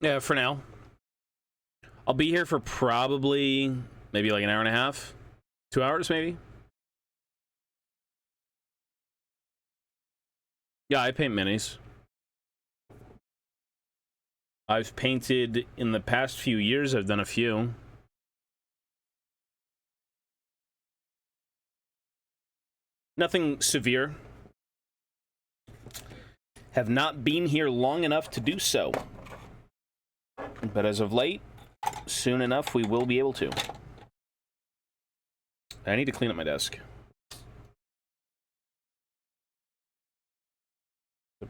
Yeah, for now. I'll be here for probably maybe like an hour and a half. 2 hours, maybe? Yeah, I paint minis. I've painted in the past few years. I've done a few. Nothing severe. Have not been here long enough to do so. But as of late, soon enough, we will be able to. I need to clean up my desk.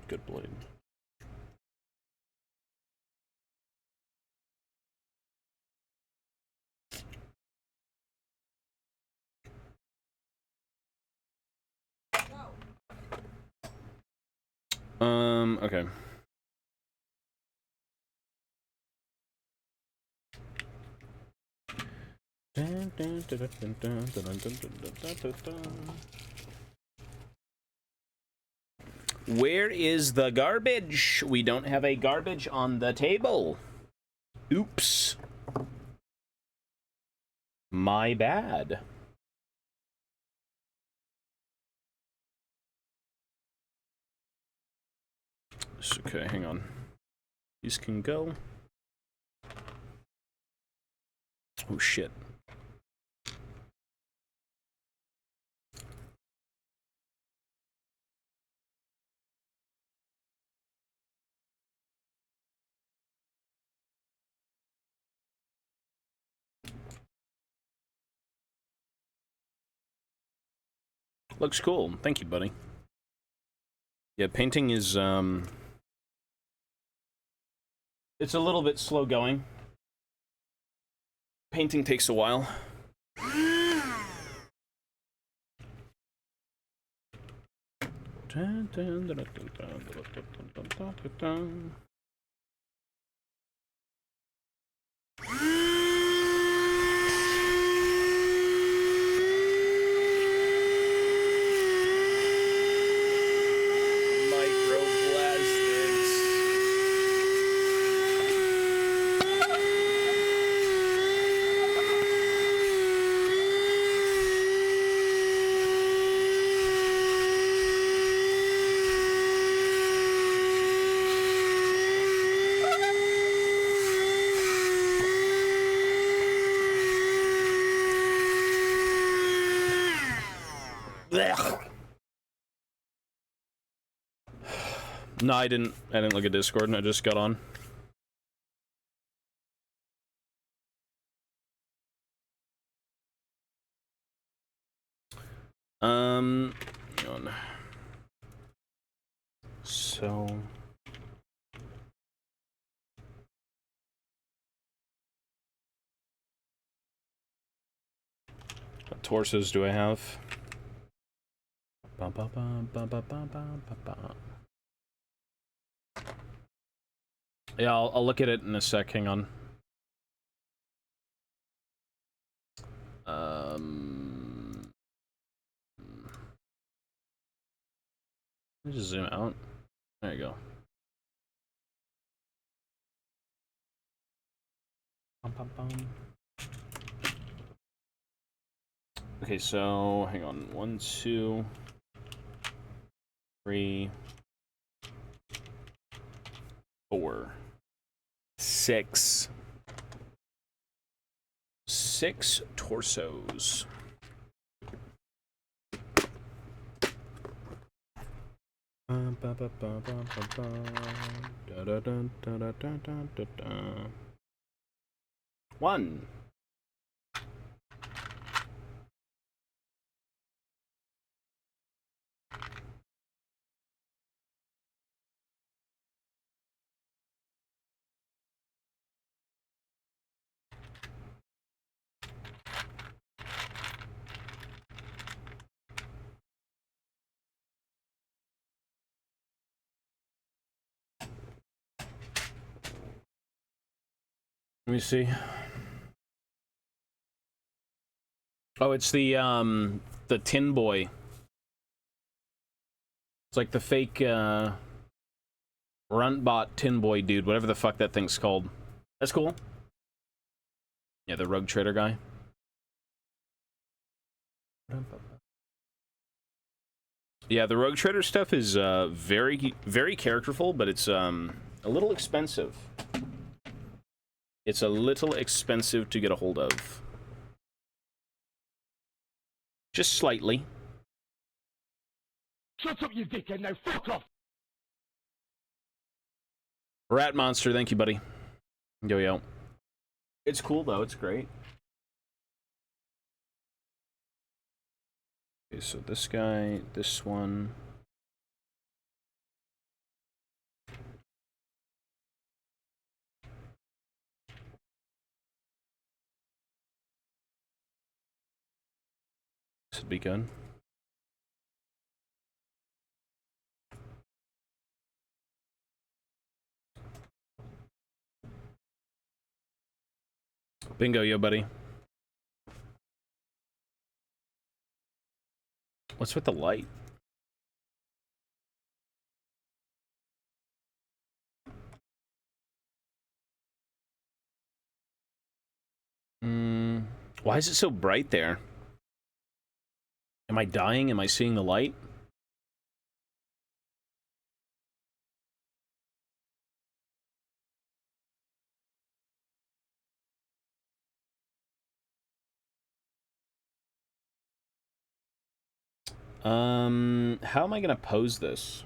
Good blade. Okay. Where is the garbage? We don't have a garbage on the table. Oops. My bad. Okay, hang on. These can go. Oh, shit. Looks cool. Thank you, buddy. Yeah, painting is, it's a little bit slow going. Painting takes a while. No, I didn't look at Discord, and I just got on. Hang on. So what torsos do I have? Yeah, I'll look at it in a sec. Hang on. Let me just zoom out. There you go. Okay, so hang on. 1, 2, 3, 4, 6. 6 torsos. One. Let me see. Oh, it's the tin boy. It's like the fake Runtbot Tin Boy dude, whatever the fuck that thing's called. That's cool. Yeah, the Rogue Trader guy. Yeah, the Rogue Trader stuff is very, very characterful, but it's a little expensive. It's a little expensive to get a hold of. Just slightly. Shut up, you dickhead, now fuck off! Rat Monster, thank you, buddy. Yo, yo. It's cool, though. It's great. Okay, so this guy, this one. This would be good. Bingo, yo, buddy. What's with the light? Why is it so bright there? Am I dying? Am I seeing the light? How am I gonna pose this?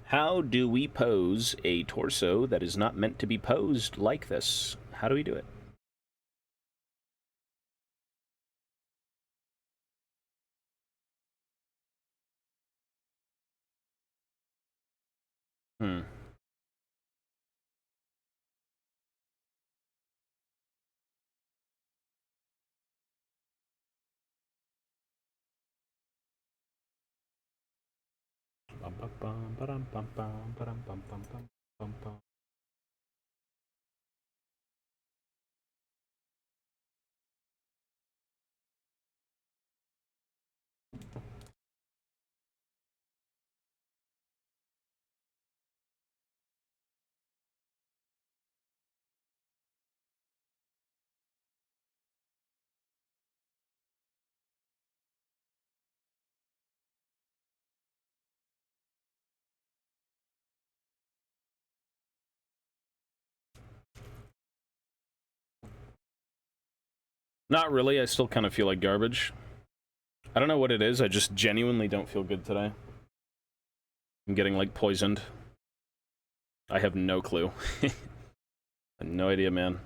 How do we pose a torso that is not meant to be posed like this? How do we do it? Not really. I still kind of feel like garbage. I don't know what it is. I just genuinely don't feel good today. I'm getting, like, poisoned. I have no clue. I have no idea, man.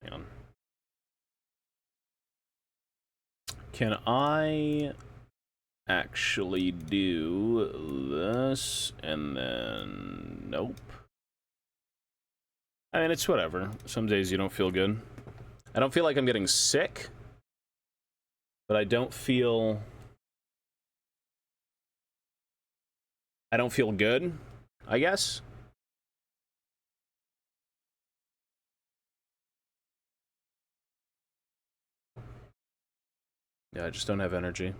Hang on. Can I actually do this and then... Nope. I mean, it's whatever. Some days you don't feel good. I don't feel like I'm getting sick, but I don't feel good, I guess. Yeah, I just don't have energy.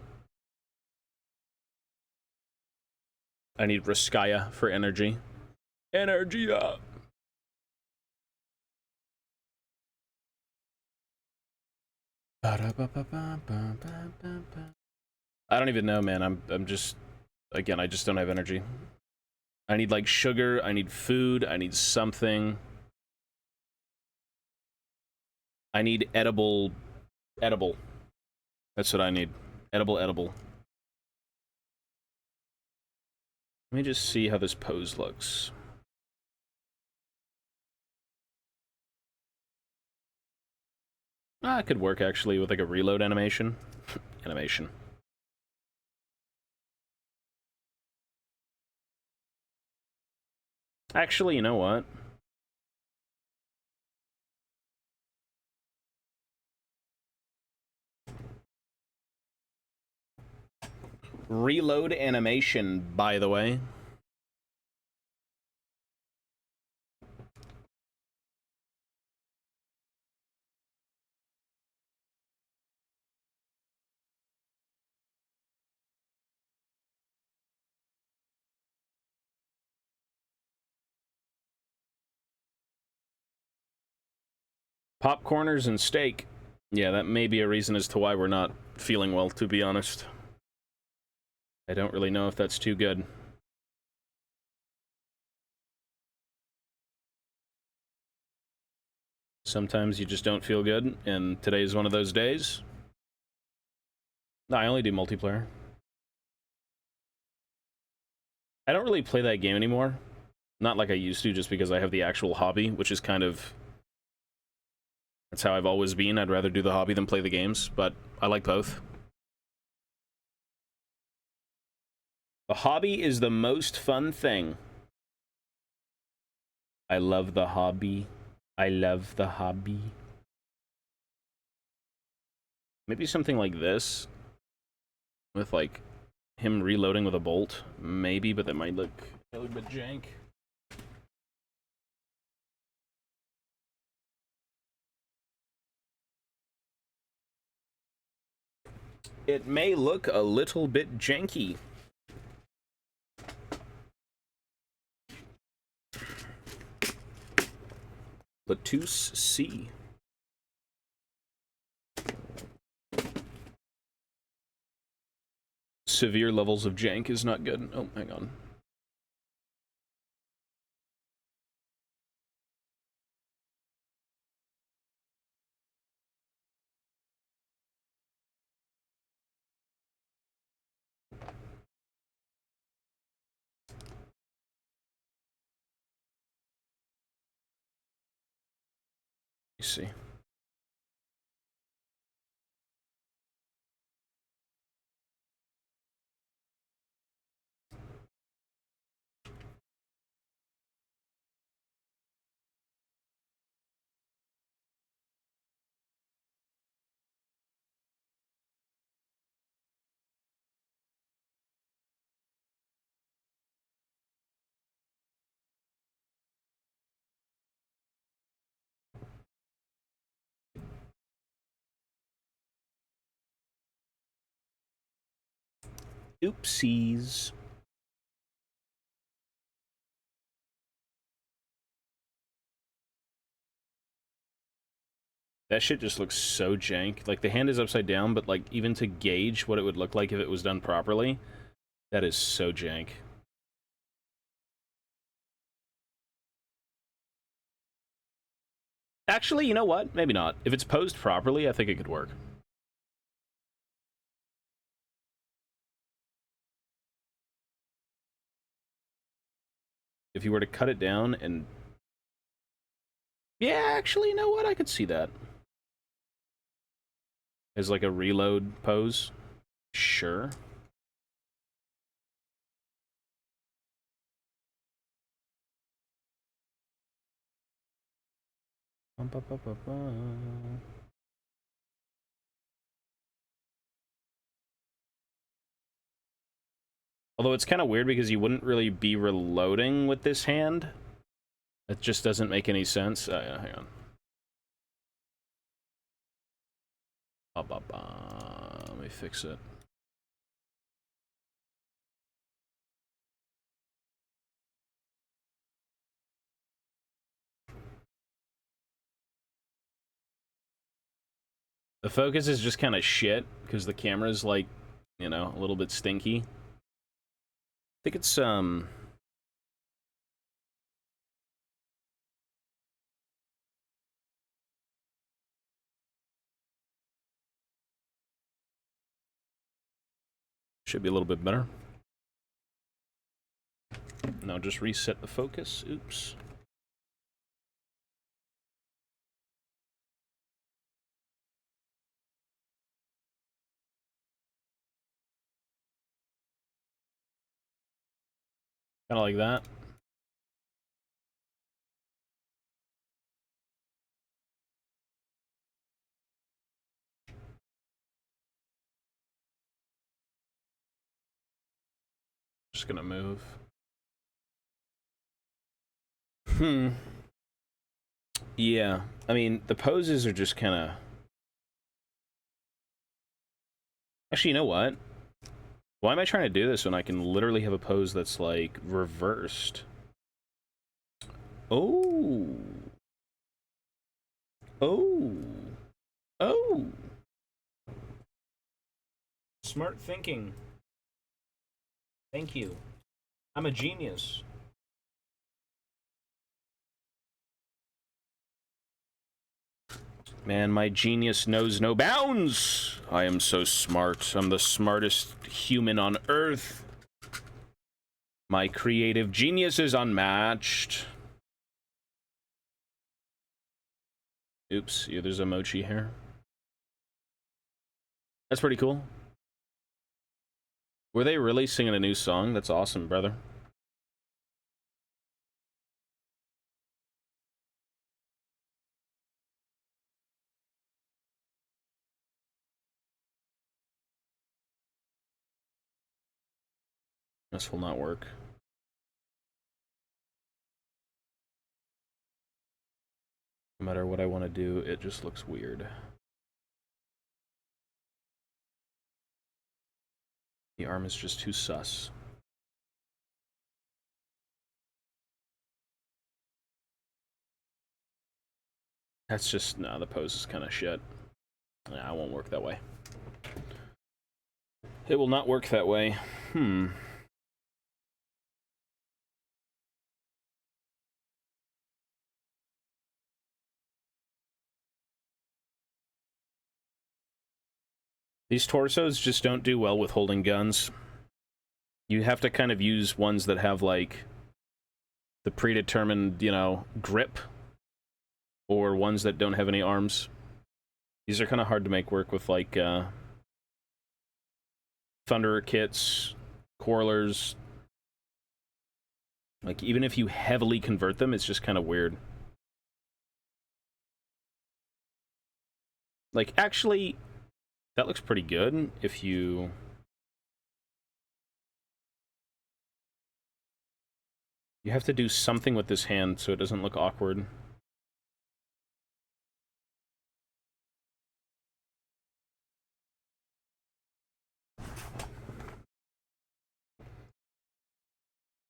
I need Riskaya for energy. Energy up! I don't even know, man. I'm just... Again, I just don't have energy. I need, like, sugar. I need food. I need something. I need edible... Edible. That's what I need. Edible. Let me just see how this pose looks. Ah, it could work, actually, with, like, a reload animation. Animation. Actually, you know what? Reload animation, by the way. Popcorners and steak. Yeah, that may be a reason as to why we're not feeling well, to be honest. I don't really know if that's too good. Sometimes you just don't feel good, and today is one of those days. No, I only do multiplayer. I don't really play that game anymore. Not like I used to, just because I have the actual hobby, which is kind of... That's how I've always been. I'd rather do the hobby than play the games, but I like both. The hobby is the most fun thing. I love the hobby. I love the hobby. Maybe something like this. With, like, him reloading with a bolt. Maybe, but that might look a little bit jank. It may look a little bit janky. Latus C. Severe levels of jank is not good. Oh, hang on. See. Oopsies. That shit just looks so jank. Like, the hand is upside down, but, like, even to gauge what it would look like if it was done properly, that is so jank. Actually, you know what? Maybe not. If it's posed properly, I think it could work. If you were to cut it down and... Yeah, actually, you know what? I could see that. As like a reload pose. Sure. Although it's kind of weird because you wouldn't really be reloading with this hand. It just doesn't make any sense. Yeah, hang on. Let me fix it. The focus is just kind of shit because the camera's like, you know, a little bit stinky. I think it's should be a little bit better. Now just reset the focus. Oops. Kind of like that. Just gonna move. Yeah, I mean, the poses are just kind of... Actually, you know what? Why am I trying to do this when I can literally have a pose that's, like, reversed? Oh. Oh. Oh. Smart thinking. Thank you. I'm a genius. Man, my genius knows no bounds. I am so smart. I'm the smartest human on Earth. My creative genius is unmatched. Oops, yeah, there's a mochi here. That's pretty cool. Were they really singing a new song? That's awesome, brother. This will not work. No matter what I want to do, it just looks weird. The arm is just too sus. That's just, no, the pose is kind of shit. Nah, it won't work that way. It will not work that way. These torsos just don't do well with holding guns. You have to kind of use ones that have, like, the predetermined, you know, grip, or ones that don't have any arms. These are kind of hard to make work with, like, Thunderer kits, Quarlers. Like, even if you heavily convert them, it's just kind of weird. Like, actually, that looks pretty good if you... You have to do something with this hand so it doesn't look awkward.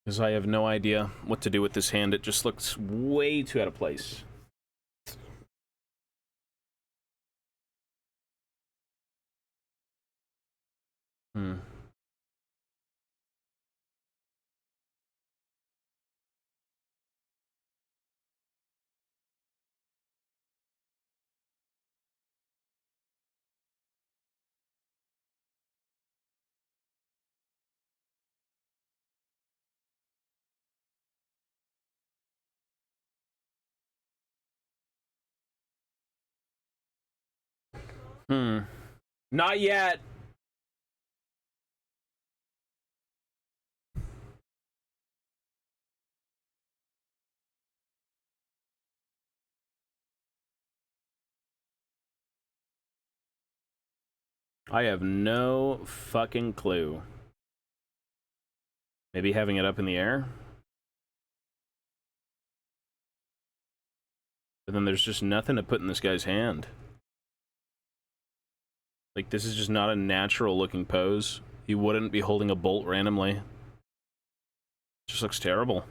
Because I have no idea what to do with this hand. It just looks way too out of place. Not yet! I have no fucking clue. Maybe having it up in the air? But then there's just nothing to put in this guy's hand. Like, this is just not a natural looking pose. You wouldn't be holding a bolt randomly. It just looks terrible.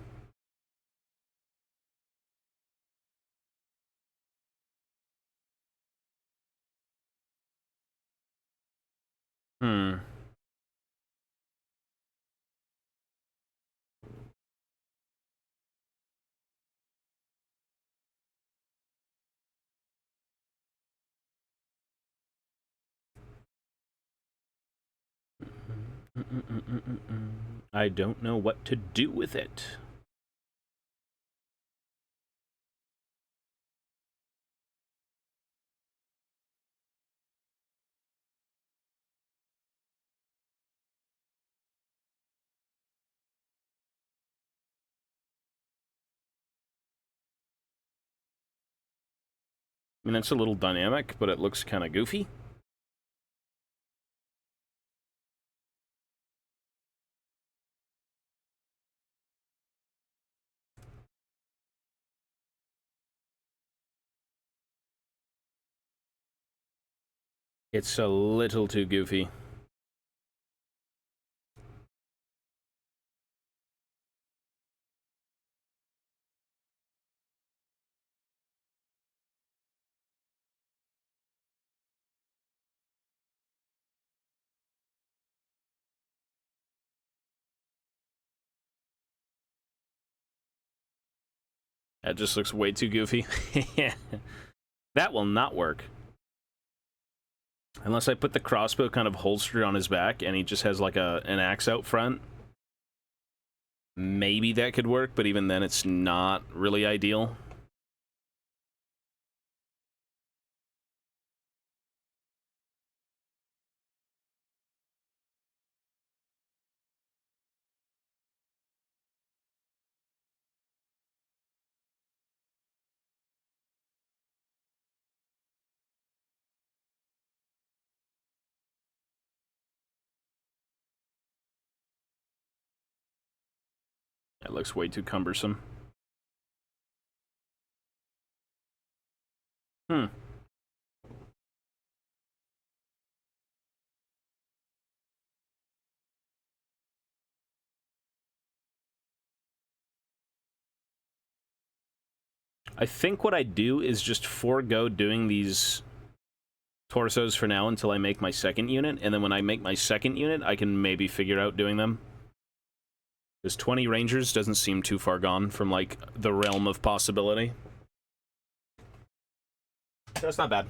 I don't know what to do with it. I mean, it's a little dynamic, but it looks kind of goofy. It's a little too goofy. That just looks way too goofy. That will not work. Unless I put the crossbow kind of holstered on his back and he just has like an axe out front. Maybe that could work, but even then it's not really ideal. That looks way too cumbersome. I think what I do is just forego doing these torsos for now until I make my second unit, and then when I make my second unit, I can maybe figure out doing them. Because 20 Rangers doesn't seem too far gone from, like, the realm of possibility. That's not bad.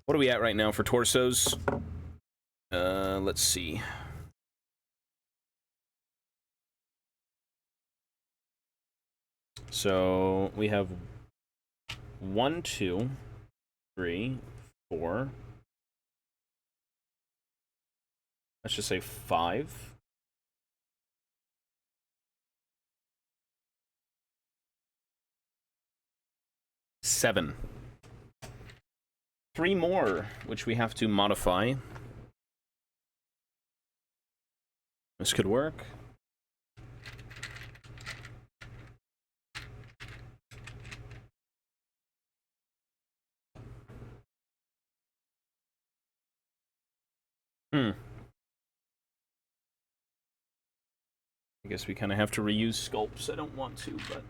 What are we at right now for torsos? Let's see. So, we have 1, 2, 3, 4. Let's just say 5. 7. 3 more, which we have to modify. This could work. I guess we kind of have to reuse sculpts. I don't want to, but...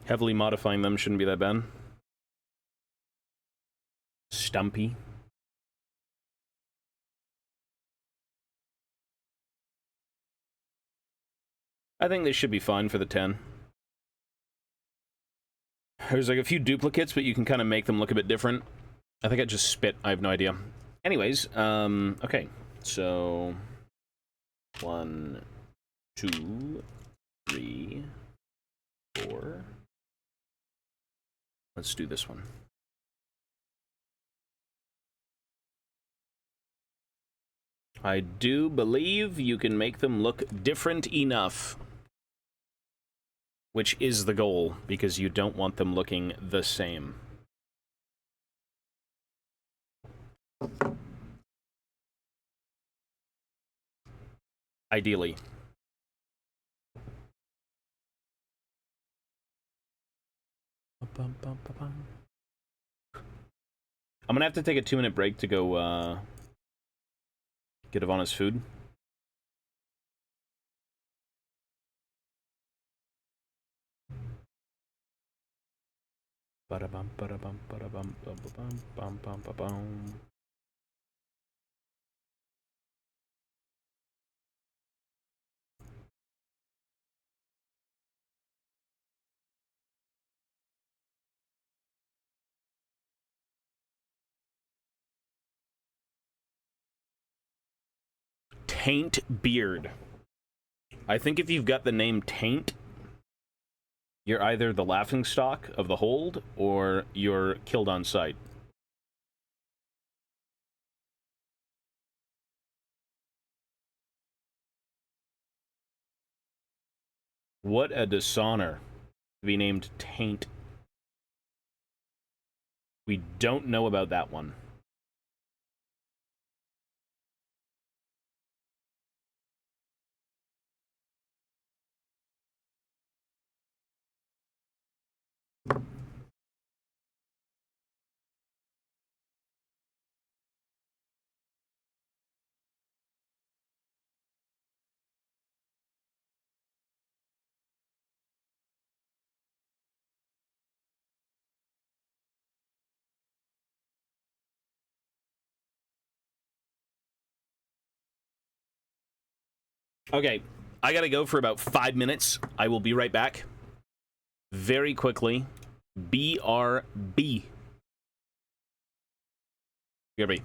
Heavily modifying them shouldn't be that bad. Stumpy. I think they should be fine for the 10. There's like a few duplicates, but you can kind of make them look a bit different. I think I just spit. I have no idea. Anyways, okay. So... 1, 2, 3, 4... Let's do this one. I do believe you can make them look different enough. Which is the goal, because you don't want them looking the same. Ideally. I'm gonna have to take a 2-minute break to go, get Ivana's food. Ba-da-bum, ba-da-bum, ba-da-bum, ba-ba-bum, bum, bum, ba-bum. Taint Beard. I think if you've got the name Taint, you're either the laughingstock of the hold, or you're killed on sight. What a dishonor to be named Taint. We don't know about that one. Okay, I gotta go for about 5 minutes. I will be right back. Very quickly. BRB. BRB.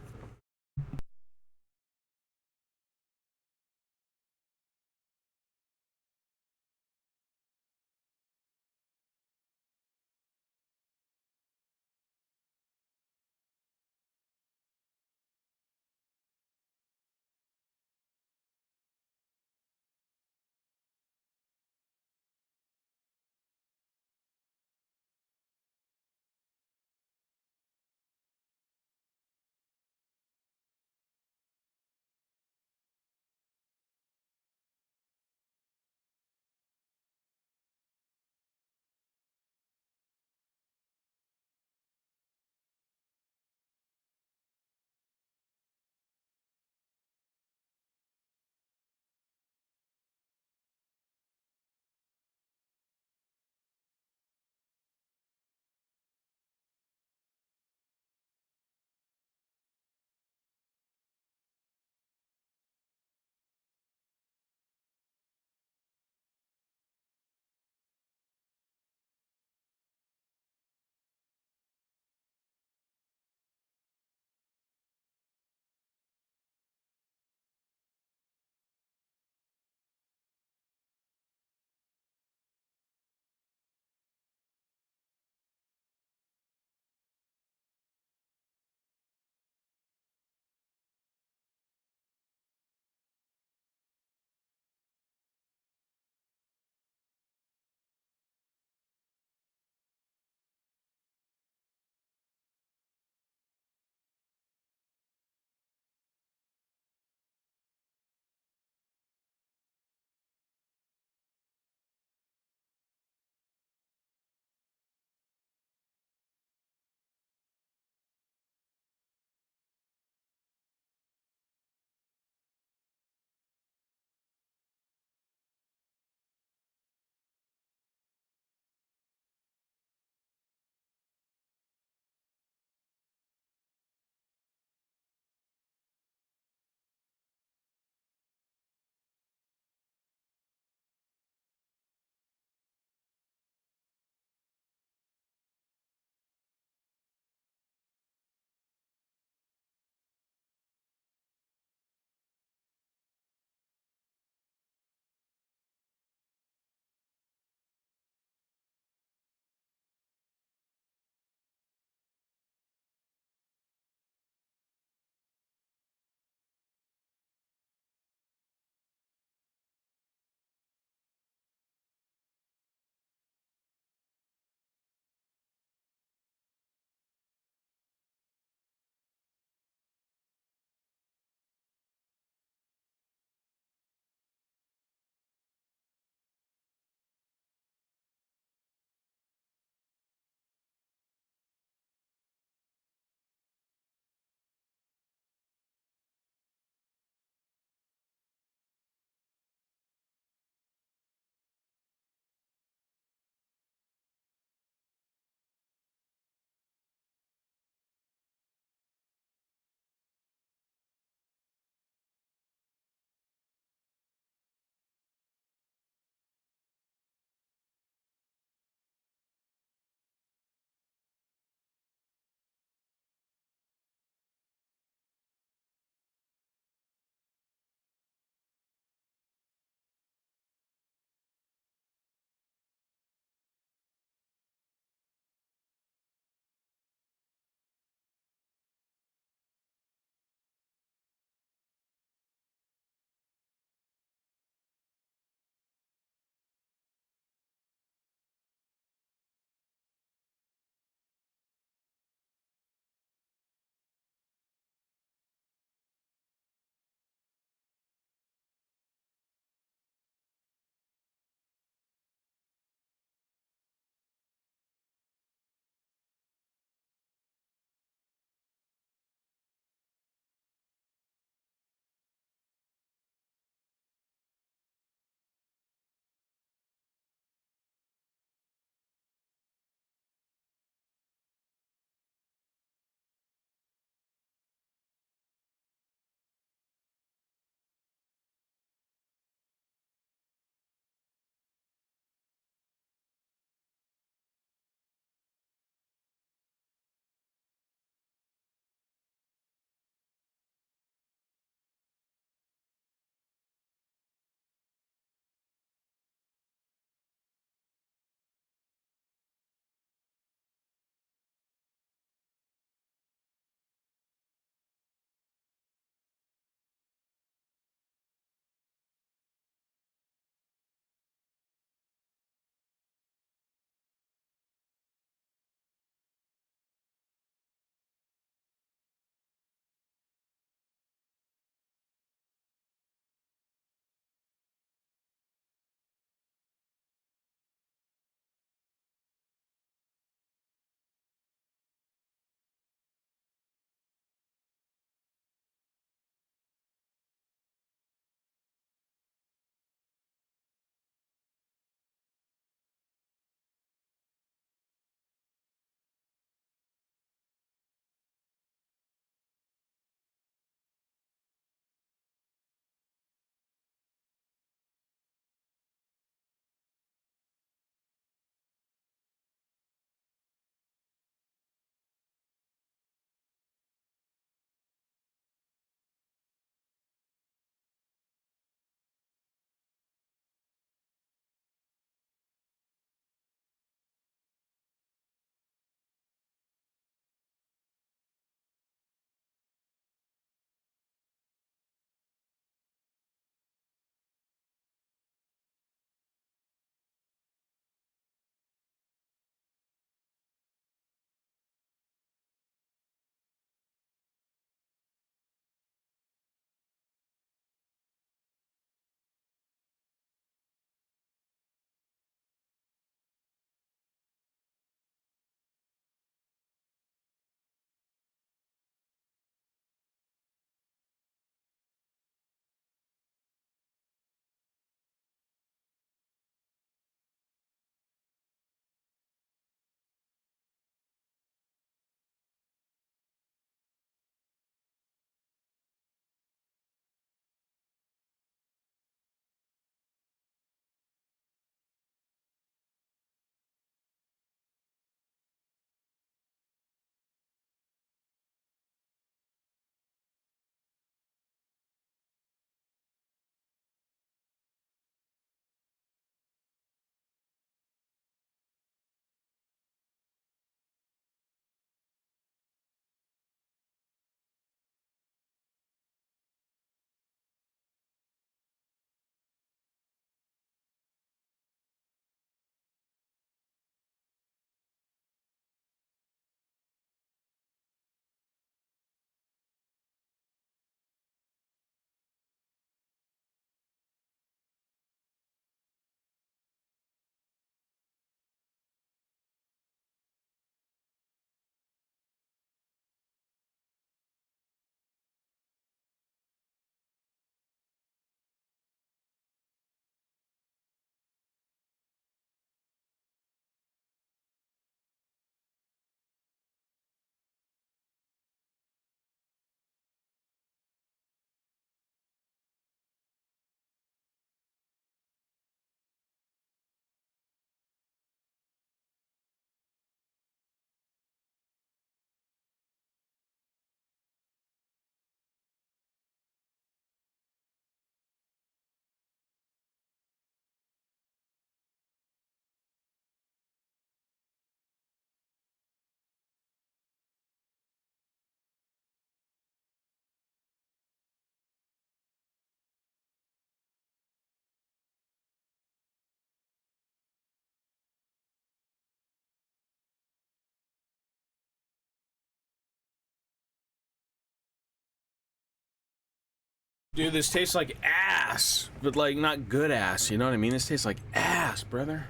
Dude, this tastes like ass, but like not good ass, you know what I mean? This tastes like ass, brother.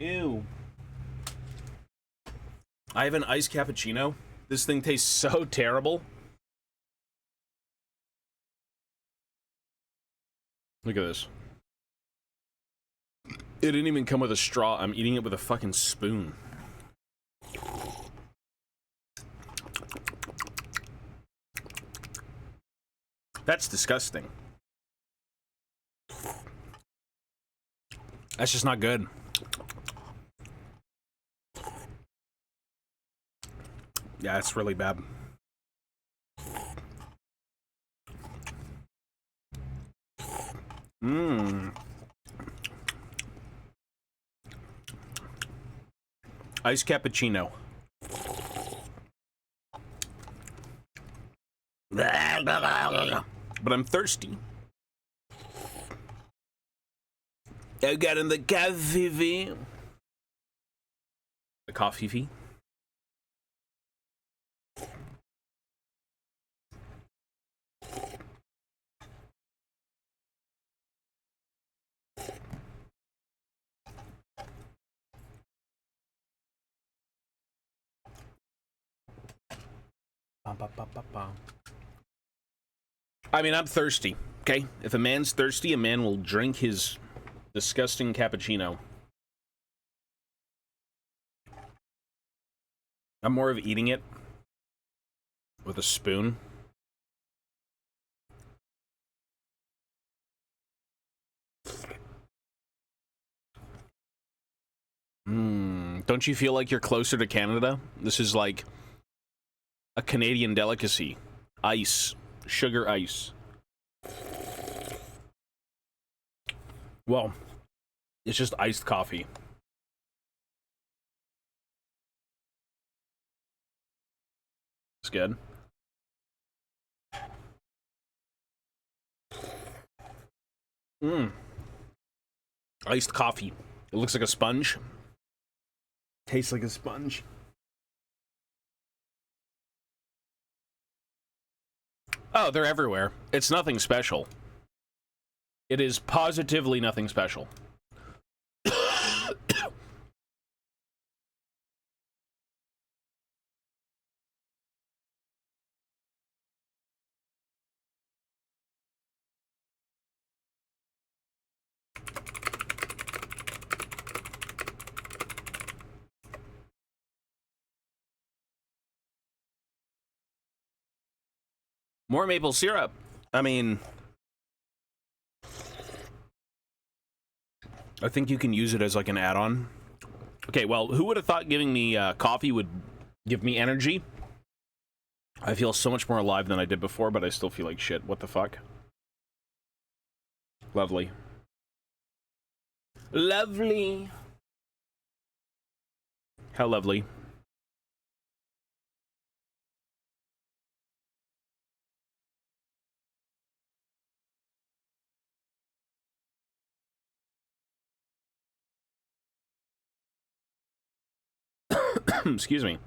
Ew. I have an iced cappuccino. This thing tastes so terrible. Look at this. It didn't even come with a straw. I'm eating it with a fucking spoon. That's disgusting. That's just not good. Yeah, it's really bad. Mmm. Iced cappuccino. But I'm thirsty. I got in the coffee. The coffee. I mean, I'm thirsty, okay? If a man's thirsty, a man will drink his disgusting cappuccino. I'm more of eating it with a spoon. Don't you feel like you're closer to Canada? This is like a Canadian delicacy. Ice. Sugar ice. Well, it's just iced coffee. It's good. Iced coffee. It looks like a sponge. Tastes like a sponge. Oh, they're everywhere. It's nothing special. It is positively nothing special. More maple syrup. I mean, I think you can use it as like an add-on. Okay, well, who would have thought giving me coffee would give me energy? I feel so much more alive than I did before, but I still feel like shit. What the fuck? Lovely. Lovely. How lovely. Excuse me.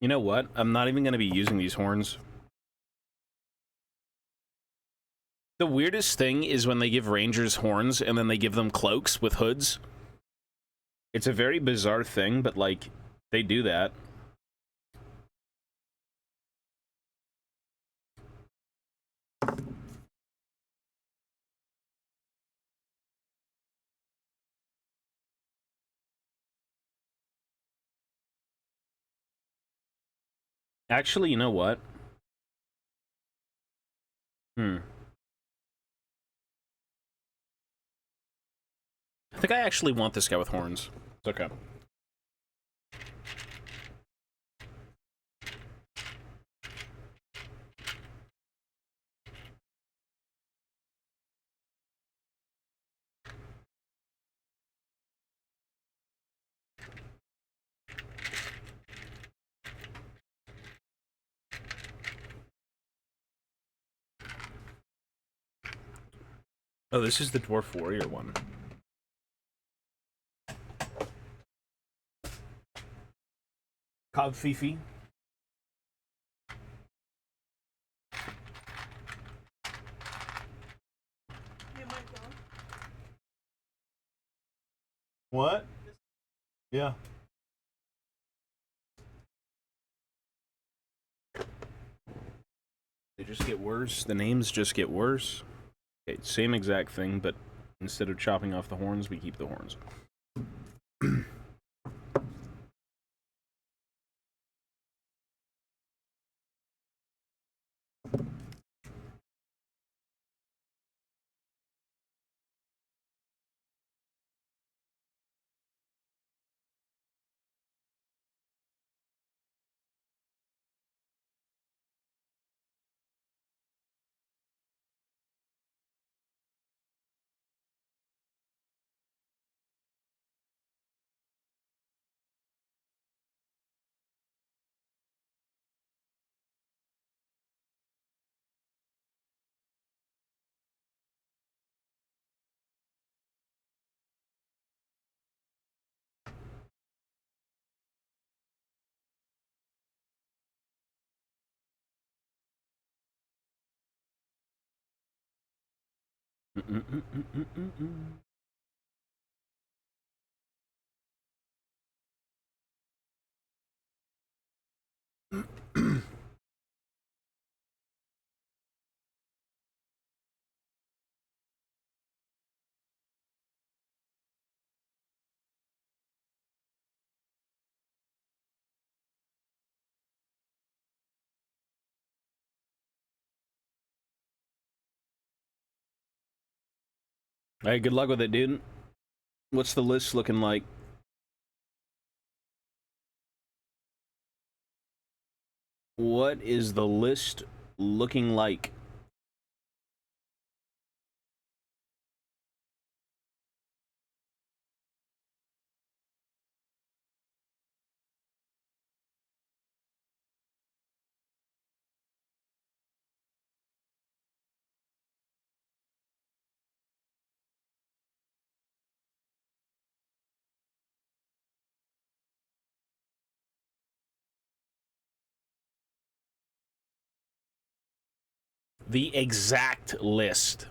You know what? I'm not even going to be using these horns. The weirdest thing is when they give rangers horns and then they give them cloaks with hoods. It's a very bizarre thing, but like, they do that. Actually, you know what? I think I actually want this guy with horns. It's okay. Oh, this is the Dwarf Warrior one. Cobb Fifi. What? Yeah. They just get worse. The names just get worse. Okay, same exact thing, but instead of chopping off the horns, we keep the horns. Hey, good luck with it, dude. What's the list looking like? What is the list looking like? The exact list.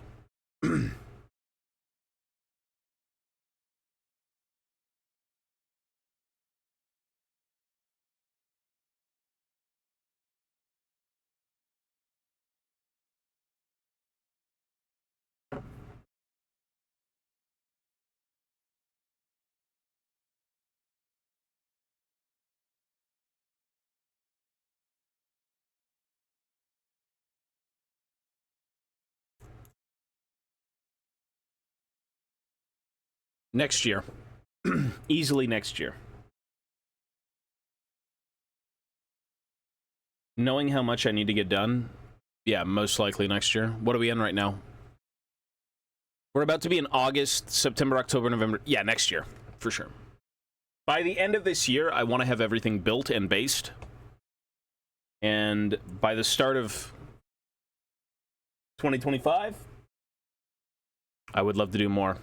Next year. Easily next year. Knowing how much I need to get done, yeah, most likely next year. What are we in right now? We're about to be in August, September, October, November. Yeah, next year, for sure. By the end of this year, I want to have everything built and based. And by the start of 2025, I would love to do more.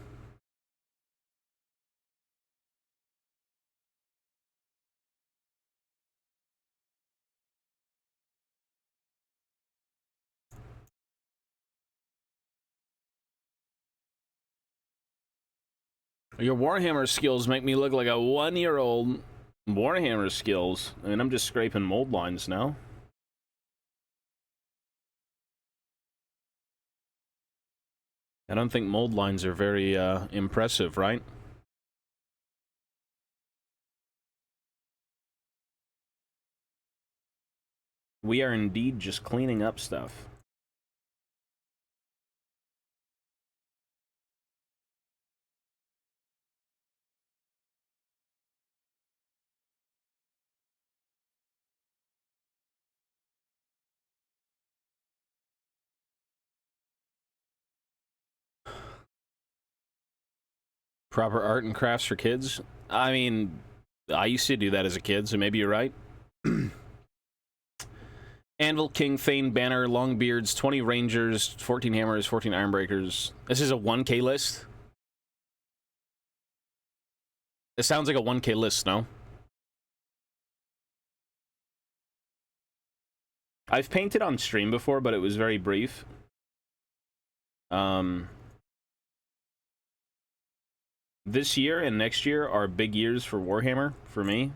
Your Warhammer skills make me look like a one-year-old. Warhammer skills. I mean, I'm just scraping mold lines now. I don't think mold lines are very impressive, right? We are indeed just cleaning up stuff. Proper art and crafts for kids? I mean, I used to do that as a kid, so maybe you're right. Anvil, King, Thane, Banner, Longbeards, 20 Rangers, 14 Hammers, 14 Ironbreakers. This is a 1K list? It sounds like a 1K list, no? I've painted on stream before, but it was very brief. This year and next year are big years for Warhammer, for me.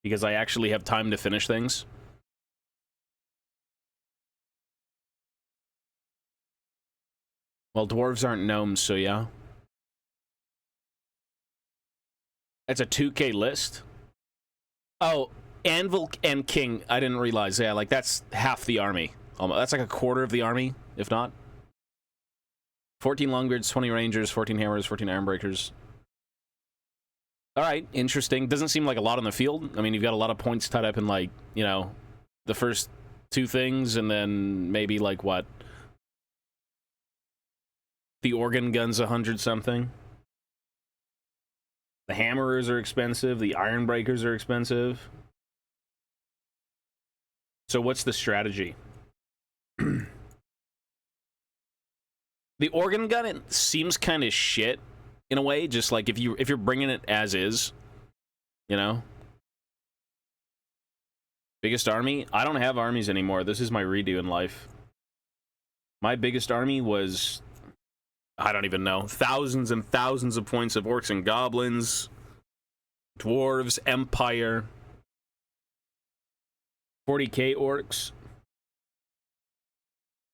Because I actually have time to finish things. Well, dwarves aren't gnomes, so yeah. It's a 2K list? Oh, Anvil and King, I didn't realize. Yeah, like, that's half the army. That's like a quarter of the army, if not. 14 Longbeards, 20 Rangers, 14 Hammers, 14 Ironbreakers. Alright, interesting. Doesn't seem like a lot on the field. I mean, you've got a lot of points tied up in, like, you know, the first two things, and then maybe, like, what? The organ gun's 100-something. The hammerers are expensive. The ironbreakers are expensive. So what's the strategy? The organ gun, it seems kind of shit in a way. Just like if you're bringing it as is, you know. Biggest army? I don't have armies anymore. This is my redo in life. My biggest army was, I don't even know, thousands and thousands of points of orcs and goblins, dwarves, empire, 40k orcs.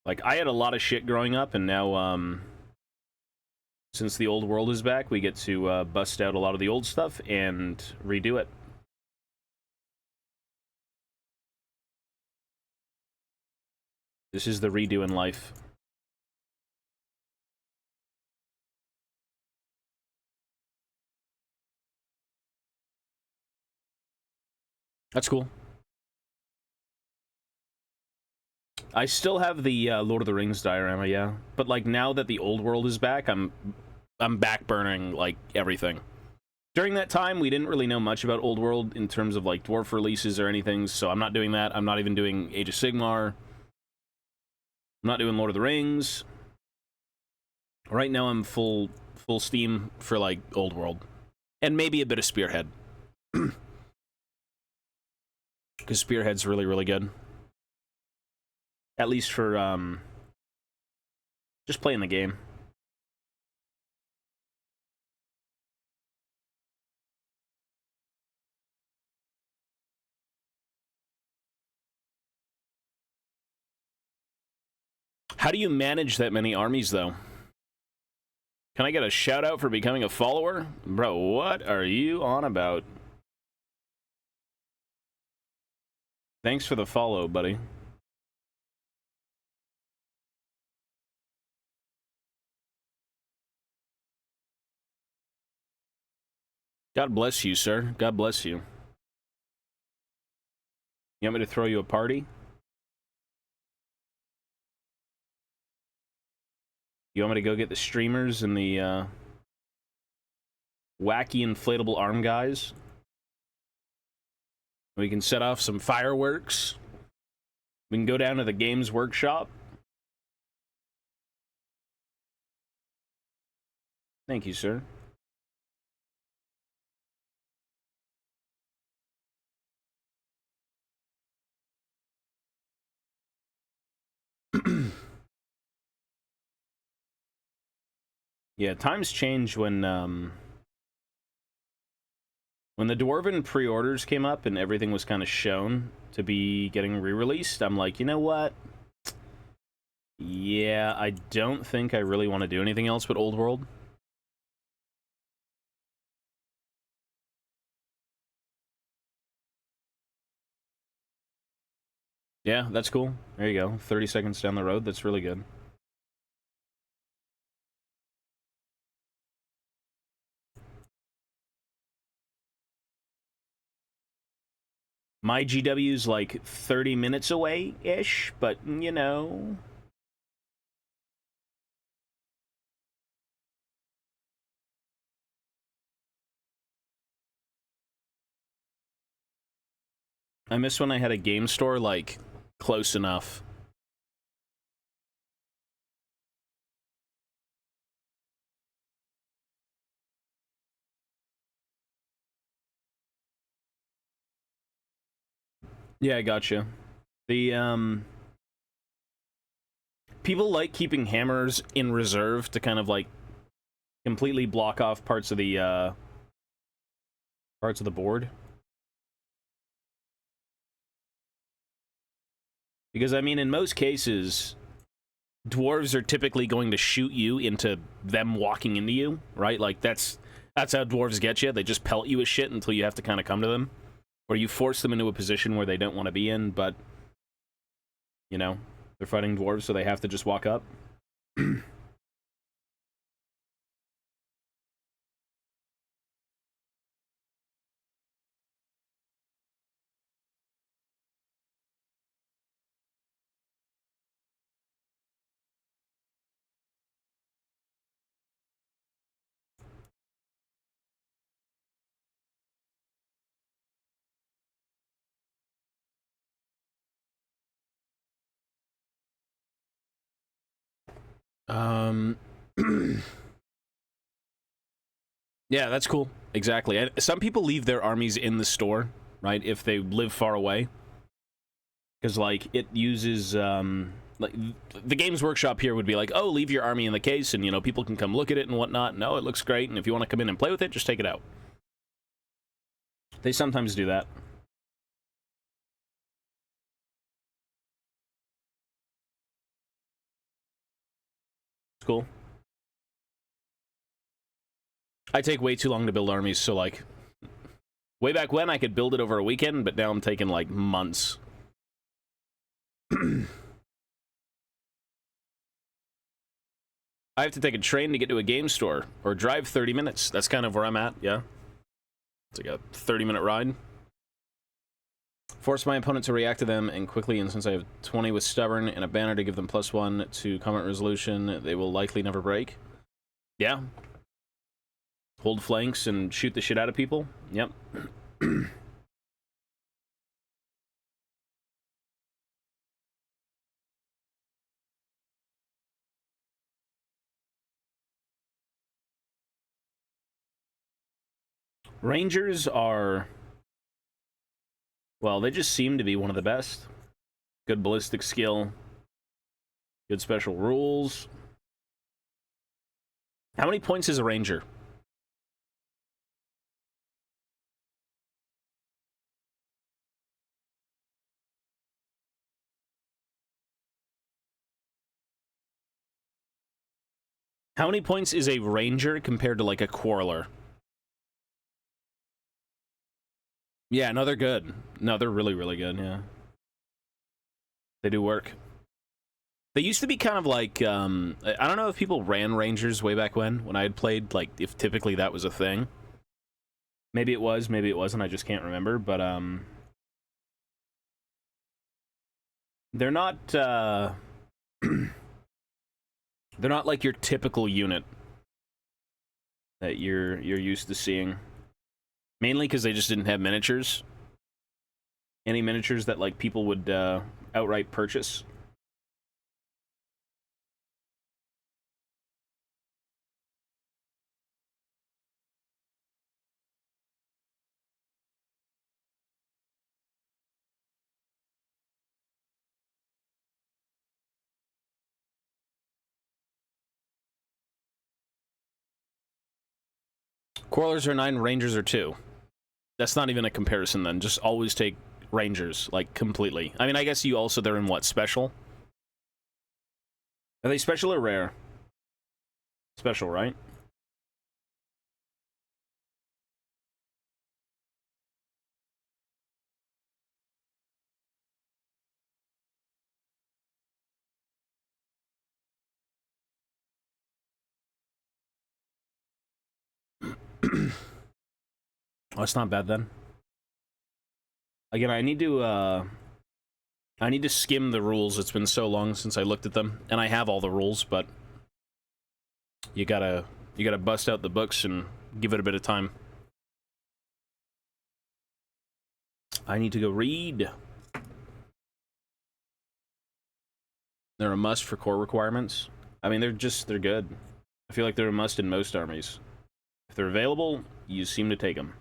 Like, I had a lot of shit growing up, and now, since the old world is back, we get to bust out a lot of the old stuff and redo it. This is the redo in life. That's cool. I still have the Lord of the Rings diorama, yeah. But, like, now that the old world is back, I'm back burning, like, everything. During that time, we didn't really know much about old world in terms of, like, dwarf releases or anything, so I'm not doing that. I'm not even doing Age of Sigmar. I'm not doing Lord of the Rings. Right now, I'm full steam for, like, old world. And maybe a bit of Spearhead. Because Spearhead's really, really good. At least for, just playing the game. How do you manage that many armies, though? Can I get a shout-out for becoming a follower? Bro, what are you on about? Thanks for the follow, buddy. God bless you, sir. God bless you. You want me to throw you a party? You want me to go get the streamers and the wacky inflatable arm guys? We can set off some fireworks. We can go down to the Games Workshop. Thank you, sir. Yeah, times change when the Dwarven pre-orders came up and everything was kind of shown to be getting re-released. I'm like, you know what? Yeah, I don't think I really want to do anything else but Old World. Yeah, that's cool. There you go. 30 seconds down the road. That's really good. My GW's like 30 minutes away-ish, but, you know... I miss when I had a game store, like, close enough. Yeah, I gotcha. The, people like keeping hammers in reserve to kind of, like, completely block off parts of the board. Because, I mean, in most cases, dwarves are typically going to shoot you into them walking into you, right? Like, that's how dwarves get you. They just pelt you with shit until you have to kind of come to them. Or you force them into a position where they don't want to be in, but, you know, they're fighting dwarves, so they have to just walk up. Yeah, that's cool. Exactly. And some people leave their armies in the store, right, if they live far away. Because, like, it uses, like, the Games Workshop here would be like, oh, leave your army in the case, and, you know, people can come look at it and whatnot. No, it looks great, and if you want to come in and play with it, just take it out. They sometimes do that. It's cool. I take way too long to build armies, so, like, way back when I could build it over a weekend, but now I'm taking, like, months. I have to take a train to get to a game store, or drive 30 minutes. That's kind of where I'm at, yeah. It's like a 30-minute ride. Force my opponent to react to them, and quickly, and since I have 20 with Stubborn and a banner to give them +1 to combat resolution, they will likely never break. Yeah. Hold flanks and shoot the shit out of people. Yep. Rangers are... well, they just seem to be one of the best. Good ballistic skill. Good special rules. How many points is a Ranger? How many points is a Ranger compared to, like, a Quarreler? Yeah, no, they're good. No, they're really, really good, yeah. They do work. They used to be kind of like, I don't know if people ran Rangers way back when I had played, like, if typically that was a thing. Maybe it was, maybe it wasn't, I just can't remember, but, they're not, they're not like your typical unit that you're used to seeing. Mainly because they just didn't have miniatures. Any miniatures that, like, people would, outright purchase. Quarrelers are 9, Rangers are 2. That's not even a comparison, then. Just always take Rangers, like, completely. I mean, I guess you also, they're in what, special? Are they special or rare? Special, right? Oh, it's not bad, then. Again, I need to skim the rules. It's been so long since I looked at them. And I have all the rules, but... You gotta bust out the books and give it a bit of time. I need to go read. They're a must for core requirements. I mean, they're good. I feel like they're a must in most armies. If they're available, you seem to take them.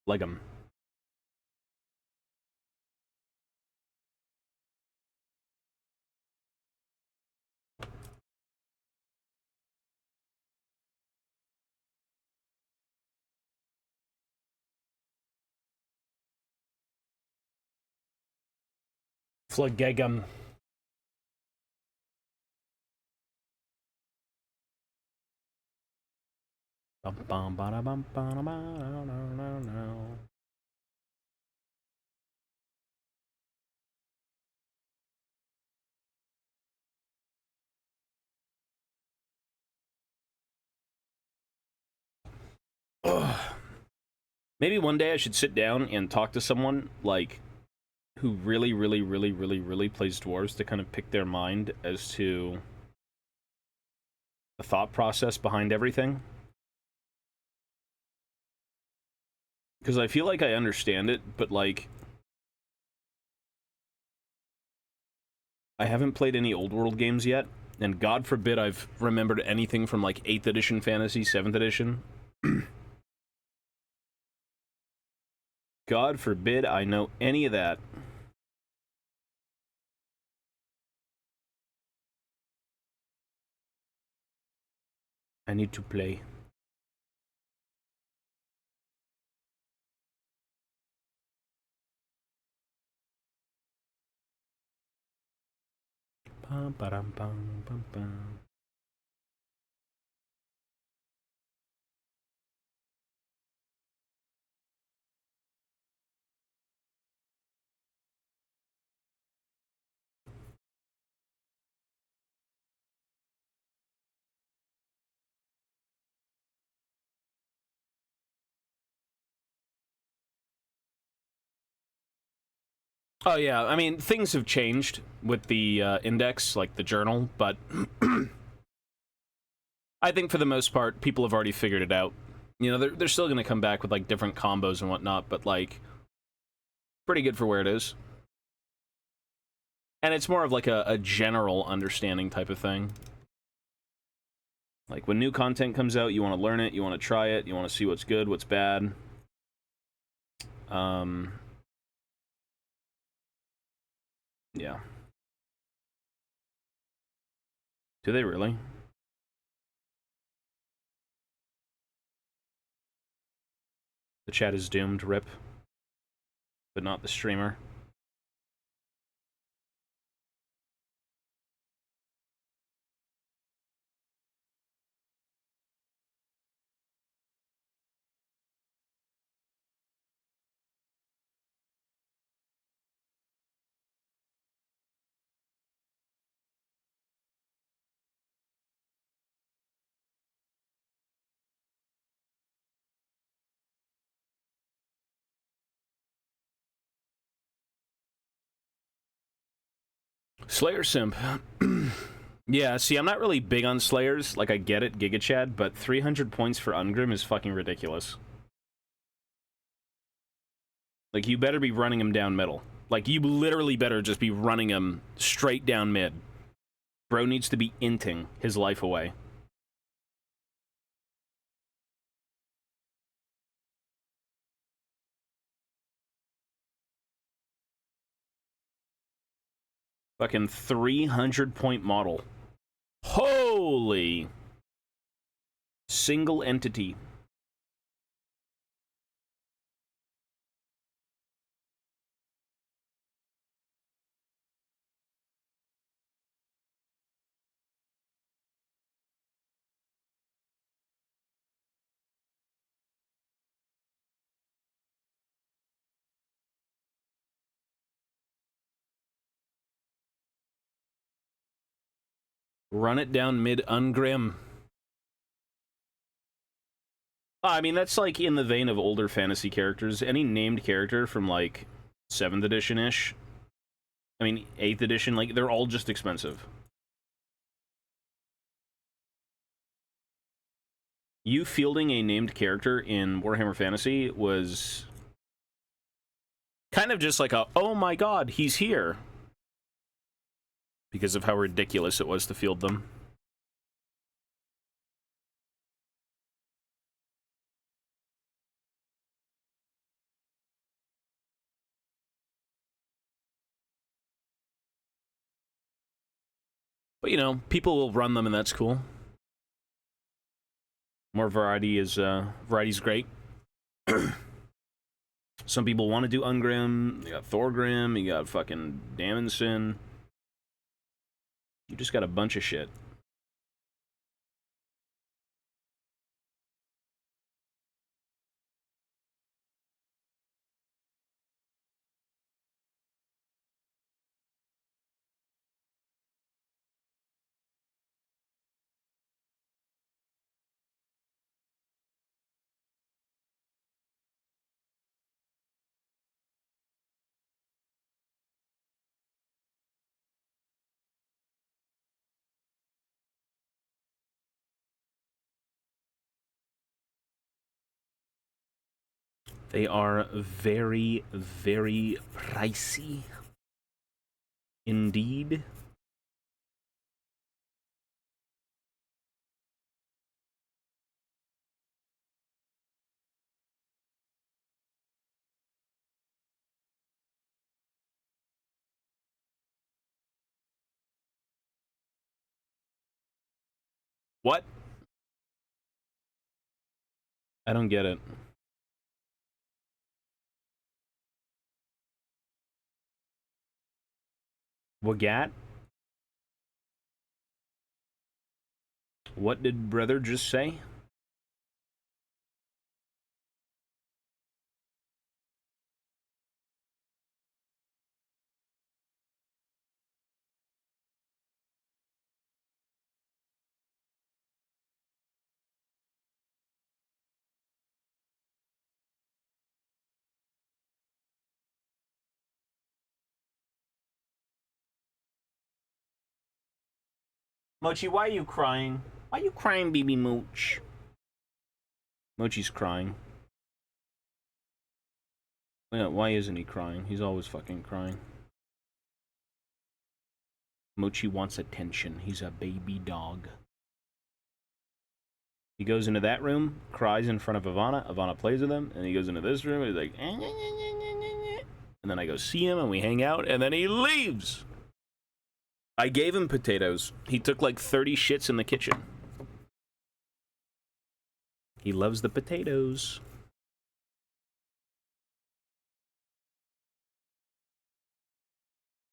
Like them. Flagegum. Maybe one day I should sit down and talk to someone, like, who really plays dwarves to kind of pick their mind as to the thought process behind everything. Because I feel like I understand it, but, like, I haven't played any old world games yet, and God forbid I've remembered anything from, like, 8th edition fantasy, 7th edition. God forbid I know any of that. I need to play. Pum, ba-dum, pum, pum, pum. Oh yeah, I mean, things have changed with the index, like the journal, but I think for the most part, people have already figured it out. You know, they're still going to come back with, like, different combos and whatnot, but, like, pretty good for where it is. And it's more of, like, a general understanding type of thing. Like, when new content comes out, you want to learn it, you want to try it, you want to see what's good, what's bad. Yeah. Do they really? The chat is doomed, rip. But not the streamer. Slayer simp. Yeah, see, I'm not really big on Slayers. Like, I get it, Giga Chad, but 300 points for Ungrim is fucking ridiculous. Like, you better be running him down middle. Like, you literally better just be running him straight down mid. Bro needs to be inting his life away. Fucking 300-point model. Holy! Single entity. Run it down mid Ungrim. I mean, that's like in the vein of older fantasy characters. Any named character from like 7th edition-ish. I mean, 8th edition, like, they're all just expensive. You fielding a named character in Warhammer Fantasy was kind of just like a, oh my god, he's here. Because of how ridiculous it was to field them. But, you know, people will run them, and that's cool. More variety is, variety's great. Some people want to do Ungrim, you got Thorgrim, you got fucking Damonson. You just got a bunch of shit. They are very, very pricey. Indeed. What? I don't get it. Wagat? What did brother just say? Mochi, why are you crying? Why are you crying, baby Mooch? Mochi's crying. Yeah, why isn't he crying? He's always fucking crying. Mochi wants attention. He's a baby dog. He goes into that room, cries in front of Ivana. Ivana plays with him, and he goes into this room, and he's like, and then I go see him, and we hang out, and then he leaves! I gave him potatoes. He took like 30 shits in the kitchen. He loves the potatoes.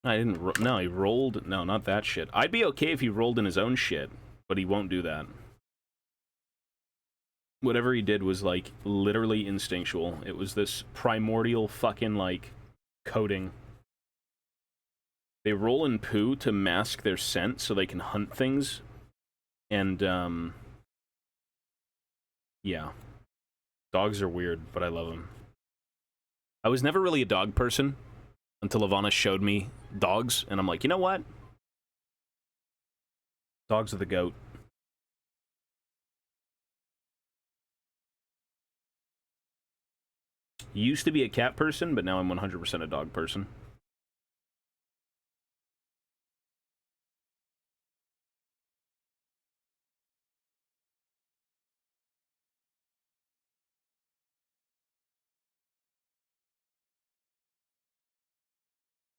I didn't, no, he rolled, no, not that shit. I'd be okay if he rolled in his own shit, but he won't do that. Whatever he did was, like, literally instinctual. It was this primordial fucking, like, coding. They roll in poo to mask their scent so they can hunt things. And, yeah. Dogs are weird, but I love them. I was never really a dog person until Ivana showed me dogs, and I'm like, you know what? Dogs are the goat. Used to be a cat person, but now I'm 100% a dog person.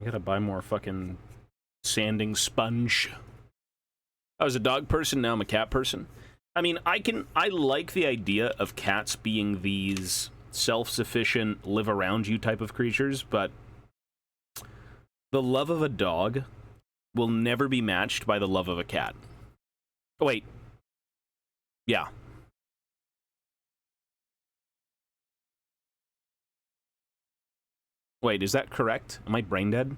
I gotta buy more fucking sanding sponge. I was a dog person, now I'm a cat person. I mean, I like the idea of cats being these self-sufficient, live-around-you type of creatures, but the love of a dog will never be matched by the love of a cat. Oh, wait. Yeah. Wait, is that correct? Am I brain dead?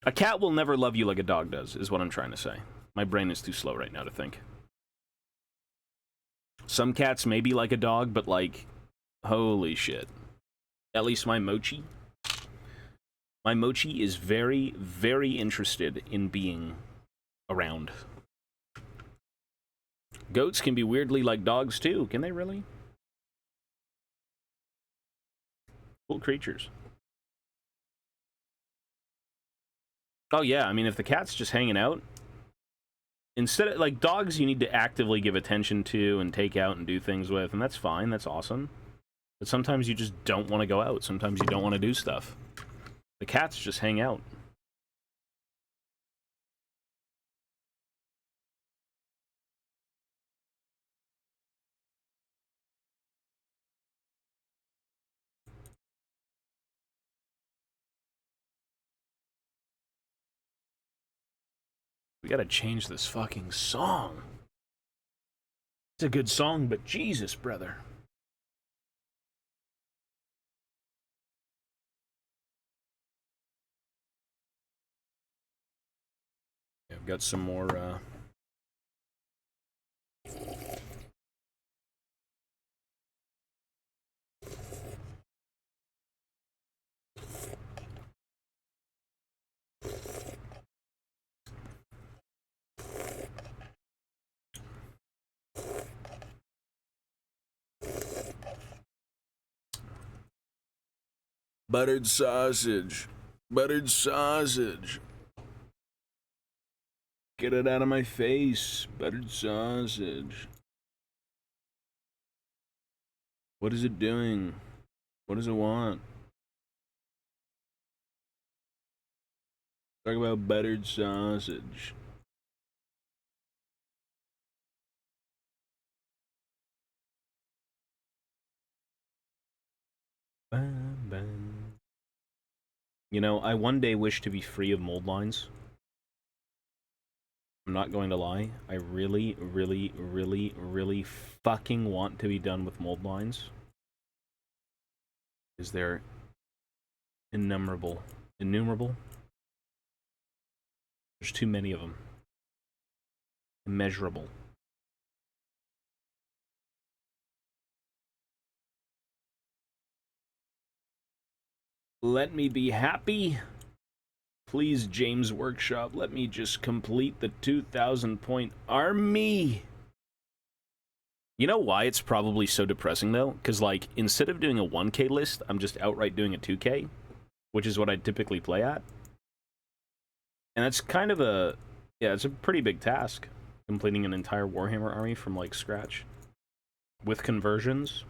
A cat will never love you like a dog does, is what I'm trying to say. My brain is too slow right now to think. Some cats may be like a dog, but like, holy shit. At least my Mochi. My Mochi is very, very interested in being around. Goats can be weirdly like dogs too. Can they really? Cool creatures. Oh yeah, I mean, if the cat's just hanging out, instead of, like, dogs you need to actively give attention to and take out and do things with, and that's fine, that's awesome. But sometimes you just don't want to go out. Sometimes you don't want to do stuff. The cats just hang out. We gotta change this fucking song. It's a good song, but Jesus, brother. Yeah, I've got some more, buttered sausage. Buttered sausage. Get it out of my face. Buttered sausage. What is it doing? What does it want? Talk about buttered sausage. Bam, bam. You know, I one day wish to be free of mold lines. I'm not going to lie. I really, really, really, really fucking want to be done with mold lines. Is there innumerable? Innumerable? There's too many of them. Immeasurable. Let me be happy. Please, James Workshop, let me just complete the 2,000 point army. You know why it's probably so depressing, though? Because, like, instead of doing a 1K list, I'm just outright doing a 2K, which is what I typically play at. And that's kind of a... yeah, it's a pretty big task, completing an entire Warhammer army from, like, scratch. With conversions.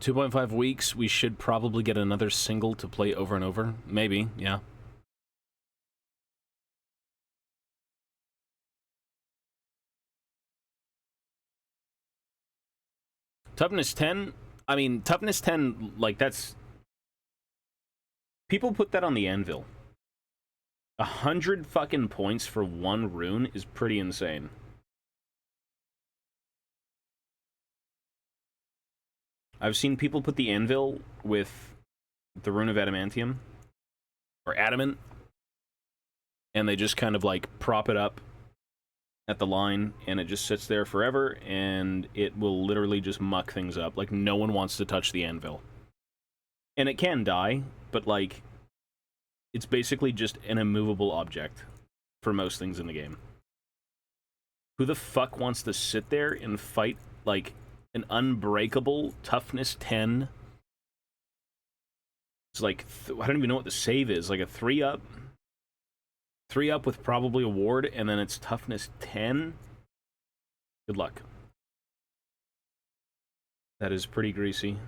2.5 weeks, we should probably get another single to play over and over. Maybe, yeah. Toughness 10? I mean, Toughness 10, like, that's... people put that on the anvil. 100 fucking points for one rune is pretty insane. I've seen people put the anvil with the rune of adamantium, or adamant, and they just kind of, like, prop it up at the line, and it just sits there forever, and it will literally just muck things up. Like, no one wants to touch the anvil. And it can die, but, like, it's basically just an immovable object for most things in the game. Who the fuck wants to sit there and fight, like, an unbreakable toughness 10? It's like, I don't even know what the save is. Like a 3-up? 3-up with probably a ward, and then it's toughness 10? Good luck. That is pretty greasy.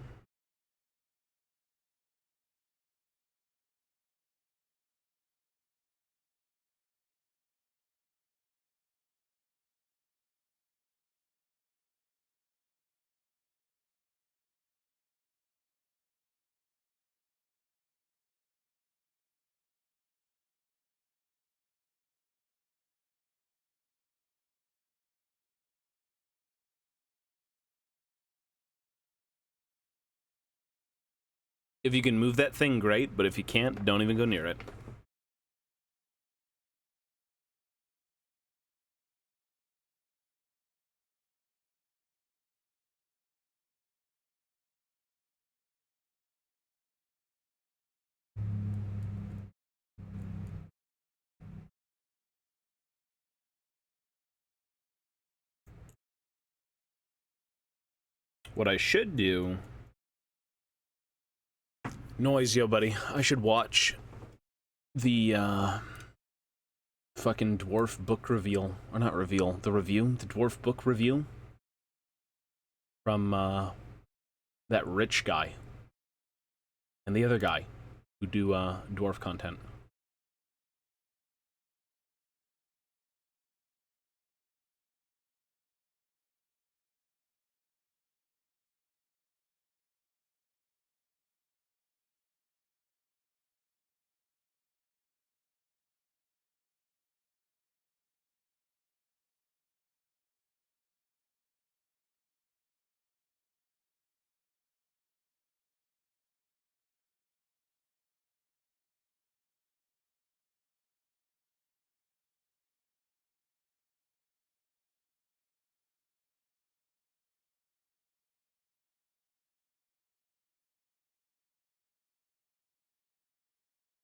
If you can move that thing, great, but if you can't, don't even go near it. What I should do... Noise, yo, buddy. I should watch the, fucking dwarf book reveal. Or not reveal, the review. The dwarf book review. From, that rich guy. And the other guy who do, dwarf content.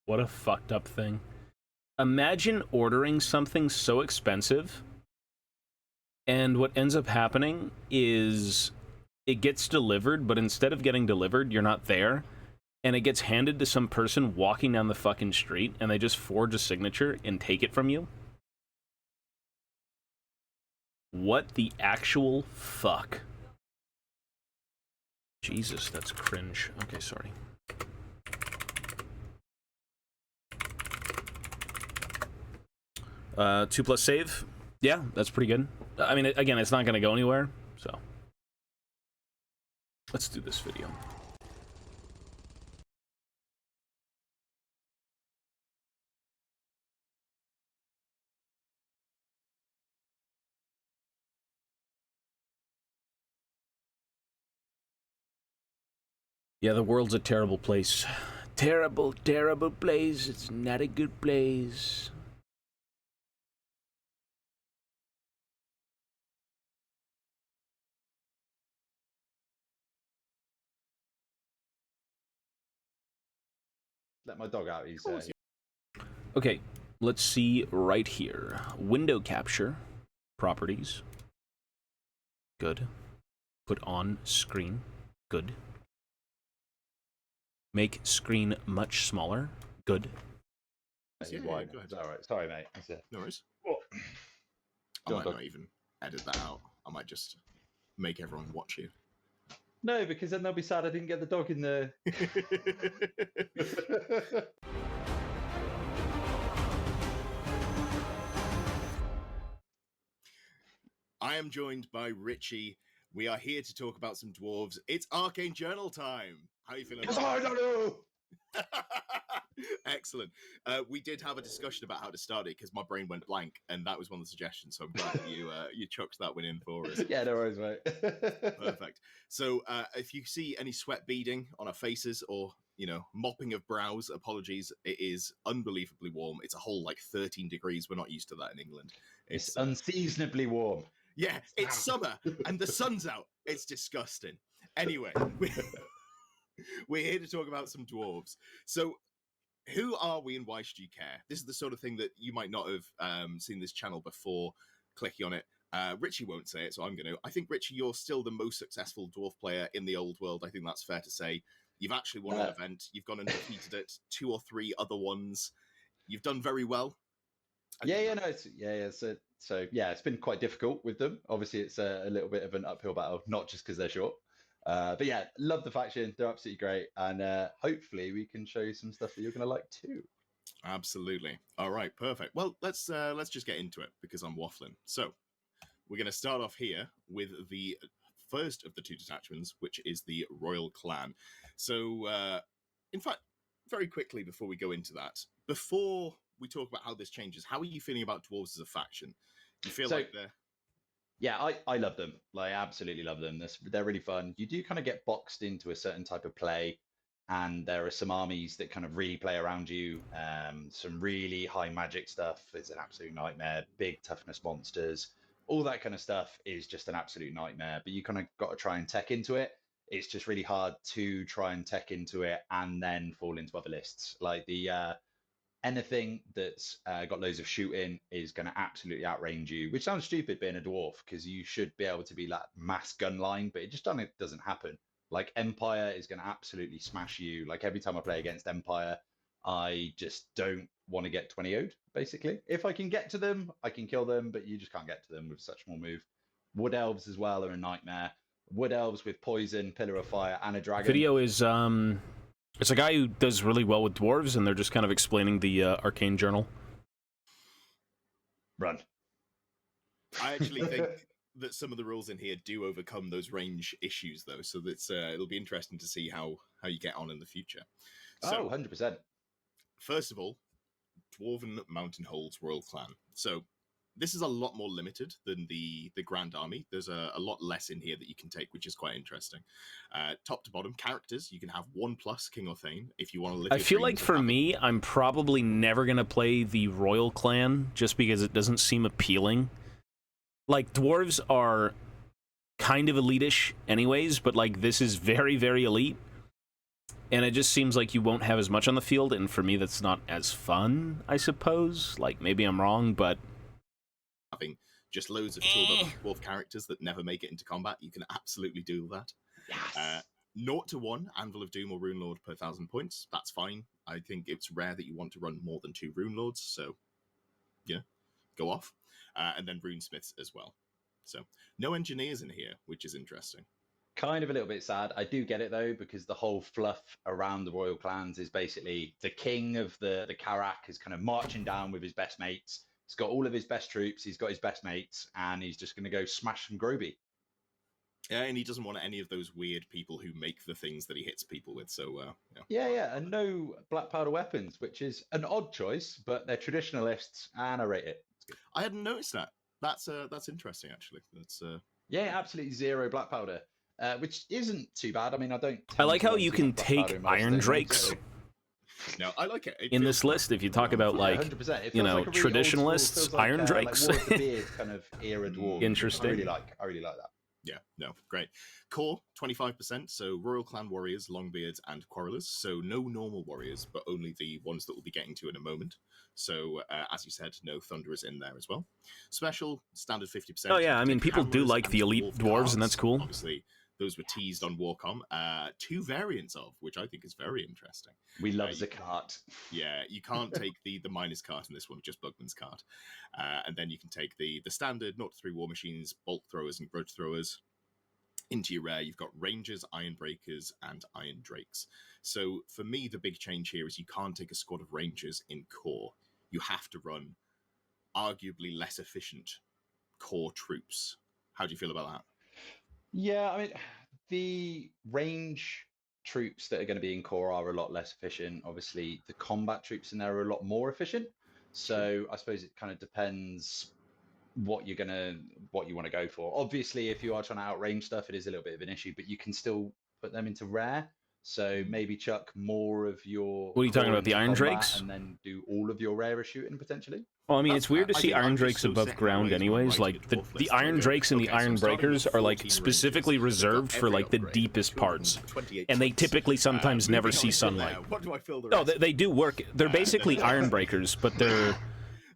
What a fucked up thing. Imagine ordering something so expensive, and what ends up happening is it gets delivered, but instead of getting delivered, you're not there, and it gets handed to some person walking down the fucking street, and they just forge a signature and take it from you. What the actual fuck? Jesus, that's cringe. Okay, sorry. 2+ save. Yeah, that's pretty good. I mean, again, it's not going to go anywhere, so. Let's do this video. Yeah, the world's a terrible place. Terrible, terrible place. It's not a good place. Let my dog out. He's Okay, let's see right here. Window capture, properties. Good. Put on screen. Good. Make screen much smaller. Good. yeah, go ahead. All right. Sorry, mate. That's it. No worries. What? I might not even edit that out. I might just make everyone watch you. No, because then they'll be sad I didn't get the dog in the. I am joined by Richie. We are here to talk about some dwarves. It's Arcane Journal time. How are you feeling? I don't know. Excellent. We did have a discussion about how to start it because my brain went blank, and that was one of the suggestions. So I'm glad that you chucked that one in for us. Yeah, no worries, mate. Perfect. So if you see any sweat beading on our faces or mopping of brows, apologies. It is unbelievably warm. It's a whole 13 degrees. We're not used to that in England. It's unseasonably warm. Yeah, it's summer and the sun's out. It's disgusting. Anyway, we're here to talk about some dwarves. So who are we and why should you care? This is the sort of thing that you might not have seen this channel before clicking on it. Richie won't say it, so I'm going to. I think, Richie, you're still the most successful dwarf player in the old world. I think that's fair to say. You've actually won an event. You've gone and defeated it. 2 or 3 other ones. You've done very well. So it's been quite difficult with them. Obviously, it's a little bit of an uphill battle, not just because they're short. But yeah, love the faction. They're absolutely great. And hopefully we can show you some stuff that you're going to like too. Absolutely. All right, perfect. Well, let's just get into it because I'm waffling. So we're going to start off here with the first of the 2 detachments, which is the Royal Clan. So, in fact, very quickly before we go into that, before we talk about how this changes, how are you feeling about dwarves as a faction? You feel like they're... Yeah, I love them. I absolutely love them. They're really fun. You do kind of get boxed into a certain type of play, and there are some armies that kind of really play around you. Some really high magic stuff is an absolute nightmare. Big toughness monsters, all that kind of stuff is just an absolute nightmare. But you kind of got to try and tech into it. It's just really hard to try and tech into it and then fall into other lists. Like the anything that's got loads of shooting is going to absolutely outrange you, which sounds stupid being a dwarf because you should be able to be like mass gun line, but it just doesn't happen. Like Empire is going to absolutely smash you. Like every time I play against Empire, I just don't want to get 20 0'd, basically. If I can get to them, I can kill them, but you just can't get to them with such small move. Wood Elves as well are a nightmare. Wood Elves with poison, Pillar of Fire, and a dragon. Video is it's a guy who does really well with dwarves, and they're just kind of explaining the arcane journal. Run. I actually think that some of the rules in here do overcome those range issues, though. So that's it'll be interesting to see how you get on in the future. So, 100%. First of all, Dwarven Mountain Holds Royal Clan. So this is a lot more limited than the Grand Army. There's a lot less in here that you can take, which is quite interesting. Top to bottom, characters, you can have 1+ King or Thane if you want to live. I feel like for me, I'm probably never going to play the Royal Clan just because it doesn't seem appealing. Like, dwarves are kind of elitish anyways, but like this is very, very elite. And it just seems like you won't have as much on the field, and for me that's not as fun, I suppose. Like, maybe I'm wrong, but having just loads of tooled up dwarf characters that never make it into combat, you can absolutely do that. Yes. 0 to 1 Anvil of Doom or Rune Lord per 1,000 points. That's fine. I think it's rare that you want to run more than 2 Rune Lords, so go off. And then Rune Smiths as well. So no engineers in here, which is interesting. Kind of a little bit sad. I do get it though, because the whole fluff around the royal clans is basically the king of the Karak is kind of marching down with his best mates. He's got all of his best troops. He's got his best mates, and he's just going to go smash some Groby. Yeah, and he doesn't want any of those weird people who make the things that he hits people with. So Yeah, and no black powder weapons, which is an odd choice, but they're traditionalists, and I rate it. I hadn't noticed that. That's interesting actually. That's yeah, absolutely 0 black powder. Which isn't too bad. I mean, I like how you can take Iron Drakes. No, I like it. In this list, if you talk about like, 100%. you know, like traditionalists, like, Iron Drakes. Like War of the Beard kind of era dwarf. Interesting. I really like that. Yeah, no, great. Core, 25%, so Royal Clan Warriors, Longbeards, and Quarrelers. So no normal warriors, but only the ones that we'll be getting to in a moment. So, as you said, no Thunderers in there as well. Special, standard 50%. Oh yeah, I mean, people do like the elite dwarves, and that's cool. Obviously, those were teased on Warcom. 2 variants of, which I think is very interesting. We love the cart. Yeah, you can't take the minus cart in this one, just Bugman's cart. And then you can take the standard 0-3 war machines, bolt throwers, and grudge throwers. Into your rare, you've got Rangers, Iron Breakers, and Iron Drakes. So for me, the big change here is you can't take a squad of Rangers in core. You have to run arguably less efficient core troops. How do you feel about that? Yeah, I mean, the range troops that are going to be in core are a lot less efficient. Obviously, the combat troops in there are a lot more efficient. So I suppose it kind of depends what you want to go for. Obviously, if you are trying to outrange stuff, it is a little bit of an issue, but you can still put them into rare. So maybe chuck more of your. What are you talking about? The Iron Drakes? And then do all of your rare shooting potentially. Well, I mean, it's weird to see Iron Drakes above ground anyways. Like, the Iron Drakes and the Iron Breakers are, like, specifically reserved for, like, the deepest parts. And they typically sometimes never see sunlight. No, they do work. They're basically Iron Breakers, but they're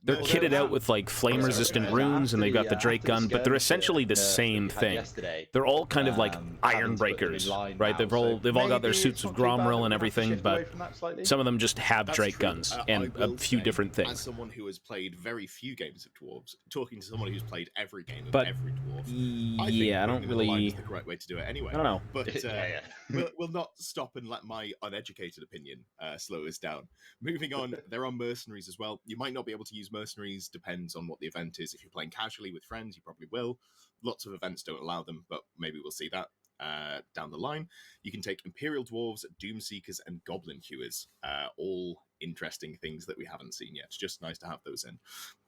kitted out with, like, flame-resistant runes, and they've got the Drake gun, but they're essentially the same thing. They're all kind of like Iron Breakers, right? They've all got their suits of Gromril and everything, but some of them just have Drake guns and a few different things. As someone who has played very few games of dwarves, talking to someone who's played every game of every dwarf, I think I don't really. the correct way to do it anyway. I don't know, but we'll not stop and let my uneducated opinion slow us down. Moving on, there are mercenaries as well. You might not be able to use mercenaries, depends on what the event is. If you're playing casually with friends, you probably will. Lots of events don't allow them, but maybe we'll see that down the line. You can take Imperial Dwarves, Doomseekers, and Goblin Hewers. All interesting things that we haven't seen yet. It's just nice to have those in.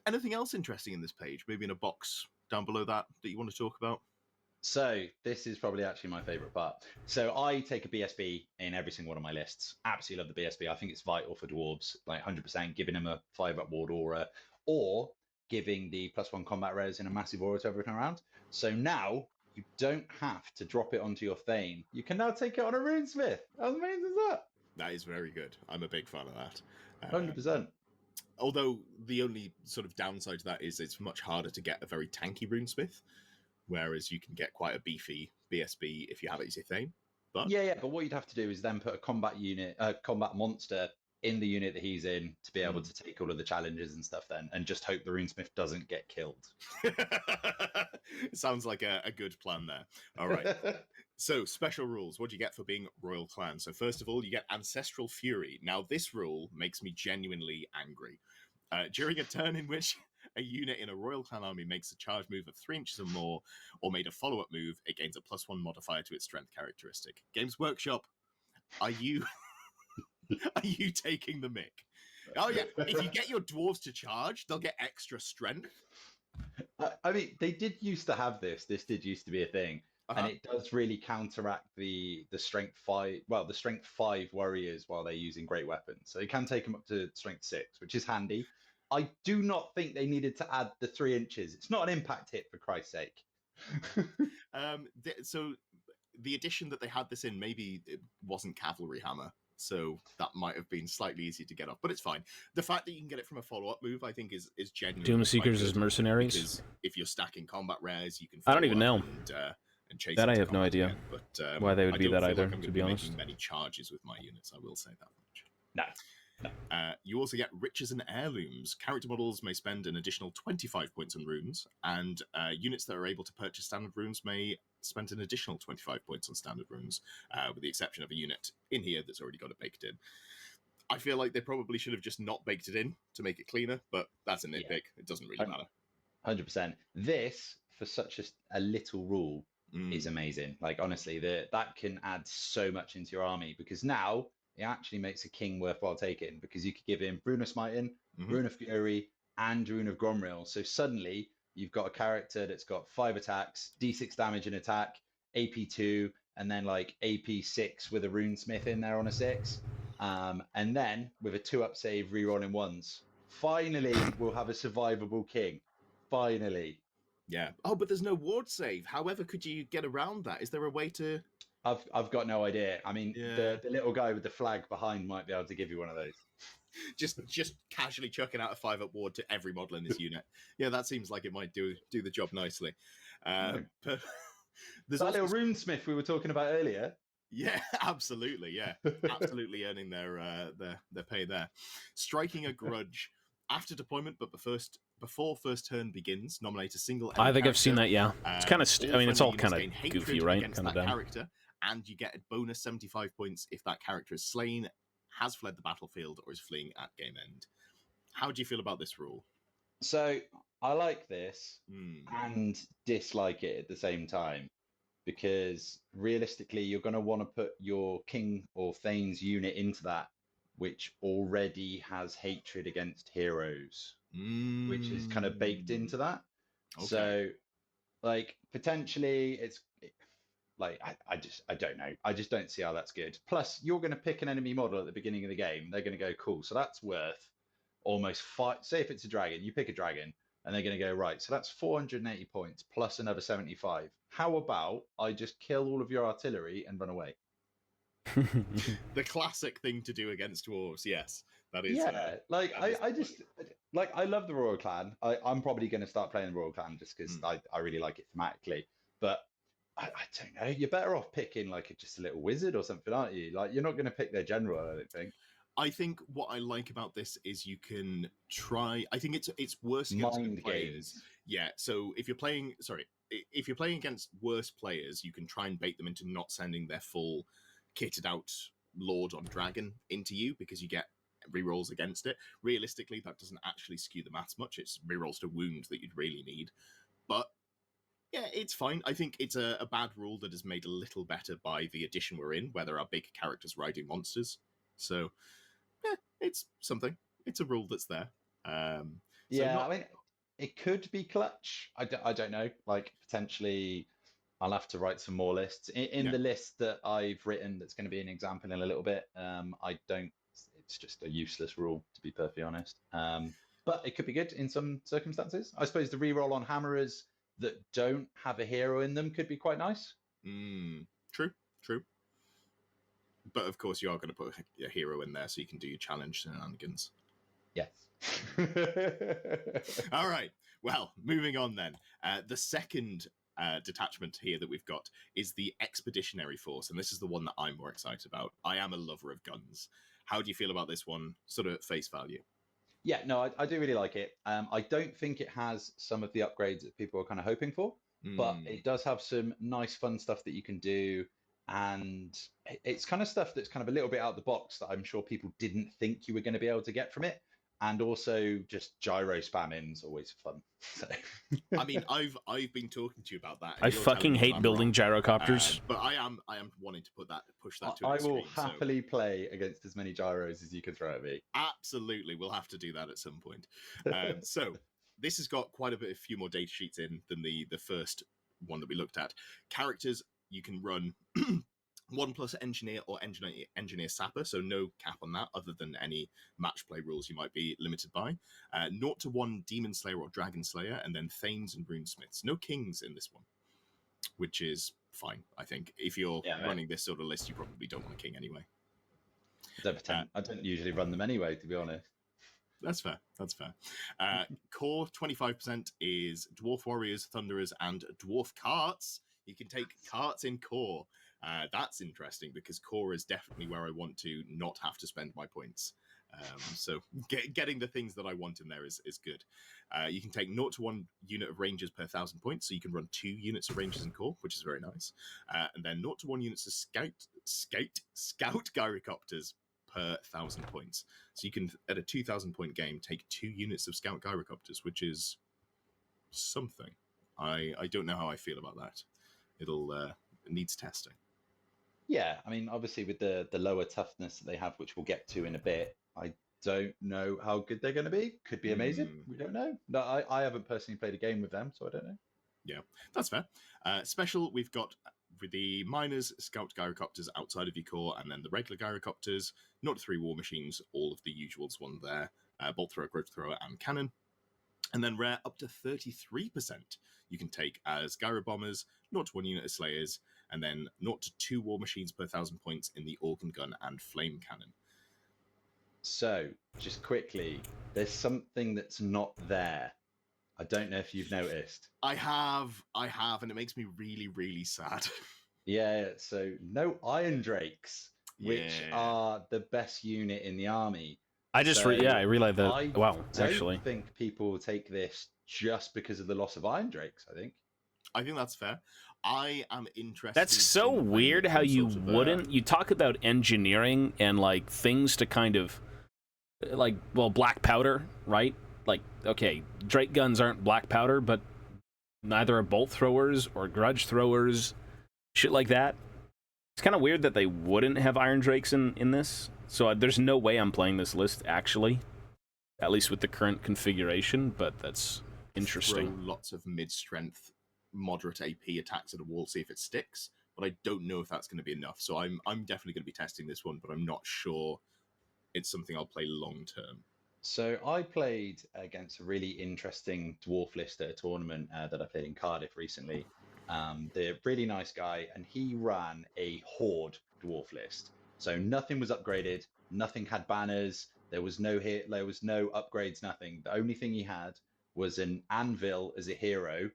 Anything else interesting in this page? Maybe in a box down below that you want to talk about? So this is probably actually my favorite part. So I take a BSB in every single one of my lists. Absolutely love the BSB. I think it's vital for dwarves, like 100%, giving them a 5-up ward aura, or giving the +1 combat res in a massive aura to everything around. So now you don't have to drop it onto your Thane. You can now take it on a Runesmith. How amazing is that? That is very good. I'm a big fan of that. 100%. Although the only sort of downside to that is it's much harder to get a very tanky runesmith, whereas you can get quite a beefy BSB if you have it as your Thane. But Yeah, but what you'd have to do is then put a combat monster in the unit that he's in to be able to take all of the challenges and stuff then, and just hope the Runesmith doesn't get killed. Sounds like a good plan there. All right. So, special rules. What do you get for being Royal Clan? So, first of all, you get Ancestral Fury. Now, this rule makes me genuinely angry. During a turn in which a unit in a Royal Clan army makes a charge move of 3 inches or more, or made a follow-up move, it gains a +1 modifier to its strength characteristic. Games Workshop, are you are you taking the mick? Oh yeah, if you get your dwarves to charge, they'll get extra strength. I mean, they did used to have this. This did used to be a thing, and it does really counteract the strength 5. Well, the strength 5 warriors while they're using great weapons, so you can take them up to strength 6, which is handy. I do not think they needed to add the 3 inches. It's not an impact hit, for Christ's sake. So the addition that they had this in, maybe it wasn't Cavalry Hammer, so that might have been slightly easier to get off, but it's fine. The fact that you can get it from a follow-up move, I think, is genuinely Doomseekers as mercenaries? Because if you're stacking combat rares, you can I don't even know. and chase That I into have no combat idea again. But, why they would I be don't that feel either, like I'm to gonna be making honest. many charges with my units, I will say that much. No. You also get Riches and Heirlooms. Character models may spend an additional 25 points on runes, and units that are able to purchase standard runes may spend an additional 25 points on standard runes, with the exception of a unit in here that's already got it baked in. I feel like they probably should have just not baked it in to make it cleaner, but that's a nitpick. It doesn't really matter. 100%. This, for such a little rule, is amazing. Like, honestly, that can add so much into your army, because now it actually makes a king worthwhile taking, because you could give him Rune of Smiting, Rune of Fury, and Rune of Gromril. So suddenly you've got a character that's got 5 attacks, d6 damage in attack, AP2, and then like AP6 with a Runesmith in there on a 6. And then with a 2-up save, rerolling 1s. Finally, we'll have a survivable king. Finally. Yeah. Oh, but there's no ward save. However, could you get around that? Is there a way to? I've got no idea. I mean, the little guy with the flag behind might be able to give you one of those. Just casually chucking out a 5-up ward to every model in this unit. Yeah, that seems like it might do the job nicely. But there's that also little Runesmith we were talking about earlier. Yeah, absolutely. Yeah, absolutely earning their pay there. Striking a grudge after deployment, but before first turn begins, nominate a single. I think I've seen that. Yeah, it's kind of. I mean, it's all kind of goofy, right? Kind of character, and you get a bonus 75 points if that character is slain, has fled the battlefield, or is fleeing at game end. How do you feel about this rule? So I like this and dislike it at the same time, because realistically, you're going to want to put your King or Thane's unit into that, which already has hatred against heroes, which is kind of baked into that. Okay. So, like, potentially, it's like I don't know. I just don't see how that's good. Plus, you're going to pick an enemy model at the beginning of the game. They're going to go, cool. So that's worth almost 5. Say if it's a dragon, you pick a dragon. And they're going to go, right, so that's 480 points plus another 75. How about I just kill all of your artillery and run away? The classic thing to do against dwarves, yes. That is. Yeah, I love the Royal Clan. I'm probably going to start playing the Royal Clan just because I really like it thematically. But I don't know. You're better off picking like just a little wizard or something, aren't you? Like, you're not going to pick their general, I don't think. I think what I like about this is you can try. I think it's worse against mind players. Games. Yeah. So if you're playing against worse players, you can try and bait them into not sending their full kitted out Lord on Dragon into you, because you get rerolls against it. Realistically, that doesn't actually skew the maths much. It's rerolls to wound that you'd really need. But yeah, it's fine. I think it's a bad rule that is made a little better by the edition we're in, where there are big characters riding monsters. So. It's something. It's a rule that's there. I mean, it could be clutch. I don't know. Like, potentially, I'll have to write some more lists. In Yeah. the list that I've written, that's going to be an example in a little bit. I don't. It's just a useless rule, to be perfectly honest. But it could be good in some circumstances. I suppose the reroll on hammerers that don't have a hero in them could be quite nice. True, true. But of course, you are going to put a hero in there so you can do your challenge shenanigans. Yes. All right. Well, moving on then. The second detachment here that we've got is the Expeditionary Force, and this is the one that I'm more excited about. I am a lover of guns. How do you feel about this one, sort of at face value? Yeah, no, I do really like it. I don't think it has some of the upgrades that people are kind of hoping for, but it does have some nice, fun stuff that you can do. And it's kind of stuff that's kind of a little bit out of the box that I'm sure people didn't think you were going to be able to get from it. And also just gyro spamming is always fun. So. I mean, I've been talking to you about that. And I you're telling fucking me hate I'm building wrong. gyrocopters. But I am wanting to push that to an I extreme. will happily play against as many gyros as you can throw at me. Absolutely, we'll have to do that at some point. So this has got quite a few more data sheets in than the first one that we looked at. Characters you can run 1+ engineer or engineer sapper, so no cap on that other than any match play rules you might be limited by. 0-1 demon slayer or dragon slayer, and then thanes and runesmiths. No kings in this one, which is fine, I think. If you're running this sort of list, you probably don't want a king anyway. I don't usually run them anyway, to be honest. That's fair. That's fair. Core 25% is dwarf warriors, thunderers, and dwarf carts. You can take carts in core. That's interesting because core is definitely where I want to not have to spend my points. So getting the things that I want in there is good. You can take 0-1 unit of rangers per 1,000 points, so you can run 2 units of rangers in core, which is very nice. And then 0-1 units of scout gyrocopters per 1,000 points. So you can, at a 2,000 point game, take 2 units of scout gyrocopters, which is something. I don't know how I feel about that. It needs testing. Yeah, I mean, obviously with the lower toughness that they have, which we'll get to in a bit, I don't know how good they're going to be. Could be amazing. We don't know. No, I haven't personally played a game with them, so I don't know. Yeah, that's fair. Special, we've got with the miners, scout gyrocopters outside of your core, and then the regular gyrocopters, 0-3 war machines, all of the usuals one there, bolt thrower, growth thrower, and cannon. And then rare, up to 33% you can take as gyro bombers, 0-1 unit of slayers, and then 0-2 war machines per 1,000 points in the organ gun and flame cannon. So, just quickly, there's something that's not there. I don't know if you've noticed. I have, and it makes me really, really sad. Yeah, so no Iron Drakes, which are the best unit in the army. I just, I realized that. I don't think people will take this just because of the loss of Iron Drakes, I think that's fair. I am interested. That's so weird how you wouldn't. You talk about engineering and, like, things to kind of, like, well, black powder, right? Like, okay, Drake guns aren't black powder, but neither are bolt throwers or grudge throwers, shit like that. It's kind of weird that they wouldn't have Iron Drakes in this. So there's no way I'm playing this list, actually. At least with the current configuration, but that's interesting. Throw lots of mid-strength, moderate AP attacks at a wall, see if it sticks. But I don't know if that's going to be enough. So I'm definitely going to be testing this one, but I'm not sure it's something I'll play long-term. So I played against a really interesting dwarf list at a tournament that I played in Cardiff recently. They're a really nice guy, and he ran a horde dwarf list. So nothing was upgraded, nothing had banners, there was no upgrades, nothing. The only thing he had was an anvil as a hero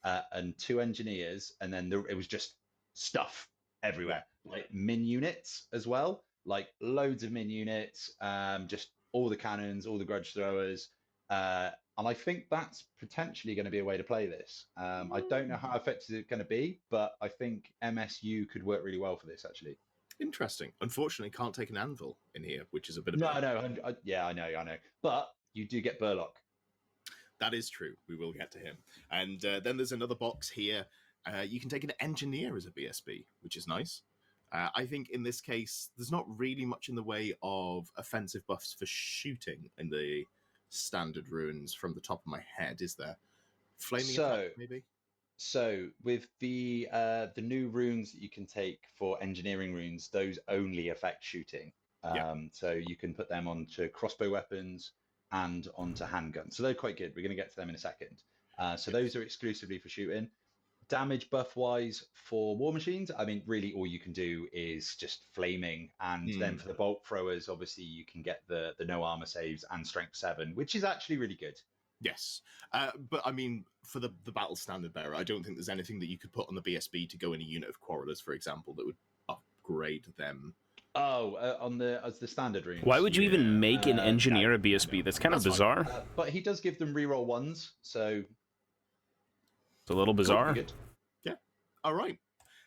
and 2 engineers, and then it was just stuff everywhere, like min units as well, like loads of min units, just all the cannons, all the grudge throwers. And I think that's potentially going to be a way to play this. I don't know how effective it's going to be, but I think MSU could work really well for this, actually. Interesting. Unfortunately, can't take an anvil in here, which is a bit of I know. I know. But you do get Burlock. That is true. We will get to him. And then there's another box here. You can take an engineer as a BSB, which is nice. I think in this case, there's not really much in the way of offensive buffs for shooting in the standard runes from the top of my head, is there? Flaming attack, maybe? So with the new runes that you can take for engineering runes, those only affect shooting. Yeah. So you can put them onto crossbow weapons and onto handguns. So they're quite good. We're going to get to them in a second. So those are exclusively for shooting. Damage buff wise for war machines, I mean, really all you can do is just flaming, and then for the bolt throwers, obviously you can get the no armor saves and strength 7, which is actually really good. Yes, but I mean, for the battle standard bearer, I don't think there's anything that you could put on the BSB to go in a unit of quarrelers, for example, that would upgrade them. Oh, as the standard runes. Why would you Yeah. even make an engineer No, a BSB? That's kind of That's fine. bizarre. but he does give them reroll ones, so It's a little could be bizarre. good. Yeah. All right.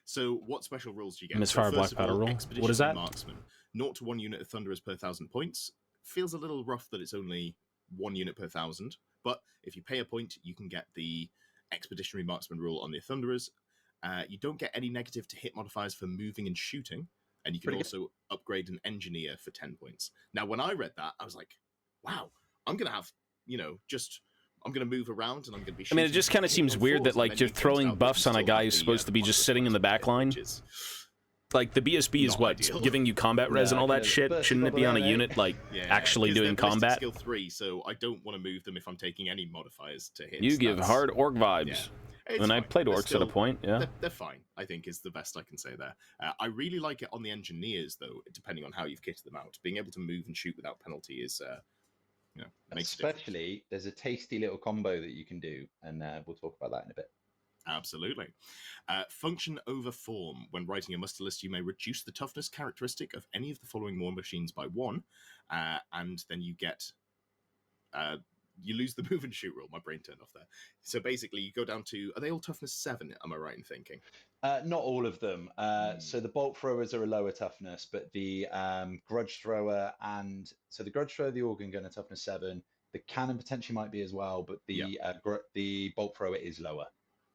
So, what special rules do you get? Misfire so black first of powder all, roll. Expeditionary What is that? Marksman. 0 to 1 unit of Thunderers per 1,000 points. Feels a little rough that it's only 1 unit per 1,000, but if you pay a point, you can get the Expeditionary Marksman rule on the Thunderers. You don't get any negative to hit modifiers for moving and shooting, and you can Pretty good. also upgrade an Engineer for 10 points. Now, when I read that, I was like, wow, I'm going to have, I'm going to move around and I'm going to be shooting. I mean, it just kind of seems weird that, like, you're throwing buffs on a guy who's supposed to be just sitting in the back line. Like, the BSB is Not what? ideal. Giving you combat res and all that shit? Shouldn't it be on a unit, like, actually doing combat? Skill 3, so I don't want to move them if I'm taking any modifiers to hit. You give hard orc vibes. And I played orcs at a point, yeah. They're fine, I think, is the best I can say there. I really like it on the engineers, though, depending on how you've kitted them out. Being able to move and shoot without penalty is, makes a difference. Especially, there's a tasty little combo that you can do, and we'll talk about that in a bit. Absolutely. Function over form. When writing a muster list, you may reduce the toughness characteristic of any of the following war machines by 1, and then you get... you lose the move and shoot rule. My brain turned off there. So basically, you go down to... Are they all toughness 7? Am I right in thinking? Not all of them. So the bolt throwers are a lower toughness, but the grudge thrower the grudge thrower, the organ gun are toughness 7. The cannon potentially might be as well, but the bolt thrower is lower.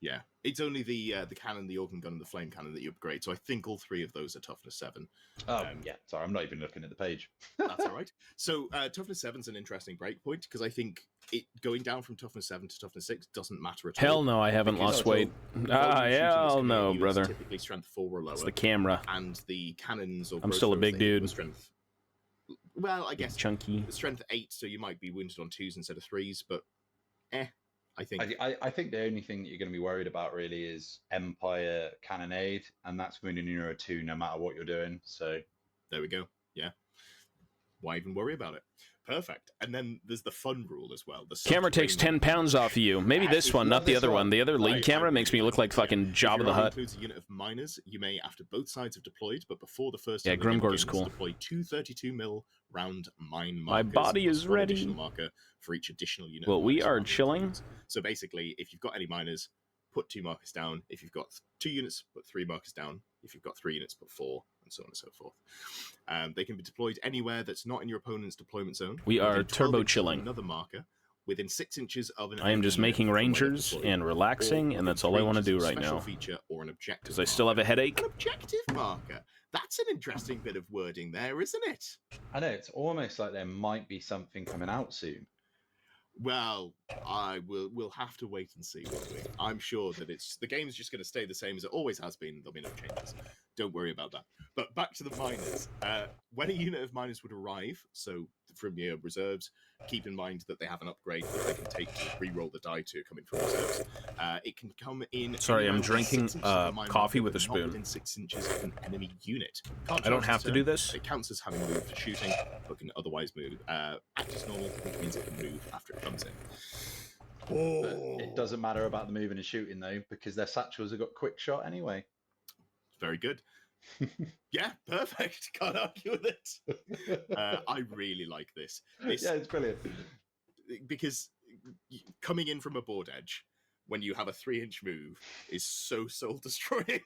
Yeah, it's only the cannon, the organ gun, and the flame cannon that you upgrade. So I think all 3 of those are toughness 7. Oh, yeah. Sorry, I'm not even looking at the page. That's all right. So toughness 7's an interesting breakpoint because I think it going down from toughness 7 to toughness 6 doesn't matter at all. Hell no, I haven't lost weight. Hell no, brother. Typically strength 4 or lower. It's the camera. And the cannons or I'm still a big dude. Strength. Well, I guess chunky. Strength 8, so you might be wounded on 2s instead of 3s, but I think I think the only thing that you're going to be worried about really is Empire Cannonade, and that's wounding Euro 2 no matter what you're doing. So there we go. Yeah. Why even worry about it? Perfect. And then there's the fun rule as well. The camera takes 10 pounds off of you. Maybe this one, not the other one. The other lead camera makes me look like fucking Jabba the Hutt. Includes a unit of miners. You may, after both sides have deployed, but before the first yeah, Grimgor's cool. Deploy 2 32mm round mine markers. My body is ready. Additional marker for each additional unit. Well, we are chilling. So basically, if you've got any miners, put 2 markers down. If you've got 2 units, put 3 markers down. If you've got 3 units, put 4, and so on and so forth. They can be deployed anywhere that's not in your opponent's deployment zone. We are turbo chilling. Another marker within 6 inches of an. I am just making rangers and relaxing, and that's all I want to do right now. Feature or an objective. Because I still have a headache. An objective marker. That's an interesting bit of wording there, isn't it? I know, it's almost like there might be something coming out soon. Well, we'll have to wait and see, won't we? I'm sure that the game's just going to stay the same as it always has been. There'll be no changes. Don't worry about that. But back to the miners. When a unit of miners would arrive, so from your reserves, keep in mind that they have an upgrade that they can take to re-roll the die to come in from reserves. It can come in... Sorry, I'm drinking coffee with a spoon. Within 6 inches of an enemy unit. I don't have to do this? It counts as having moved for shooting, but can otherwise move. Act as normal, which means it can move after it comes in. But it doesn't matter about the moving and shooting, though, because their satchels have got quick shot anyway. Very good. Yeah, perfect. Can't argue with it. I really like this. Yeah, it's brilliant. Because coming in from a board edge when you have a 3-inch move is so soul destroying.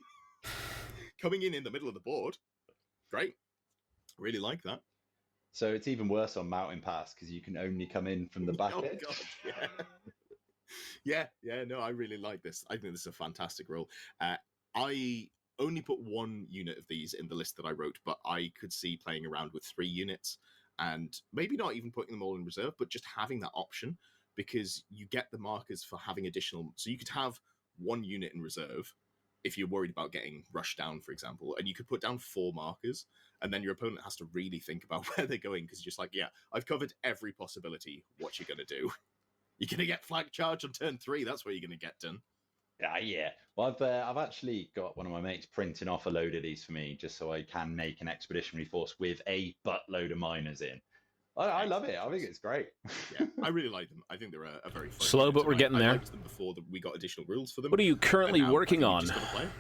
Coming in the middle of the board, great. Really like that. So it's even worse on Mountain Pass because you can only come in from the back edge. God, yeah. No, I really like this. I think this is a fantastic rule. I only put 1 unit of these in the list that I wrote, but I could see playing around with 3 units and maybe not even putting them all in reserve, but just having that option because you get the markers for having additional. So you could have 1 unit in reserve if you're worried about getting rushed down, for example, and you could put down 4 markers, and then your opponent has to really think about where they're going, because you're just like, yeah, I've covered every possibility. What you going to do? You're going to get flank charge on turn 3. That's what you're going to get done. Yeah. Well, I've actually got one of my mates printing off a load of these for me, just so I can make an expeditionary force with a buttload of miners in. I love it. I think it's great. Yeah, I really like them. I think they're a very fun Slow, unit, but we're and getting I there. liked them before we got additional rules for them. What are you currently and now working I think on? you just gotta play 'em.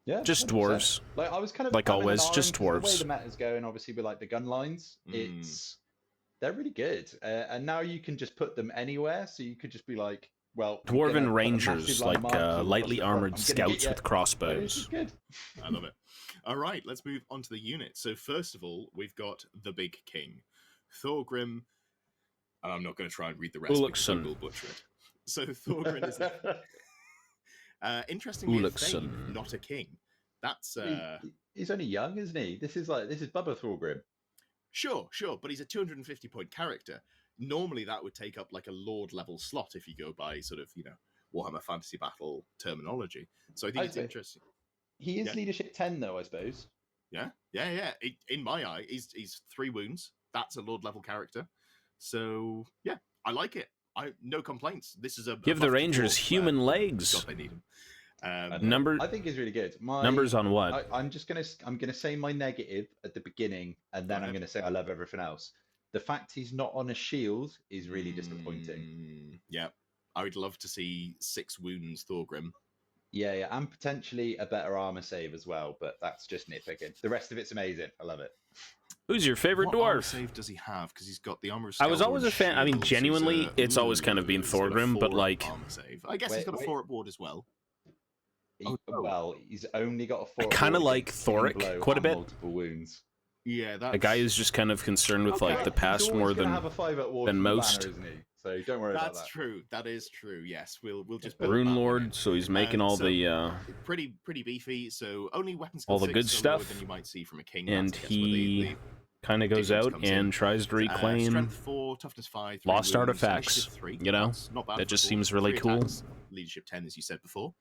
Yeah, Just 100%. dwarves. Like I was kind of Like having an always, eye on, just 'cause the way dwarves. the meta's going, obviously, with like the gun lines, they're really good, and now you can just put them anywhere. So you could just be like, well, I'm gonna Dwarven put a Rangers, massive line like marquee across lightly the front. armored I'm gonna get scouts ya. with It's crossbows. good. I love it. All right, let's move on to the unit. So first of all, we've got the Big King, Thorgrim, and I'm not going to try and read the rest because I Ulukson. will butcher it. So Thorgrim is interestingly a Thane, Ulukson. not a king. That's He's only young, isn't he? This is Bubba Thorgrim. sure, but he's a 250 point character. Normally that would take up like a Lord level slot if you go by sort of, Warhammer Fantasy Battle terminology. So I think it's interesting. He is leadership 10 though, I suppose. Yeah. In my eye, he's 3 wounds. That's a Lord level character. So yeah, I like it. No complaints. This is a Give the Rangers human legs. God, they need them. I think he's really good. Numbers on what? I'm gonna say my negative at the beginning, and then I'm gonna say I love everything else. The fact he's not on a shield is really disappointing. Yeah, I would love to see 6 wounds Thorgrim. Yeah, and potentially a better armor save as well, but that's just nitpicking. The rest of it's amazing. I love it. Who's your favorite What armor dwarf? save does he have? Because he's got the armor of I was Skeletor always and a fan. I mean, shields. genuinely, it's always kind of been he's got a Thorgrim, but 4 like, armor save. I guess he's got a 4 up board as well. Well, he's only got a 4. I kind of like Thoric quite a bit. Multiple wounds. Yeah, A guy who's just kind of concerned with like the past more than have a 5 up ward than from the most. banner, isn't he? So don't worry about that. That's true. That is true. Yes, we'll just put Rune that in Lord. it. So he's making all So, the pretty beefy. So only weapons all the good stuff, than you might see from a king. and That's, I guess, where he kind of goes difference out comes in. and tries to reclaim Strength 4, toughness 5, 3 lost wounds, artifacts, initiative 3. you know? That's not bad That for just a dwarf. seems really 3 cool. attacks, leadership 10, as you said before.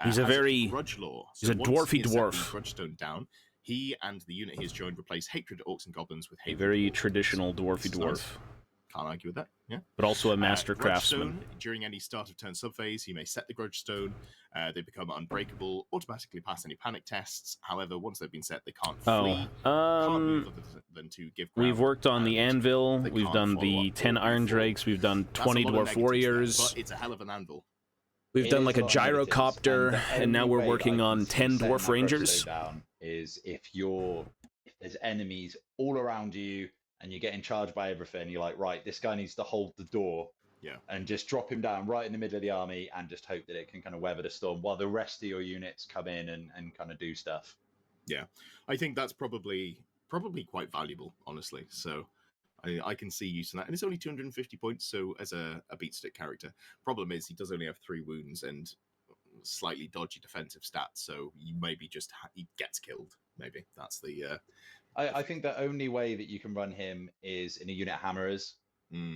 He's a has very- grudge law. he's a once dwarfy he has set the dwarf. grudge stone down. He and the unit he has joined replace hatred orcs and goblins with a hatred. very dwarves. traditional dwarfy This is nice. dwarf, Can't argue with that. Yeah. but also a master Grudge craftsman. Stone, during any start of turn subphase, you may set the Grudge Stone. They become unbreakable, automatically pass any panic tests. However, once they've been set, they can't flee. Can't move other than to give ground. We've worked on the and anvil. they We've can't done follow the up 10 or Iron reform. Drakes. We've done That's a 20 lot of Dwarf negatives there, Warriors. but it's a hell of an anvil. We've It done is like a a lot of negatives, gyrocopter, the and now only we're way that working I on can 10 set Dwarf my grudge Rangers. stone down is if there's enemies all around you and you're getting charged by everything, you're like, right, this guy needs to hold the door. Yeah. And just drop him down right in the middle of the army and just hope that it can kind of weather the storm while the rest of your units come in and kind of do stuff. Yeah, I think that's probably quite valuable, honestly. So I can see use in that. And it's only 250 points, so as a beat stick character. Problem is, he does only have 3 wounds and slightly dodgy defensive stats, so you maybe just he gets killed. Maybe that's the. I think the only way that you can run him is in a unit of hammerers.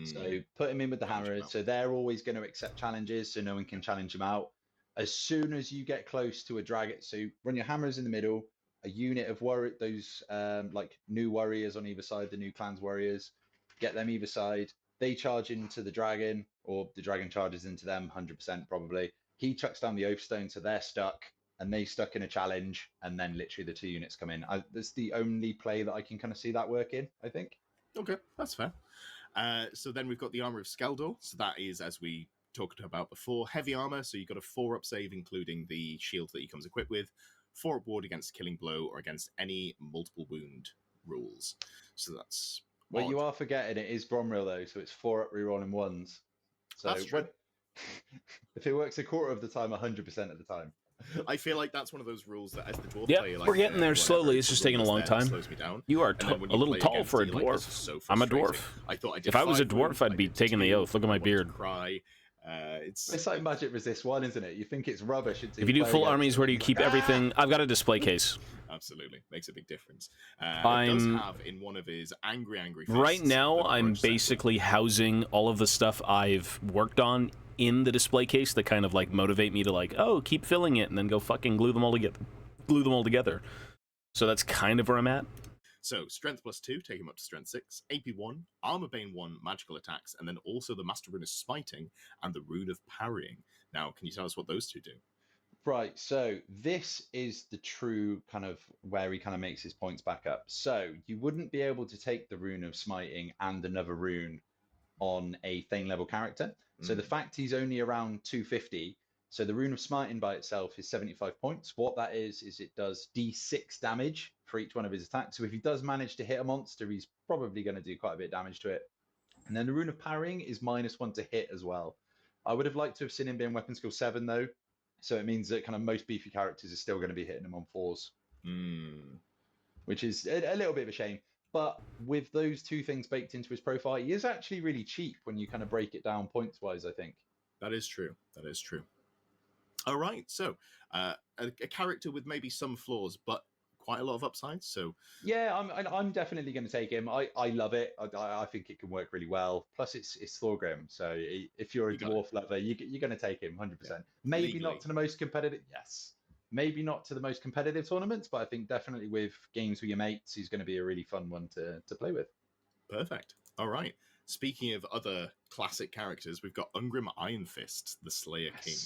So put him in with the hammerers. So they're always going to accept challenges, so no one can challenge him out. As soon as you get close to a dragon, so run your hammers in the middle, a unit of those like new warriors on either side, the new clans warriors, get them either side. They charge into the dragon, or the dragon charges into them, 100% probably. He chucks down the oath stone, so they're stuck, and they stuck in a challenge, and then literally the 2 units come in. That's the only play that I can kind of see that working, I think. Okay, that's fair. So then we've got the armor of Skeletor. So that is, as we talked about before, heavy armor. So you've got a 4-up save, including the shield that he comes equipped with. 4-up ward against killing blow or against any multiple wound rules. So that's Well, odd. you are forgetting it is Bromril though, so it's 4-up rerolling 1s. So That's true. if it works a quarter of the time, 100% of the time. I feel like that's one of those rules that as the dwarf Yep, player, like, we're getting there whatever, slowly. It's just the taking a rule long that's there that time. slows me down. You are And then when a you little play tall against for a it, you're like, dwarf. this is so I'm a frustrating. dwarf. I thought I did If I was a 5 dwarf, wounds, I'd I be did taking the 2, oath. Look at my I wanted to beard. Cry. It's like Magic Resist 1, isn't it? You think it's rubbish until If you do play full against armies, it, where do you and keep you're like, everything? I've got a display case. Absolutely. Makes a big difference. It does have in one of his angry fists, Right now, the I'm grudge settler. basically housing all of the stuff I've worked on in the display case that kind of like motivate me to like, oh, keep filling it, and then go fucking glue them all together. So that's kind of where I'm at. So, Strength +2, take him up to Strength 6, AP 1, Armor Bane 1, magical attacks, and then also the Master Rune of Smiting and the Rune of Parrying. Now, can you tell us what those two do? Right, so this is the true kind of where he kind of makes his points back up. So you wouldn't be able to take the Rune of Smiting and another rune on a Thane level character. So the fact he's only around 250, so the Rune of Smiting by itself is 75 points. What that is it does D6 damage for each one of his attacks. So if he does manage to hit a monster, he's probably going to do quite a bit of damage to it. And then the Rune of Parrying is -1 to hit as well. I would have liked to have seen him being weapon skill 7 though. So it means that kind of most beefy characters are still going to be hitting him on 4s, which is a little bit of a shame. But with those two things baked into his profile, he is actually really cheap when you kind of break it down points-wise, I think. That is true. That is true. All right. So a character with maybe some flaws, but quite a lot of upsides. So yeah, I'm definitely going to take him. I love it. I think it can work really well. Plus, it's Thorgrim, so if you're a dwarf lover, you're going to take him 100%. Yeah. Maybe legally. Not to the most competitive. Yes, maybe not to the most competitive tournaments, but I think definitely with games with your mates, he's going to be a really fun one to play with. Perfect. All right. Speaking of other classic characters, we've got Ungrim Iron Fist, the Slayer King.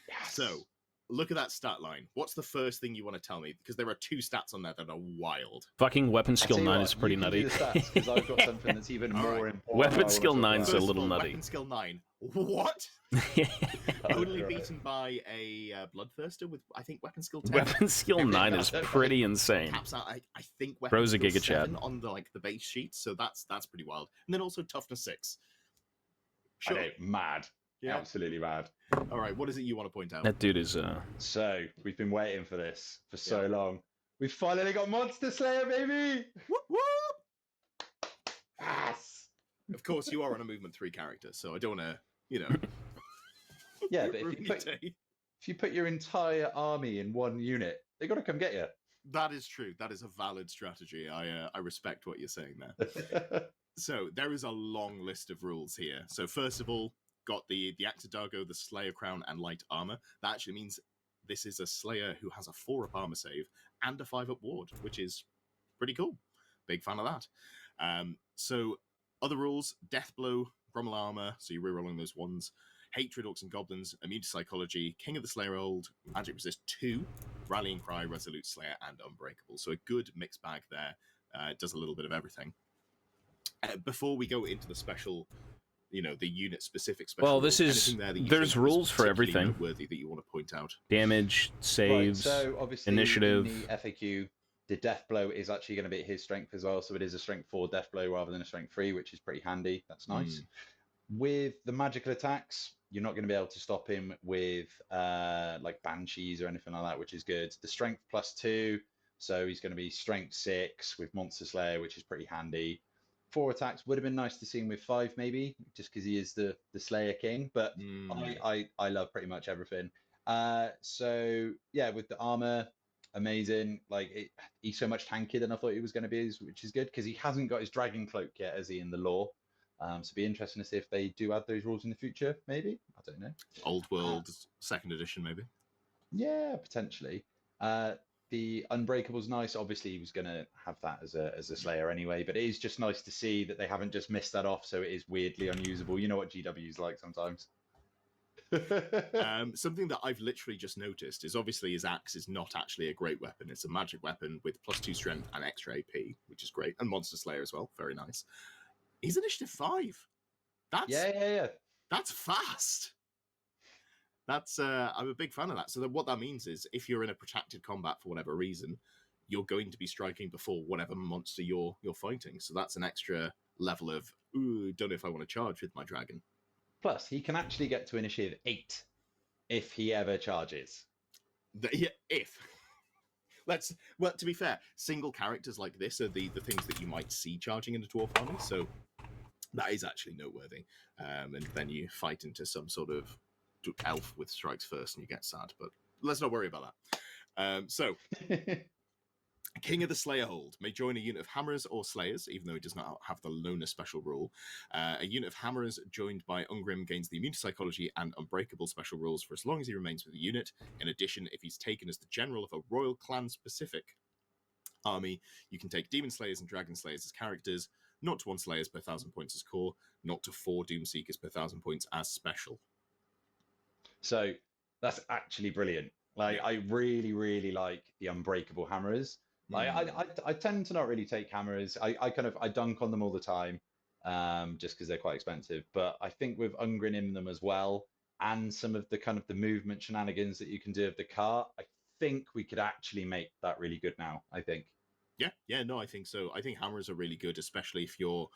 Yes. So, look at that stat line. What's the first thing you want to tell me? Because there are two stats on there that are wild. Fucking weapon skill 9 is pretty nutty. Because I've got something that's even more important. Weapon skill 9 is a little nutty. Weapon skill 9. What? Only beaten by a Bloodthirster with, I think, weapon skill 10. Weapon skill 9 is pretty insane. Caps out, I think, weapon Bro's a skill Giga 7 Chad. on the base sheet, so that's pretty wild. And then also toughness 6. Sure. I know, mad. Yeah. Absolutely mad. All right, what is it you want to point out? That dude is... So, we've been waiting for this for so long. We've finally got Monster Slayer, baby! Whoop, whoop! Yes! Of course, you are on a movement 3 character, so I don't want to, Yeah, but if you put your entire army in one unit, they got to come get you. That is true. That is a valid strategy. I respect what you're saying there. So, there is a long list of rules here. So, first of all, got the Axe of Dargo, the Slayer Crown, and Light Armor. That actually means this is a Slayer who has a 4-up armor save and a 5-up ward, which is pretty cool. Big fan of that. So, other rules, Death Blow, Brummel Armor, so you're rerolling those ones. Hatred, Orcs and Goblins, Immune to Psychology, King of the Slayer Old, Magic Resist 2, Rallying Cry, Resolute Slayer, and Unbreakable. So a good mixed bag there. It does a little bit of everything. Before we go into the special... the unit-specific special. Well, there's rules for everything. Noteworthy that you want to point out. Damage, saves, right, so obviously initiative. In the FAQ, the Death Blow is actually going to be his strength as well, so it is a strength 4 Death Blow rather than a strength 3, which is pretty handy. That's nice. With the magical attacks, you're not going to be able to stop him with like Banshees or anything like that, which is good. The strength +2, so he's going to be strength 6 with Monster Slayer, which is pretty handy. 4 attacks would have been nice to see him with 5 maybe, just because he is the Slayer King, but I love pretty much everything. So yeah, with the armor, amazing. Like he's so much tankier than I thought he was going to be, which is good because he hasn't got his dragon cloak yet, has he, in the lore? So it'd be interesting to see if they do add those rules in the future, maybe. I don't know. Old World 2nd edition, maybe. Yeah, potentially. The Unbreakable's nice. Obviously, he was going to have that as a Slayer anyway, but it is just nice to see that they haven't just missed that off, so it is weirdly unusable. You know what GW's like sometimes. Something that I've literally just noticed is obviously his axe is not actually a great weapon. It's a magic weapon with +2 strength and extra AP, which is great, and Monster Slayer as well. Very nice. He's initiative 5. Yeah. That's fast. That's I'm a big fan of that. So what that means is if you're in a protracted combat for whatever reason, you're going to be striking before whatever monster you're fighting. So that's an extra level of don't know if I want to charge with my dragon. Plus, he can actually get to initiative 8 if he ever charges. If. Well, to be fair, single characters like this are the things that you might see charging in a dwarf army. So That is actually noteworthy. And then you fight into some sort of elf with strikes first, and you get sad. But let's not worry about that. So, King of the Slayerhold may join a unit of hammerers or slayers, even though he does not have the loner special rule. A unit of hammerers joined by Ungrim gains the immune to psychology and unbreakable special rules for as long as he remains with the unit. In addition, if he's taken as the general of a royal clan specific army, you can take demon slayers and dragon slayers as characters, not to 1 slayers per 1,000 points as core, not to 4 doom seekers per 1,000 points as special. So that's actually brilliant. Like, Yeah. I really, really like the unbreakable hammerers. Like, I tend to not really take hammerers. I dunk on them all the time, just because they're quite expensive. But I think with Ungrin in them as well, and some of the kind of the movement shenanigans that you can do of the cart, I think we could actually make that really good now. I think. Yeah, no, I think so. I think hammers are really good, especially if you're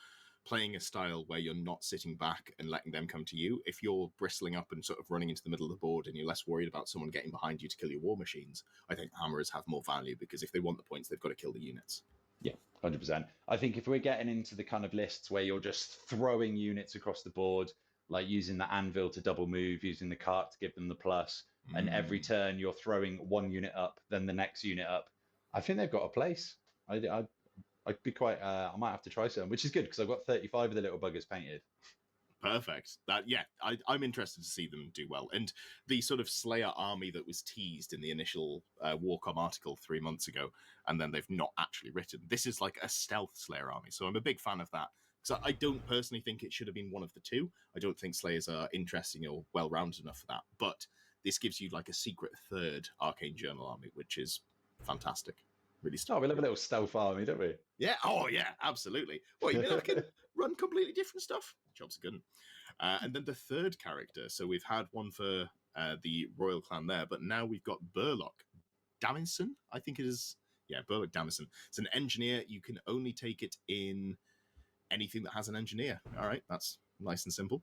playing a style where you're not sitting back and letting them come to you. If you're bristling up and sort of running into the middle of the board and you're less worried about someone getting behind you to kill your war machines, I think hammers have more value because if they want the points, they've got to kill the units. Yeah, 100%. I think if we're getting into the kind of lists where you're just throwing units across the board, like using the anvil to double move, using the cart to give them the plus, and every turn you're throwing one unit up, then the next unit up, I think they've got a place. I'd be quite. I might have to try some, which is good because I've got 35 of the little buggers painted. Perfect. I'm interested to see them do well. And the sort of Slayer army that was teased in the initial Warcom article 3 months ago, and then they've not actually written. This is like a stealth Slayer army, so I'm a big fan of that. Because I don't personally think it should have been one of the two. I don't think Slayers are interesting or well-rounded enough for that. But this gives you like a secret third Arcane Journal army, which is fantastic. Really Oh, we love a little stealth army, don't we? Yeah. Oh, yeah. Absolutely. Well, you mean I can run completely different stuff? Job's good. And then the third character. So we've had one for the Royal Clan there, but now we've got Burlock Damison. I think it is. Yeah, Burlock Damison. It's an engineer. You can only take it in anything that has an engineer. All right, that's nice and simple.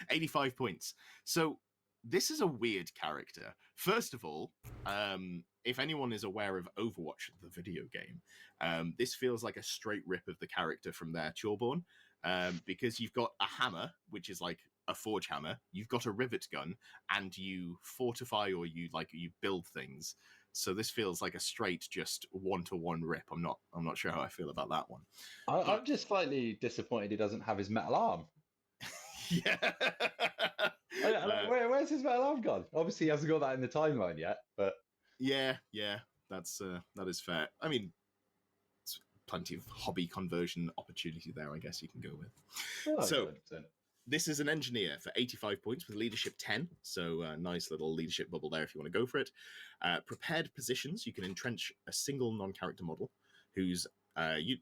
85 points. So this is a weird character. First of all, if anyone is aware of Overwatch, the video game, this feels like a straight rip of the character from their Chorborn, because you've got a hammer, which is like a forge hammer. You've got a rivet gun, and you fortify or you build things. So this feels like a straight, just 1-to-1 rip. I'm not sure how I feel about that one. I'm just slightly disappointed he doesn't have his metal arm. Yeah. Where's his metal arm gone? Obviously, he hasn't got that in the timeline yet. But yeah, that is fair. I mean, it's plenty of hobby conversion opportunity there, I guess you can go with. oh, So 100%. this is an engineer for 85 points with leadership 10. So nice little leadership bubble there if you want to go for it. Prepared positions, you can entrench a single non-character model whose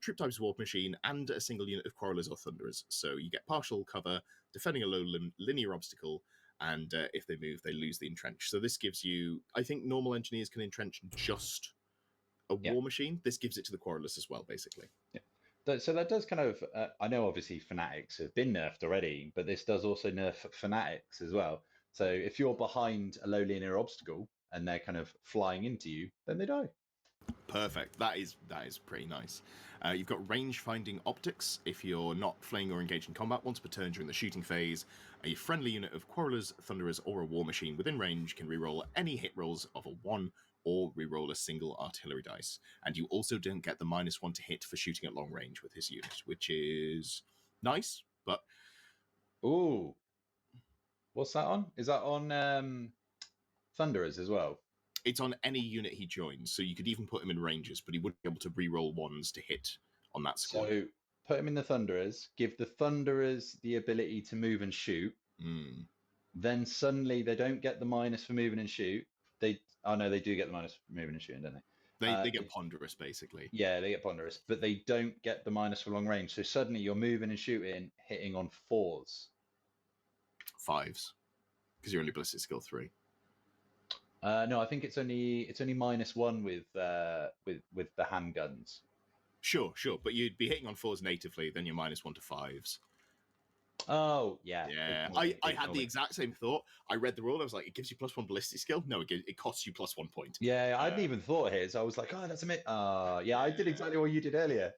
troop type is Warp Machine and a single unit of Quarrelers or Thunderers. So you get partial cover, defending a low linear obstacle, and if they move, they lose the entrench. So this gives you, I think normal engineers can entrench just a War Machine. This gives it to the Quarrelers as well, basically. Yeah. So that does kind of, I know obviously Fanatics have been nerfed already, but this does also nerf Fanatics as well. So if you're behind a low linear obstacle and they're kind of flying into you, then they die. Perfect. That is pretty nice. You've got range finding optics. If you're not fleeing or engaged in combat once per turn during the shooting phase, a friendly unit of Quarrelers, Thunderers, or a War Machine within range can reroll any hit rolls of a 1 or reroll a single artillery dice. And you also don't get the -1 to hit for shooting at long range with his unit, which is nice, but... Ooh. What's that on? Is that on Thunderers as well? It's on any unit he joins, so you could even put him in ranges, but he wouldn't be able to reroll 1s to hit on that squad. So put him in the Thunderers, give the Thunderers the ability to move and shoot. Then suddenly they don't get the minus for moving and shoot. They do get the minus for moving and shooting, don't they? They get ponderous, basically. Yeah, they get ponderous, but they don't get the minus for long range. So suddenly you're moving and shooting, hitting on 4s. 5s, because you're only ballistic skill 3. No, I think it's only -1 with the handguns. Sure, but you'd be hitting on 4s natively, then you're -1 to 5s. Oh, yeah. Yeah, Ignore me, I had ignore the me. exact same thought. I read the rule. I was like, it gives you +1 ballistic skill. No, it costs you +1 point. Yeah, I hadn't even thought of his. I was like, oh, that's a yeah, I did exactly what you did earlier.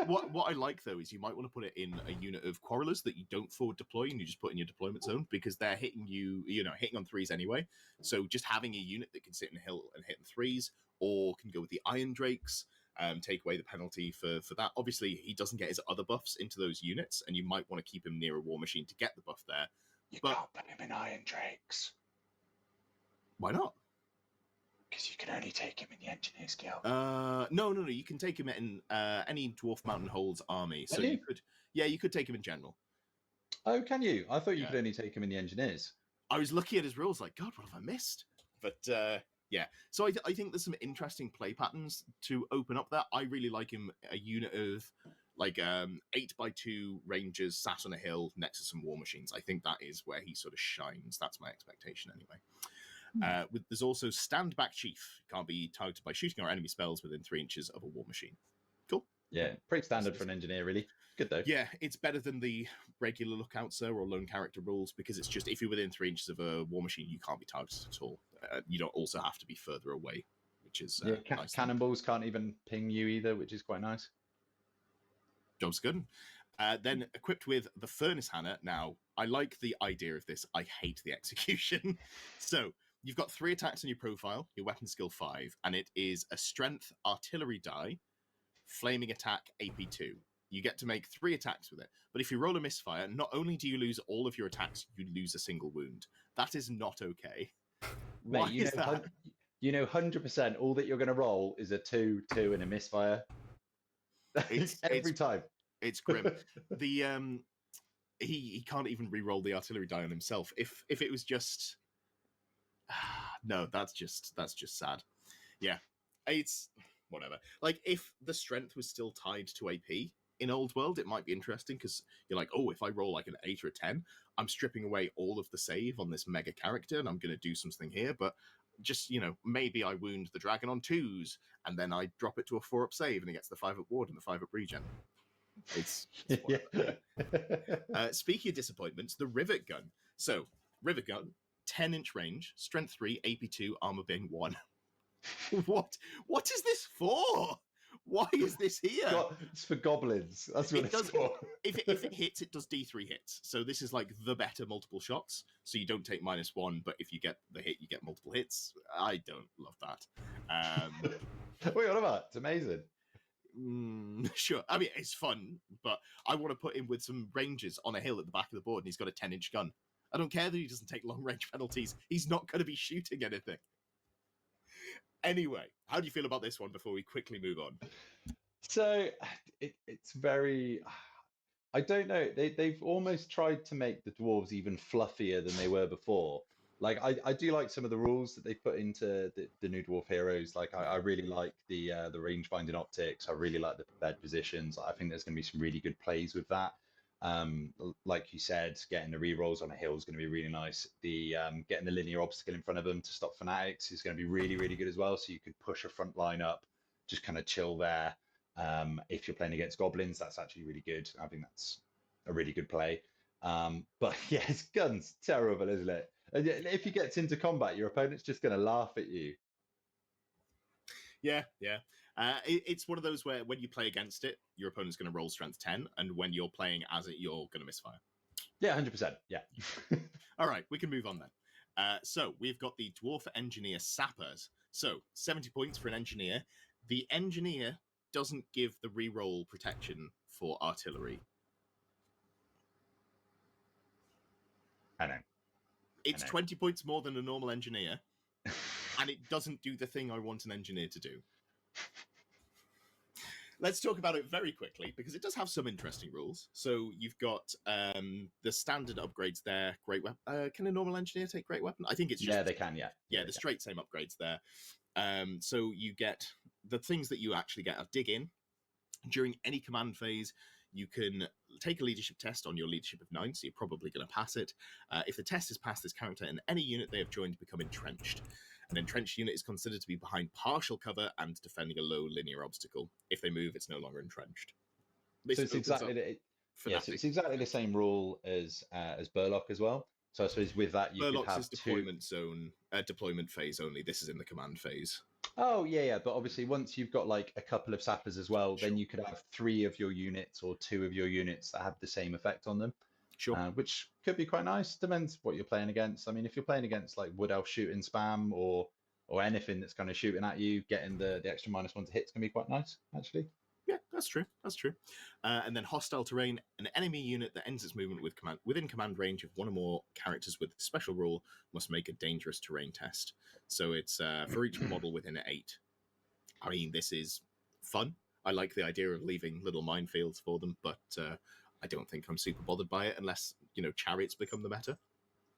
What I like though is you might want to put it in a unit of quarrelers that you don't forward deploy and you just put in your deployment zone because they're hitting hitting on 3s anyway. So just having a unit that can sit in a hill and hit in 3s, or can go with the Iron Drakes, take away the penalty for that. Obviously, he doesn't get his other buffs into those units, and you might want to keep him near a war machine to get the buff there. You But can't put him in Iron Drakes why not? because you can only take him in the Engineers Guild. No. You can take him in any Dwarf Mountain Holds army. So Can you? you could take him in general. Oh, can you? I thought you Yeah. could only take him in the Engineers. I was looking at his rules, like, God, what have I missed? But yeah, so I think there's some interesting play patterns to open up there. I really like him a unit of like 8x2 Rangers sat on a hill next to some war machines. I think that is where he sort of shines. That's my expectation anyway. There's also Stand Back Chief. Can't be targeted by shooting or enemy spells within 3 inches of a war machine. Cool. Yeah, pretty standard for an engineer, really. Good though. Yeah, it's better than the regular Lookout Sir or lone character rules because it's just if you're within 3 inches of a war machine, you can't be targeted at all. You don't also have to be further away, which is nice. Cannonballs can't even ping you either, which is quite nice. Job's good. Then equipped with the Furnace Hammer. Now, I like the idea of this. I hate the execution. So you've got 3 attacks on your profile, your weapon skill 5, and it is a strength artillery die, flaming attack AP2. You get to make 3 attacks with it. But if you roll a misfire, not only do you lose all of your attacks, you lose a single wound. That is not okay. Mate, Why is that? You know, 100% all that you're going to roll is a 2, 2, and a misfire. Every time. It's grim. The he can't even re-roll the artillery die on himself. If it was just no, that's just sad. Yeah, it's whatever. Like if the strength was still tied to AP in Old World, it might be interesting because you're like, oh, if I roll like an 8 or a 10, I'm stripping away all of the save on this mega character, and I'm going to do something here. But just maybe I wound the dragon on 2s, and then I drop it to a 4-up save, and it gets the 5-up ward and the 5-up regen. It's whatever. Speaking of disappointments, the Rivet Gun. So, Rivet Gun, 10-inch range, strength 3, AP2, armor being 1. What is this for? Why is this here? It's for goblins. That's what it's for. If it hits, it does D3 hits. So this is like the better multiple shots. So you don't take -1, but if you get the hit, you get multiple hits. I don't love that. Wait, what about? It's amazing. Sure. I mean, it's fun, but I want to put him with some Rangers on a hill at the back of the board, and he's got a 10-inch gun. I don't care that he doesn't take long-range penalties. He's not going to be shooting anything. Anyway, how do you feel about this one before we quickly move on? So it's very, I don't know. They've almost tried to make the dwarves even fluffier than they were before. Like I do like some of the rules that they put into the new dwarf heroes. Like I really like the range finding optics. I really like the prepared positions. I think there's going to be some really good plays with that. Like you said, getting the rerolls on a hill is going to be really nice. The getting the linear obstacle in front of them to stop fanatics is going to be really, really good as well. So you could push a front line up, just kind of chill there. If you're playing against goblins, that's actually really good. I think that's a really good play. But yeah, his gun's terrible, isn't it? And if he gets into combat, your opponent's just going to laugh at you. Yeah. It's one of those where when you play against it, your opponent's going to roll strength 10, and when you're playing as it, you're going to misfire. Yeah, 100%. Yeah. All right, we can move on then. So we've got the Dwarf Engineer Sappers. So 70 points for an engineer. The engineer doesn't give the reroll protection for artillery. I know. It's 20 points more than a normal engineer, and it doesn't do the thing I want an engineer to do. Let's talk about it very quickly, because it does have some interesting rules. So you've got the standard upgrades there. Great weapon. Can a normal engineer take great weapon? I think it's just... Yeah, they can, yeah. Yeah, the straight same upgrades there. So you get... The things that you actually get are dig in. During any command phase, you can take a leadership test on your leadership of 9, so you're probably going to pass it. If the test is passed, this character and any unit they have joined become entrenched. An entrenched unit is considered to be behind partial cover and defending a low linear obstacle. If they move, it's no longer entrenched. So it's exactly Yeah, so it's exactly the same rule as Burlock as well. So I suppose with that you could Burlock's have is deployment zone, deployment phase only. This is in the command phase. Oh yeah, but obviously once you've got like a couple of sappers as well, then Sure. you could have 3 of your units or 2 of your units that have the same effect on them. Sure. Which could be quite nice. Depends what you're playing against. I mean, if you're playing against like Wood Elf shooting spam or anything that's kind of shooting at you, getting the extra -1 to hits can be quite nice, actually. Yeah, that's true. That's true. And then hostile terrain, an enemy unit that ends its movement within command range of one or more characters with special rule must make a dangerous terrain test. So it's for each model within 8. I mean, this is fun. I like the idea of leaving little minefields for them, but I don't think I'm super bothered by it unless, chariots become the meta.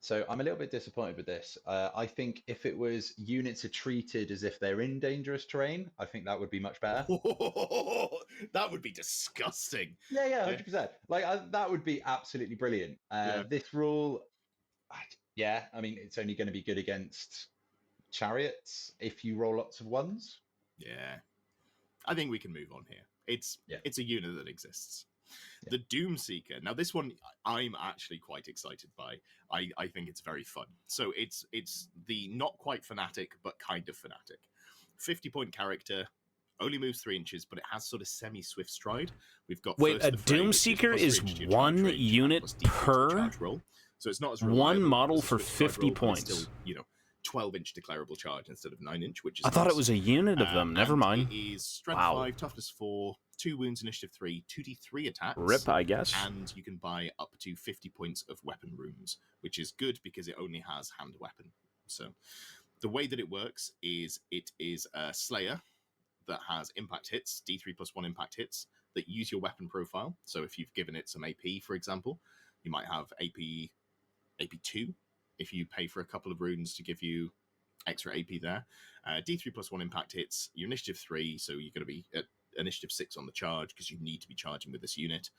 So I'm a little bit disappointed with this. I think if it was units are treated as if they're in dangerous terrain, I think that would be much better. That would be disgusting. Yeah, 100%. Like that would be absolutely brilliant. This rule, yeah, I mean, it's only going to be good against chariots if you roll lots of ones. Yeah, I think we can move on here. It's a unit that exists. Yeah. The Doomseeker. Now, this one I'm actually quite excited by. I think it's very fun. So it's the not quite fanatic, but kind of fanatic. 50-point character, only moves 3 inches, but it has sort of semi-swift stride. We've got Wait, a Doomseeker is 1 unit per roll, so it's not as one model for 50 points. Still, 12-inch declarable charge instead of 9-inch, which is I thought it was a unit of them. Never mind. It is strength 5, toughness 4, 2 wounds, initiative 3, 2d3 attacks. Rip, I guess. And you can buy up to 50 points of weapon runes, which is good because it only has hand weapon. So the way that it works is it is a Slayer that has impact hits, D3 plus 1 impact hits, that use your weapon profile. So if you've given it some AP, for example, you might have AP 2 if you pay for a couple of runes to give you extra AP there. D3 plus 1 impact hits, your initiative 3, so you're going to be at initiative 6 on the charge because you need to be charging with this unit.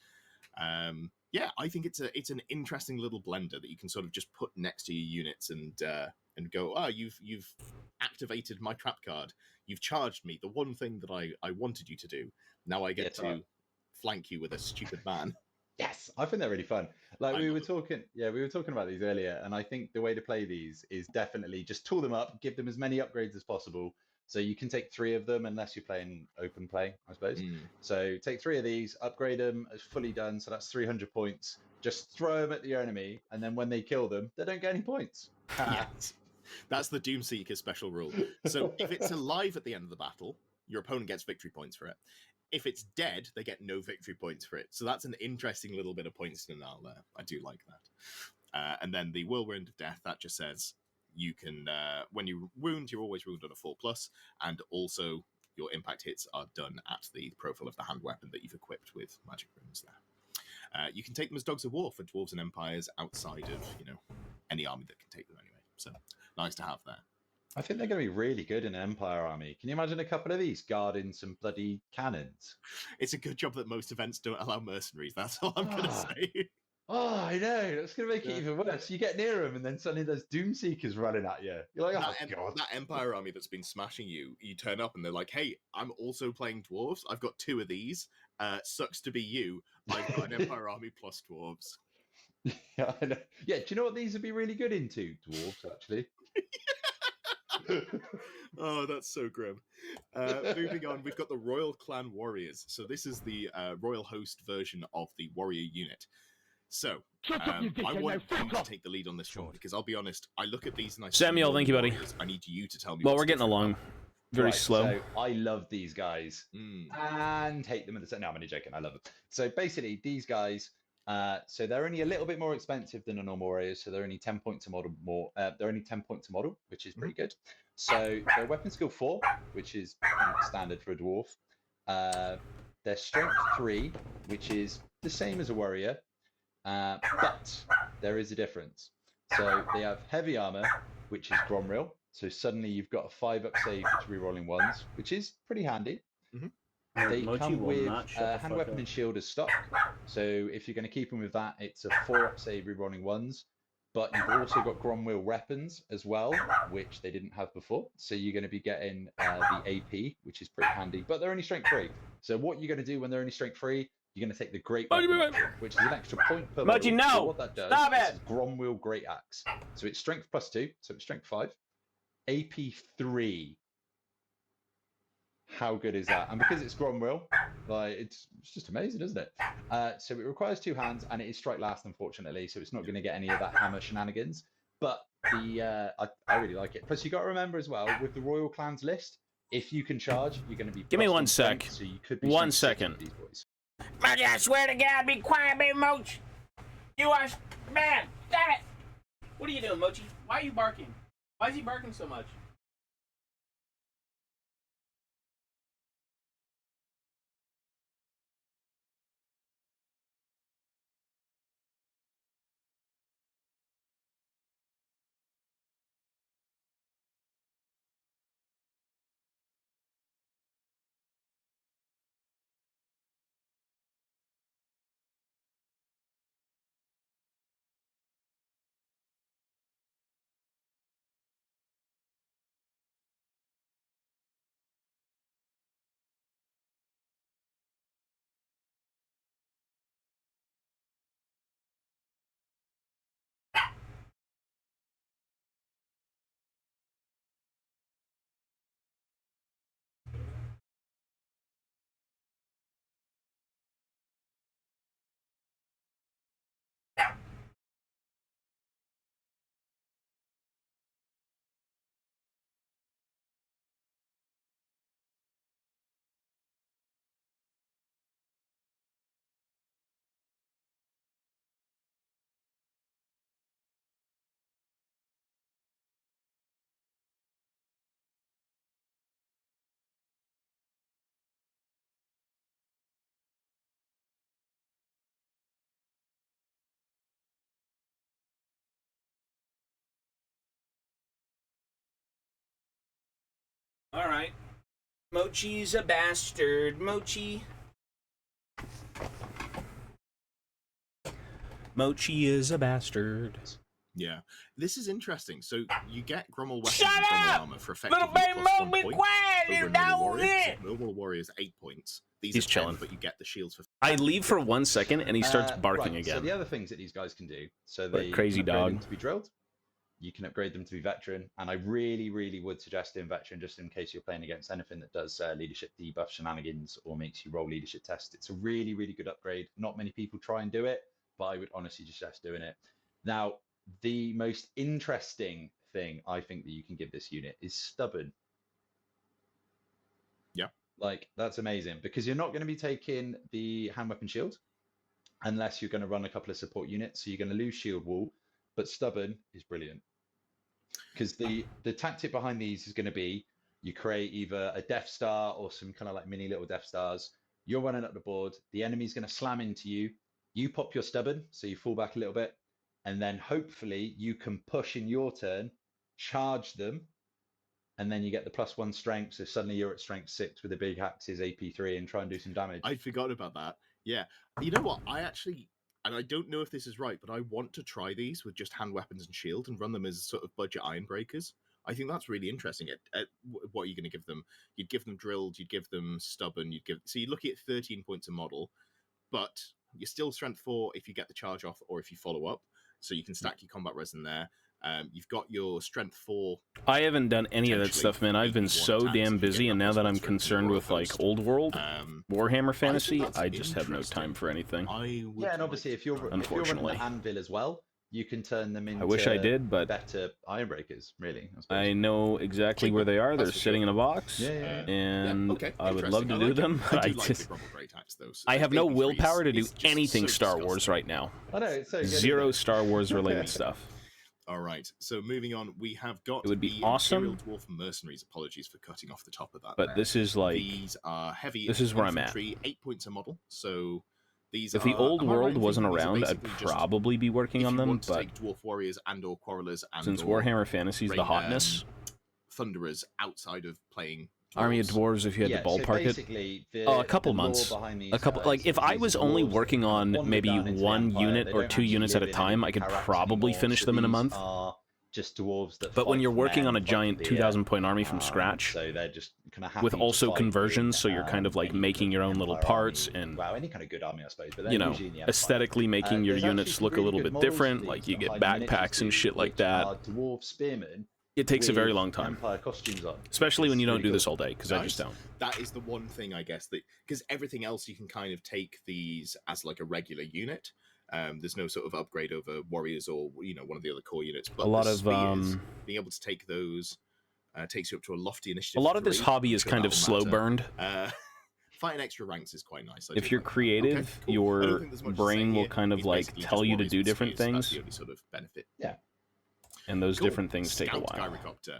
Yeah, I think it's an interesting little blender that you can sort of just put next to your units and go, you've activated my trap card. You've charged me, the one thing that I wanted you to do. Now I get to flank you with a stupid man. Yes, I think they're really fun. Like we were talking about these earlier, and I think the way to play these is definitely just tool them up, give them as many upgrades as possible. So you can take 3 of them unless you're playing open play, I suppose. So take 3 of these, upgrade them as fully done. So that's 300 points. Just throw them at the enemy, and then when they kill them, they don't get any points. Yes. That's the Doomseeker special rule. So if it's alive at the end of the battle, your opponent gets victory points for it. If it's dead, they get no victory points for it. So that's an interesting little bit of points to null there. I do like that. And then the Whirlwind of Death, that just says you can, when you wound, you're always wounded on a 4+, and also your impact hits are done at the profile of the hand weapon that you've equipped with magic runes there. You can take them as Dogs of War for Dwarves and Empires outside of, any army that can take them anyway. So nice to have there. I think they're going to be really good in an Empire army. Can you imagine a couple of these guarding some bloody cannons? It's a good job that most events don't allow mercenaries. That's all I'm going to say. Oh, I know. That's going to make it even worse. You get near them, and then suddenly there's Doomseekers running at you. You're like, God. That Empire army that's been smashing you, you turn up and they're like, hey, I'm also playing dwarves. I've got 2 of these. Sucks to be you. I've got an Empire army plus dwarves. Yeah, I know. Yeah, do you know what these would be really good into? Dwarves, actually. Oh, that's so grim. Moving on, we've got the Royal Clan Warriors. So this is the Royal Host version of the warrior unit. So I want you to take the lead on this one because I'll be honest, I look at these and I Samuel, thank you, buddy. Warriors. I need you to tell me. Well, we're getting along very slow. So I love these guys and hate them at the same. No, I'm only joking. I love them. So basically, these guys. So they're only a little bit more expensive than a normal warrior. So they're only 10 points a model more. They're only 10 points a model, which is pretty good. So they're weapon skill 4, which is standard for a dwarf. They're strength 3, which is the same as a warrior, but there is a difference. So they have heavy armor, which is Gromril. So suddenly you've got a 5-up save for rerolling 1s, which is pretty handy. They come with hand weapon and shield as stock. So if you're going to keep them with that, it's a 4-up save rerolling 1s. But you've also got Gromwheel weapons as well, which they didn't have before. So you're going to be getting the AP, which is pretty handy. But they're only strength 3. So what you're going to do when they're only strength 3, you're going to take the Great Mochi, Weapon, Mochi. which is an extra point per Mochi, model. no! So what that does Stop is it! it's Gromwheel Great Axe. So it's strength +2, so it's strength 5. AP 3. How good is that? And because it's Gromwheel, like it's just amazing, isn't it? So it requires 2 hands, and it is strike last, unfortunately. So it's not going to get any of that hammer shenanigans. But the I really like it. Plus, you got to remember as well with the Royal Clans list, if you can charge, you're going to be. Give me +1 1 strength, sec. So you could be 1 strength 6 second. with these boys. Mochi, I swear to God, be quiet, baby Mochi. You are man. Damn it. What are you doing, Mochi? Why are you barking? Why is he barking so much? All right. Mochi's a bastard. Mochi is a bastard. Yeah, this is interesting. So you get Grummel weapons Shut and Grummel up! armor for effectively Little baby +1 Mochi, be point quiet. over You a normal know warrior. it. So normal warrior is 8 points. These He's are 10, chilling. but you get the shields for. I leave for 1 second and he starts barking right, again. So the other things that these guys can do, so Like they crazy can upgrade dog. them to be drilled. You can upgrade them to be veteran, and I really, really would suggest doing veteran just in case you're playing against anything that does leadership debuff shenanigans or makes you roll leadership tests. It's a really, really good upgrade. Not many people try and do it, but I would honestly suggest doing it. Now, the most interesting thing I think that you can give this unit is stubborn. Yeah. Like, that's amazing because you're not going to be taking the hand weapon shield unless you're going to run a couple of support units. So you're going to lose shield wall, but stubborn is brilliant. Because the tactic behind these is going to be you create either a Death Star or some kind of like mini little Death Stars. You're running up the board. The enemy's going to slam into you. You pop your stubborn, so you fall back a little bit. And then hopefully you can push in your turn, charge them, and then you get the +1 strength. So suddenly you're at strength 6 with the big axes, AP3, and try and do some damage. I'd forgotten about that. Yeah. You know what? I actually, and I don't know if this is right, but I want to try these with just hand weapons and shield and run them as sort of budget iron breakers. I think that's really interesting. What are you going to give them? You'd give them drilled, you'd give them stubborn, so you're looking at 13 points a model, but you're still strength 4 if you get the charge off or if you follow up. So you can stack your combat res in there. You've got your strength 4. I haven't done any of that potentially stuff, man. I've been so attacks damn if you busy, get and that now that +1 I'm strength from concerned your with like host. old world Warhammer Fantasy, that's I just have no interesting. time for anything. I would Yeah, and obviously like if you're to try running Unfortunately. the anvil as well, you can turn them into I wish I did, but better iron breakers, really. I suppose. I know exactly where they are. They're That's for sitting sure. in a box, Yeah, yeah, yeah. and okay, I would love interesting. to I do like it. them, but I I do like just the Grumble Great Axe, though. So I have no Baby willpower to do is just anything so Star Wars disgusting. right now. I know, it's so good. Zero isn't Star Wars related stuff. All right, so moving on, we have got It would be the awesome. Imperial Dwarf Mercenaries. Apologies for cutting off the top of that. But this is like, These are heavy. this is where I'm at. infantry, 8 points a model. So these if the are, old am I right world in wasn't thinking these are around, I'd basically just probably be working if on you them. want to But take dwarf warriors and or quarrelers and since or Warhammer Fantasy's the hotness, thunderers outside of playing Army of dwarves. Dwarves, if you had yeah, to ballpark it, basically, a couple the lore months. behind these a couple, guys like if is I these was are only dwarves that working kind of on wander maybe down into the one Empire. unit They or don't 2 actually units at a live in time, any I could character probably anymore. finish So them in a these month. are just dwarves that. But when fight you're for working men, on a fight for giant beer, 2,000-point army from scratch, so they're just kind of happy with to also fight conversions, in, so you're kind of like any making kind your of own little Empire parts army. and, Well, any kind of good army, I suppose. But you they're know, usually in the Empire. aesthetically making your There's actually units some look a really little good bit models different. for Like these you get behind the backpacks and miniatures shit like which that. are dwarf spearmen. It takes a very with long time, Empire costumes on, especially which when is you don't really do cool. this all day, because I just Nice. don't. That is the one thing, I guess, that because everything else you can kind of take these as like a regular unit. There's no sort of upgrade over warriors or one of the other core units. But A lot the of spears, being able to take those takes you up to a lofty initiative. a lot of this 3. hobby I'm is sure kind of that'll slow matter. burned. Fighting extra ranks is quite nice. I If do you're like that. creative, Okay, cool. I your don't think there's much to say brain will here. kind of It's like basically tell just you to warriors do with different spears. That's things, the only sort of benefit. and those Cool. different things take a Scout while. Gyrocopter.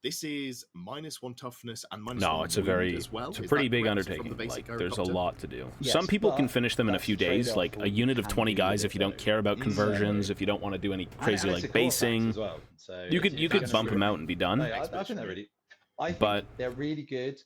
This is -1 toughness and -1 No, it's a wound as well. it's a Is pretty that big correct from undertaking. the basic Like, there's a Gyrocopter? lot to do. Yes, Some people can but finish them in a that's few the days. trade-off Like for a what you unit of can 20 do guys, with if you it, don't though. care about Mm. conversions, if you don't want to do any crazy And it's like a core tax basing, as well. So you could it's you gonna could bump be them really- out and be done. No, I think they're really. I think But they're really good.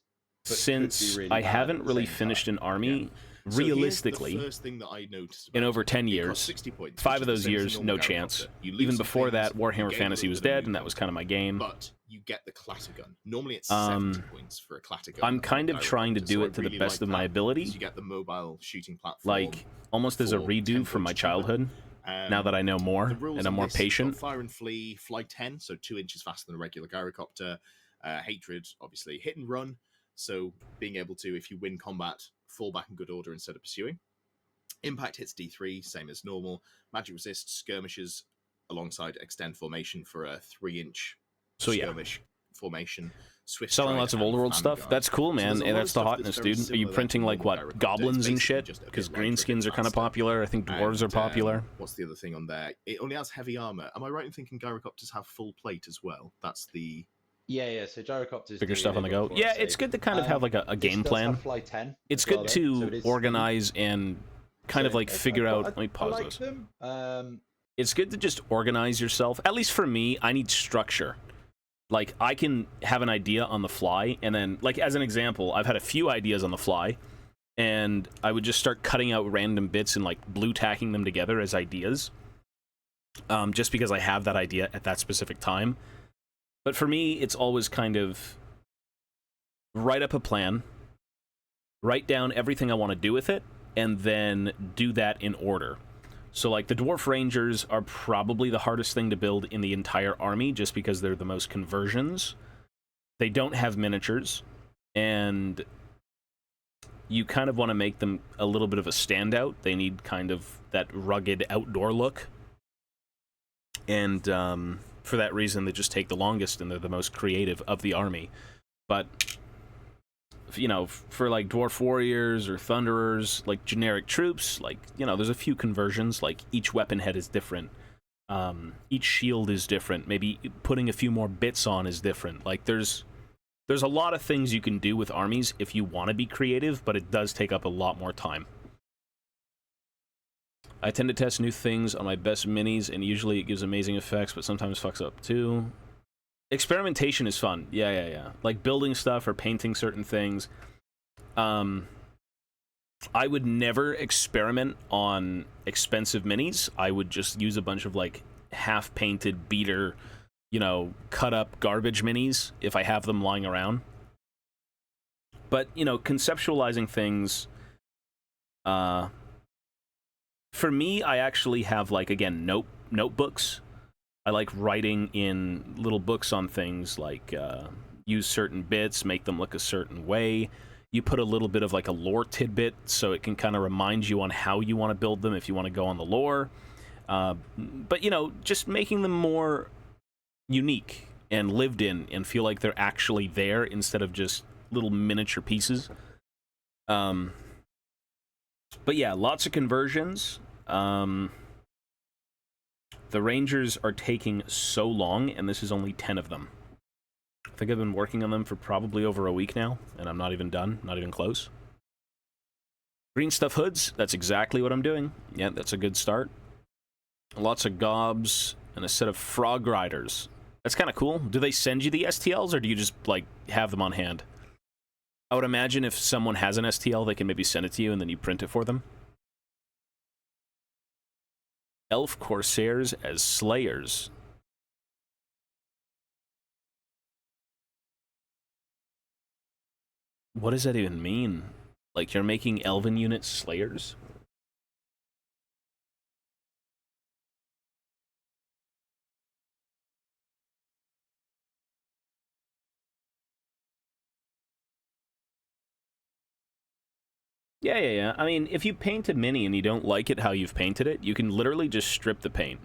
But Since could be really I bad at haven't the really same finished time. an army, So realistically, here's the first thing that I noticed in about over it. 10 It years, costs 60 points, 5 which of is those the same as years, a no normal chance. Gyrocopter. You lose Even some before things, that, you Warhammer gain a Fantasy little was bit of dead, new and that was content, kind of my game. But you get the clatter gun. Normally it's 70 points for a clatter gun. I'm on a kind of trying to Gyrocopter, do so I it to the really best like of my that, ability, because you get the mobile shooting platform. like almost as a for redo 10 from my points cheaper. childhood. Now that I know more The rules and I'm on more this, you've got patient, Fire and flee, fly 10, so 2 inches faster than a regular Gyrocopter. Hatred, obviously, hit and run. So being able to, if you win combat, fall back in good order instead of pursuing. Impact hits D3, same as normal. Magic resist skirmishes alongside extend formation for a 3-inch so yeah, skirmish formation. Swift selling stride lots of and old world vanguard. stuff. That's cool, So man. there's a And lot that's of the stuff hotness, very dude. Are you similar printing to like normal what Gyrocopter. It's goblins and basically shit? just a bit Because lighter, green a bit skins are kind of faster. popular. I think dwarves are And, popular. What's the other thing on there? It only has heavy armor. Am I right in thinking Gyrocopters have full plate as well? That's the Yeah. So gyrocopters. Bigger do, stuff on the they've got go. four Yeah, save. it's good to kind of have like a This game does plan. have fly 10. It's as well, good though, to so it is organize and kind of so like figure out. Let me I pause like this. them. It's good to just organize yourself. At least for me, I need structure. Like, I can have an idea on the fly, and then, like, as an example, I've had a few ideas on the fly, and I would just start cutting out random bits and, like, blue tacking them together as ideas, just because I have that idea at that specific time. But for me, it's always kind of write up a plan, write down everything I want to do with it, and then do that in order. So, like, the Dwarf Rangers are probably the hardest thing to build in the entire army, just because they're the most conversions. They don't have miniatures, and you kind of want to make them a little bit of a standout. They need kind of that rugged outdoor look. And for that reason, they just take the longest, and they're the most creative of the army. But you know, for like Dwarf Warriors or Thunderers, like generic troops, like, you know, there's a few conversions, like each weapon head is different. Each shield is different. Maybe putting a few more bits on is different. Like, there's a lot of things you can do with armies if you want to be creative, but it does take up a lot more time. I tend to test new things on my best minis, and usually it gives amazing effects, but sometimes fucks up too. Experimentation is fun. Yeah. Like building stuff or painting certain things. I would never experiment on expensive minis. I would just use a bunch of like half-painted beater, you know, cut-up garbage minis if I have them lying around. But, you know, conceptualizing things, for me, I actually have, like, again, notebooks. I like writing in little books on things, like use certain bits, make them look a certain way. You put a little bit of like a lore tidbit so it can kind of remind you on how you want to build them if you want to go on the lore. But, you know, just making them more unique and lived in and feel like they're actually there instead of just little miniature pieces. But yeah, lots of conversions. The Rangers are taking so long, and this is only 10 of them. I think I've been working on them for probably over a week now, and I'm not even done, not even close. Green stuff hoods, that's exactly what I'm doing. Yeah, that's a good start. Lots of gobs and a set of frog riders. That's kind of cool. Do they send you the STLs, or do you just, like, have them on hand? I would imagine if someone has an STL, they can maybe send it to you, and then you print it for them. Elf Corsairs as Slayers. What does that even mean? Like, you're making elven unit slayers? Yeah. I mean, if you paint a mini and you don't like it how you've painted it, you can literally just strip the paint.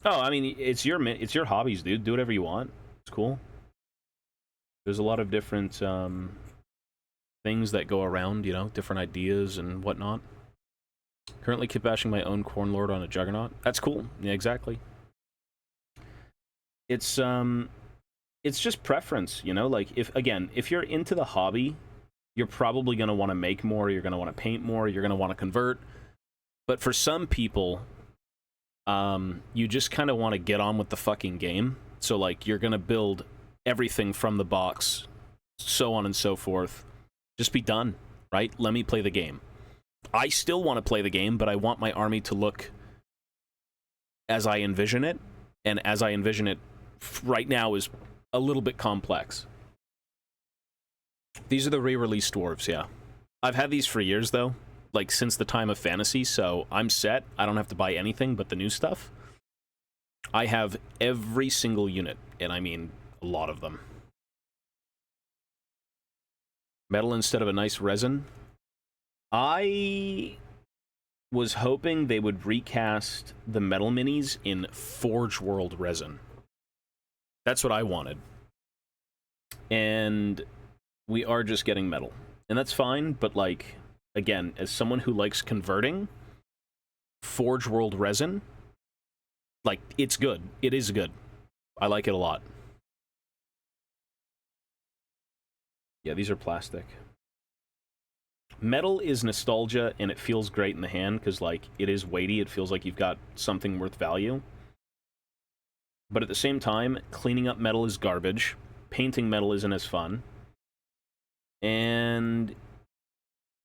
Oh, I mean, it's your hobbies, dude. Do whatever you want. It's cool. There's a lot of different things that go around, you know, different ideas and whatnot. Currently keep bashing my own Cornlord on a Juggernaut. That's cool. Yeah, exactly. It's just preference, you know? Like, if you're into the hobby, you're probably going to want to make more, you're going to want to paint more, you're going to want to convert. But for some people, you just kind of want to get on with the fucking game. So, like, you're going to build everything from the box, so on and so forth. Just be done, right? Let me play the game. I still want to play the game, but I want my army to look as I envision it. And as I envision it right now is a little bit complex. These are the re-released dwarves, yeah. I've had these for years, though. Like, since the time of Fantasy, so I'm set. I don't have to buy anything but the new stuff. I have every single unit, and I mean a lot of them. Metal instead of a nice resin. I was hoping they would recast the metal minis in Forge World resin. That's what I wanted. And we are just getting metal. And that's fine, but like, again, as someone who likes converting, Forge World resin, like, it's good. It is good. I like it a lot. Yeah, these are plastic. Metal is nostalgia, and it feels great in the hand, because, like, it is weighty. It feels like you've got something worth value. But at the same time, cleaning up metal is garbage. Painting metal isn't as fun. And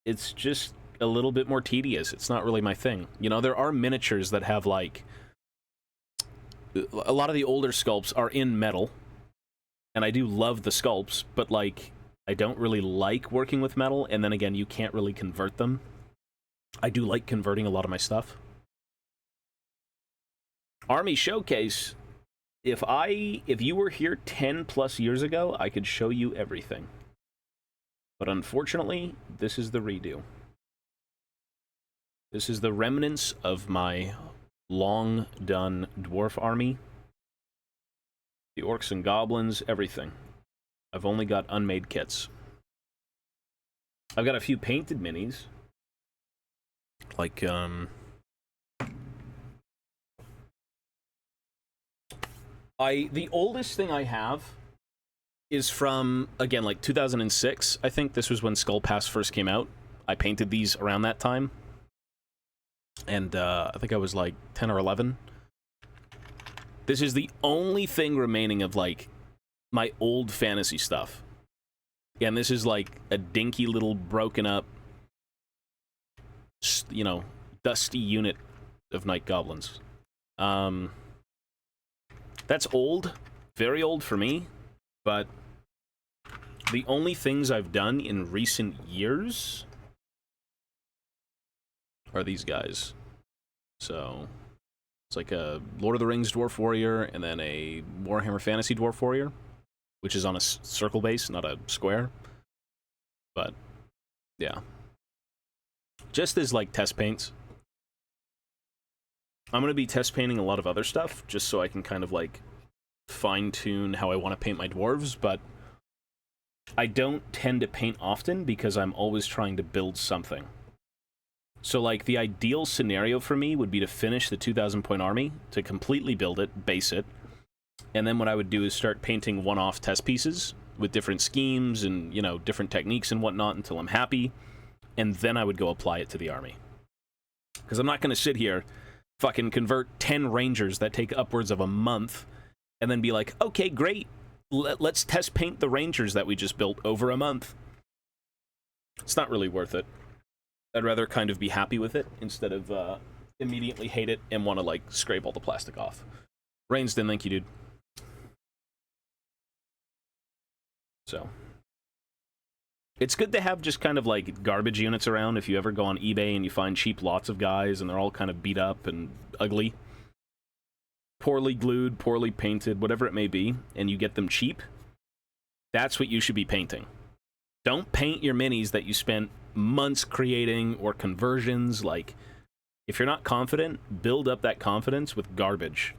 it's just a little bit more tedious. It's not really my thing. You know, there are miniatures that have, like... A lot of the older sculpts are in metal. And I do love the sculpts, but, like... I don't really like working with metal, and then again, you can't really convert them. I do like converting a lot of my stuff. Army Showcase. If you were here 10 plus years ago, I could show you everything. But unfortunately, this is the redo. This is the remnants of my long-done dwarf army. The orcs and goblins, everything. I've only got unmade kits. I've got a few painted minis. Like, the oldest thing I have is from, again, like 2006. I think this was when Skull Pass first came out. I painted these around that time. And, I think I was like 10 or 11. This is the only thing remaining of, like, my old fantasy stuff. Yeah, and this is like a dinky little broken up, you know, dusty unit of Night Goblins. That's old, very old for me, but the only things I've done in recent years are these guys. So, it's like a Lord of the Rings Dwarf Warrior, and then a Warhammer Fantasy Dwarf Warrior, which is on a circle base, not a square. But, yeah. Just as, like, test paints. I'm going to be test painting a lot of other stuff, just so I can kind of, like, fine-tune how I want to paint my dwarves, but I don't tend to paint often because I'm always trying to build something. So, like, the ideal scenario for me would be to finish the 2,000-point army, to completely build it, base it, and then what I would do is start painting one-off test pieces with different schemes and, you know, different techniques and whatnot until I'm happy, and then I would go apply it to the army. Because I'm not going to sit here, fucking convert 10 rangers that take upwards of a month, and then be like, okay, great, let's test paint the rangers that we just built over a month. It's not really worth it. I'd rather kind of be happy with it instead of immediately hate it and want to, like, scrape all the plastic off. Rainsden, thank you, dude. So, It's good to have just kind of like garbage units around if you ever go on eBay and you find cheap lots of guys and they're all kind of beat up and ugly. Poorly glued, poorly painted, whatever it may be, and you get them cheap. That's what you should be painting. Don't paint your minis that you spent months creating or conversions. Like, if you're not confident, build up that confidence with garbage.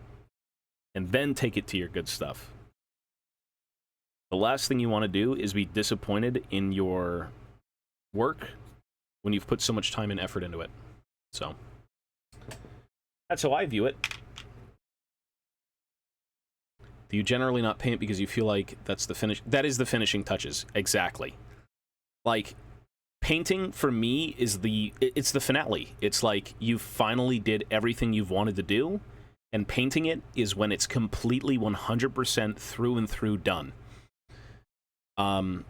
And then take it to your good stuff. The last thing you want to do is be disappointed in your work when you've put so much time and effort into it. So, that's how I view it. Do you generally not paint because you feel like that's the finish? That is the finishing touches. Exactly. Like, painting for me is it's the finale. It's like you finally did everything you've wanted to do, and painting it is when it's completely 100% through and through done.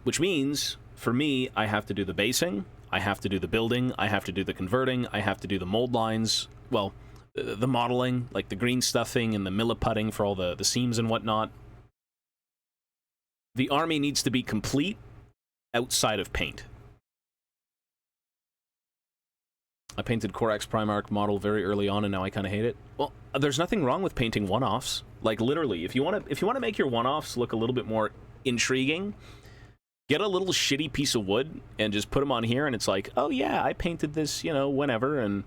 Which means, for me, I have to do the basing, I have to do the building, I have to do the converting, I have to do the mold lines, well, the modeling, like the green stuffing and the milliputting for all the seams and whatnot. The army needs to be complete outside of paint. I painted Korax Primarch model very early on, and now I kind of hate it. Well, there's nothing wrong with painting one-offs. Like, literally, if you want to make your one-offs look a little bit more intriguing, get a little shitty piece of wood and just put them on here, and it's like, oh yeah, I painted this, you know, whenever, and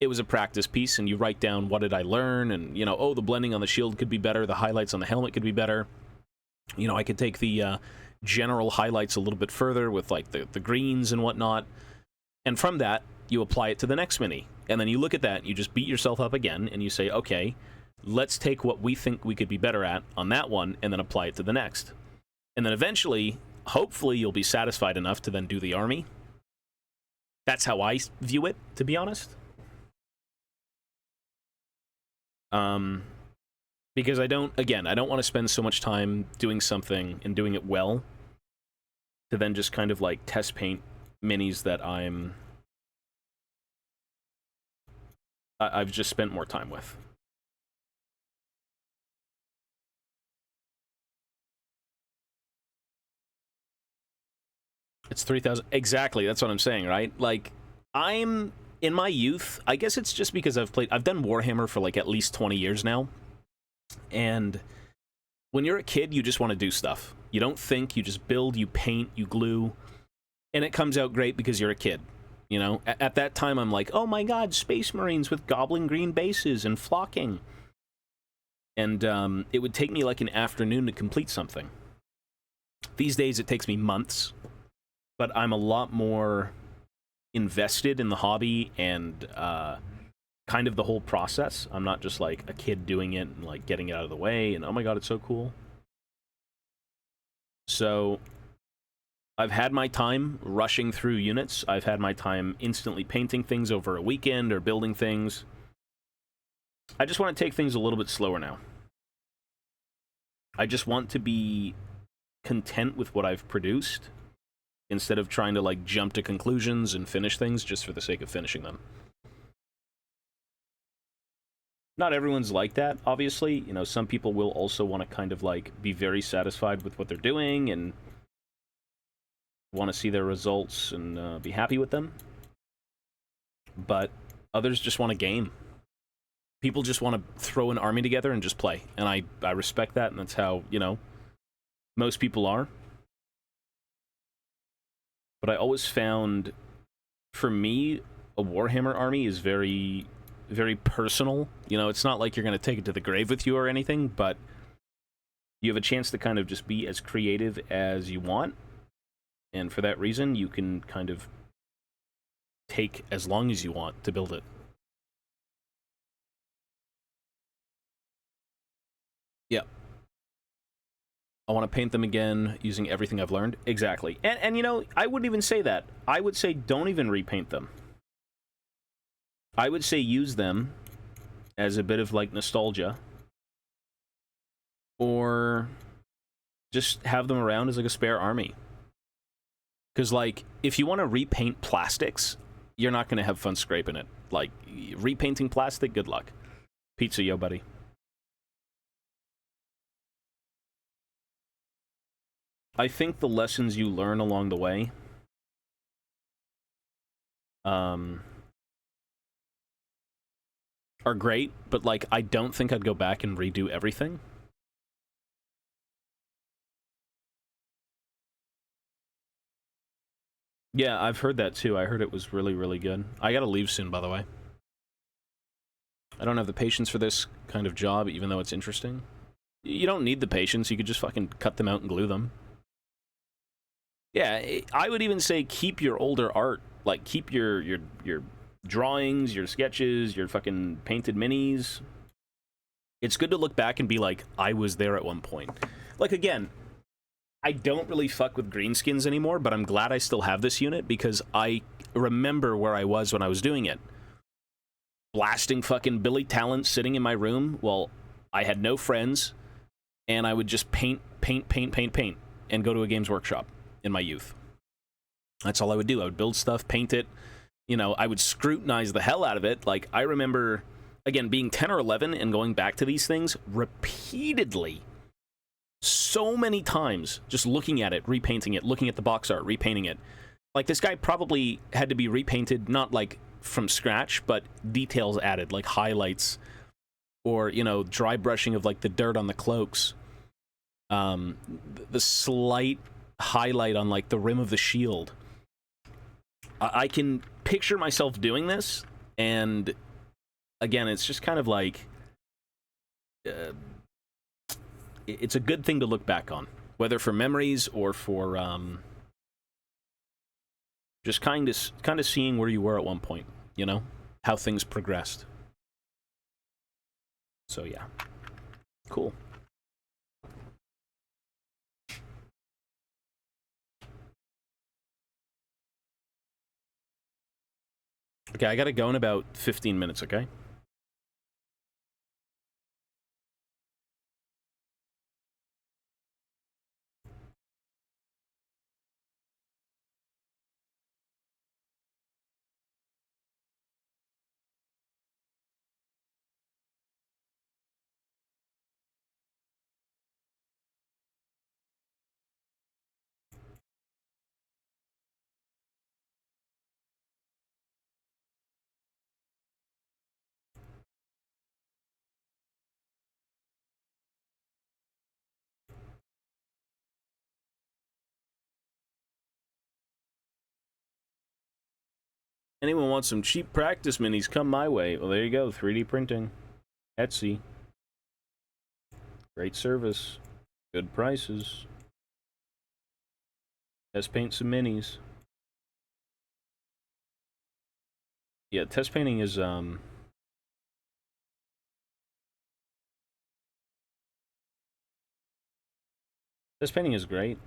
it was a practice piece, and you write down what did I learn, and, you know, oh, the blending on the shield could be better, the highlights on the helmet could be better. You know, I could take the general highlights a little bit further with, like, the greens and whatnot, and from that, you apply it to the next mini. And then you look at that, you just beat yourself up again, and you say, okay, let's take what we think we could be better at on that one, and then apply it to the next. And then eventually, hopefully, you'll be satisfied enough to then do the army. That's how I view it, to be honest. Because I don't want to spend so much time doing something and doing it well to then just kind of like test paint minis that I've just spent more time with. It's 3,000. Exactly, that's what I'm saying, right? Like, I'm in my youth, I guess it's just because I've done Warhammer for like at least 20 years now. And when you're a kid, you just want to do stuff. You don't think, you just build, you paint, you glue, and it comes out great because you're a kid. You know, at that time, I'm like, oh my god, Space Marines with goblin green bases and flocking. And it would take me like an afternoon to complete something. These days, it takes me months, but I'm a lot more invested in the hobby and kind of the whole process. I'm not just like a kid doing it and like getting it out of the way and oh my god, it's so cool. So I've had my time rushing through units. I've had my time instantly painting things over a weekend or building things. I just want to take things a little bit slower now. I just want to be content with what I've produced instead of trying to like jump to conclusions and finish things just for the sake of finishing them. Not everyone's like that, obviously. You know, some people will also want to kind of like be very satisfied with what they're doing and want to see their results and be happy with them. But others just want a game. People just want to throw an army together and just play. And I respect that, and that's how, you know, most people are. But I always found, for me, a Warhammer army is very, very personal. You know, it's not like you're going to take it to the grave with you or anything, but you have a chance to kind of just be as creative as you want. And for that reason, you can kind of take as long as you want to build it. Yeah. I want to paint them again using everything I've learned. Exactly. And you know, I wouldn't even say that. I would say don't even repaint them. I would say use them as a bit of like nostalgia. Or just have them around as like a spare army. Because like, if you want to repaint plastics, you're not going to have fun scraping it. Like, repainting plastic, good luck. Pizza, yo, buddy. I think the lessons you learn along the way are great, but like I don't think I'd go back and redo everything. Yeah, I've heard that too. I heard it was really, really good. I gotta leave soon, by the way. I don't have the patience for this kind of job, even though it's interesting. You don't need the patience. You could just fucking cut them out and glue them. Yeah, I would even say keep your older art. Like, keep your drawings, your sketches, your fucking painted minis. It's good to look back and be like, I was there at one point. Like, again, I don't really fuck with greenskins anymore, but I'm glad I still have this unit because I remember where I was when I was doing it. Blasting fucking Billy Talent sitting in my room while I had no friends, and I would just paint, and go to a Games Workshop in my youth. That's all I would do. I would build stuff, paint it. You know, I would scrutinize the hell out of it. Like, I remember, again, being 10 or 11 and going back to these things repeatedly. So many times, just looking at it, repainting it, looking at the box art, repainting it. Like, this guy probably had to be repainted, not like from scratch, but details added, like highlights, or, you know, dry brushing of like the dirt on the cloaks. The slight highlight on like the rim of the shield. I can picture myself doing this, and again, it's just kind of like it's a good thing to look back on, whether for memories or for just kind of seeing where you were at one point, you know, how things progressed. So yeah, cool. Okay, I gotta go in about 15 minutes, okay? Anyone want some cheap practice minis, come my way. Well, there you go, 3D printing. Etsy. Great service. Good prices. Test paint some minis. Yeah, test painting is, test painting is great.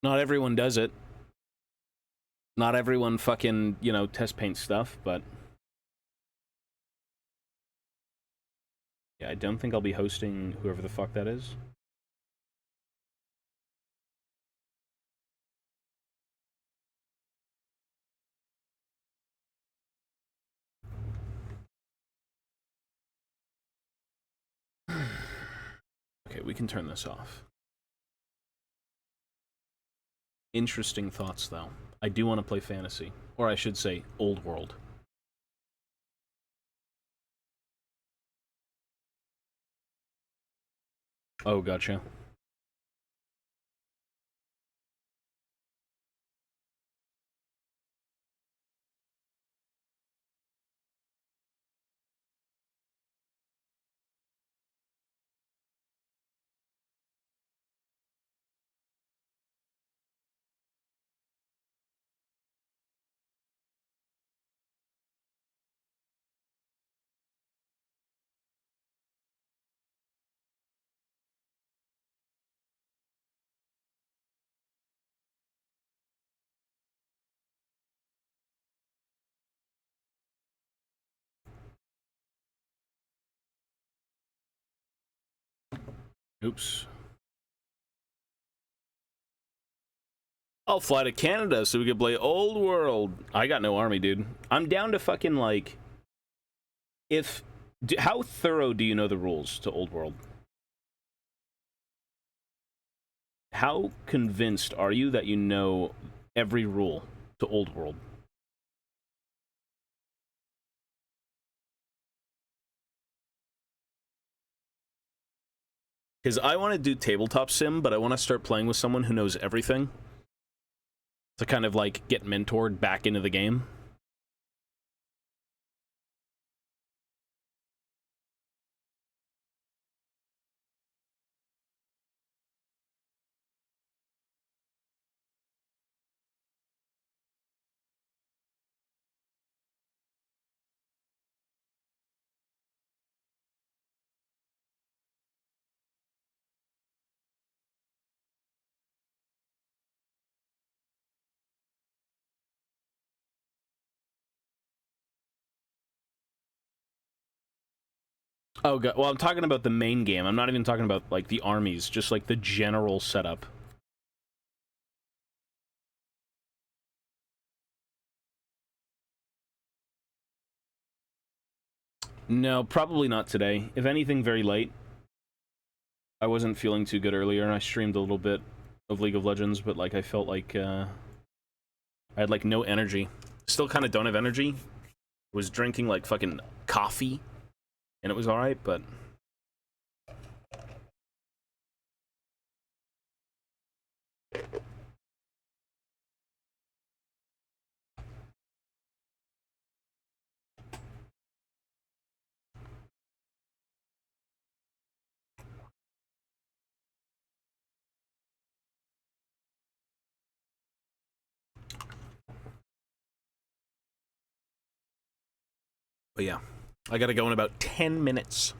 Not everyone does it. Not everyone fucking, you know, test paint stuff, but yeah, I don't think I'll be hosting whoever the fuck that is. Okay, we can turn this off. Interesting thoughts, though. I do want to play fantasy. Or I should say, old world. Oh, gotcha. Oops. I'll fly to Canada so we can play Old World. I got no army, dude. I'm down to fucking, like... How thorough do you know the rules to Old World? How convinced are you that you know every rule to Old World? Because I want to do tabletop sim, but I want to start playing with someone who knows everything. To kind of, like, get mentored back into the game. Oh, God. Well, I'm talking about the main game. I'm not even talking about, like, the armies. Just, like, the general setup. No, probably not today. If anything, very late. I wasn't feeling too good earlier, and I streamed a little bit of League of Legends, but, like, I felt like, I had, like, no energy. Still kind of don't have energy. Was drinking, like, fucking coffee, and it was alright, but... But yeah, I gotta go in about 10 minutes.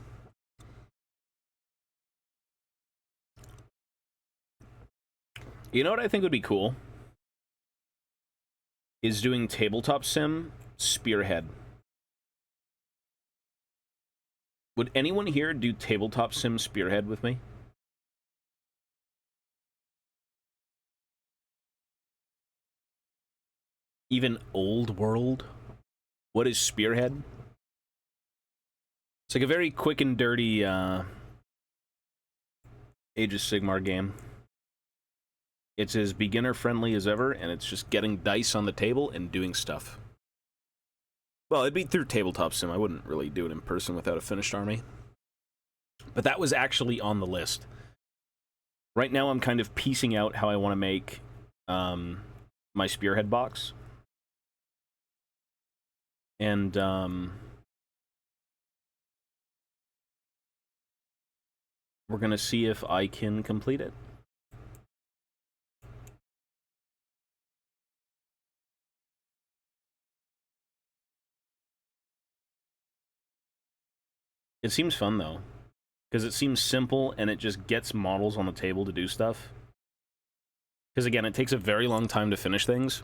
You know what I think would be cool? Is doing tabletop sim Spearhead. Would anyone here do tabletop sim Spearhead with me? Even Old World? What is Spearhead? It's like a very quick and dirty Age of Sigmar game. It's as beginner-friendly as ever, and it's just getting dice on the table and doing stuff. Well, it'd be through tabletop sim. I wouldn't really do it in person without a finished army. But that was actually on the list. Right now, I'm kind of piecing out how I want to make my Spearhead box. And, we're gonna see if I can complete it. It seems fun, though. Because it seems simple, and it just gets models on the table to do stuff. Because, again, it takes a very long time to finish things.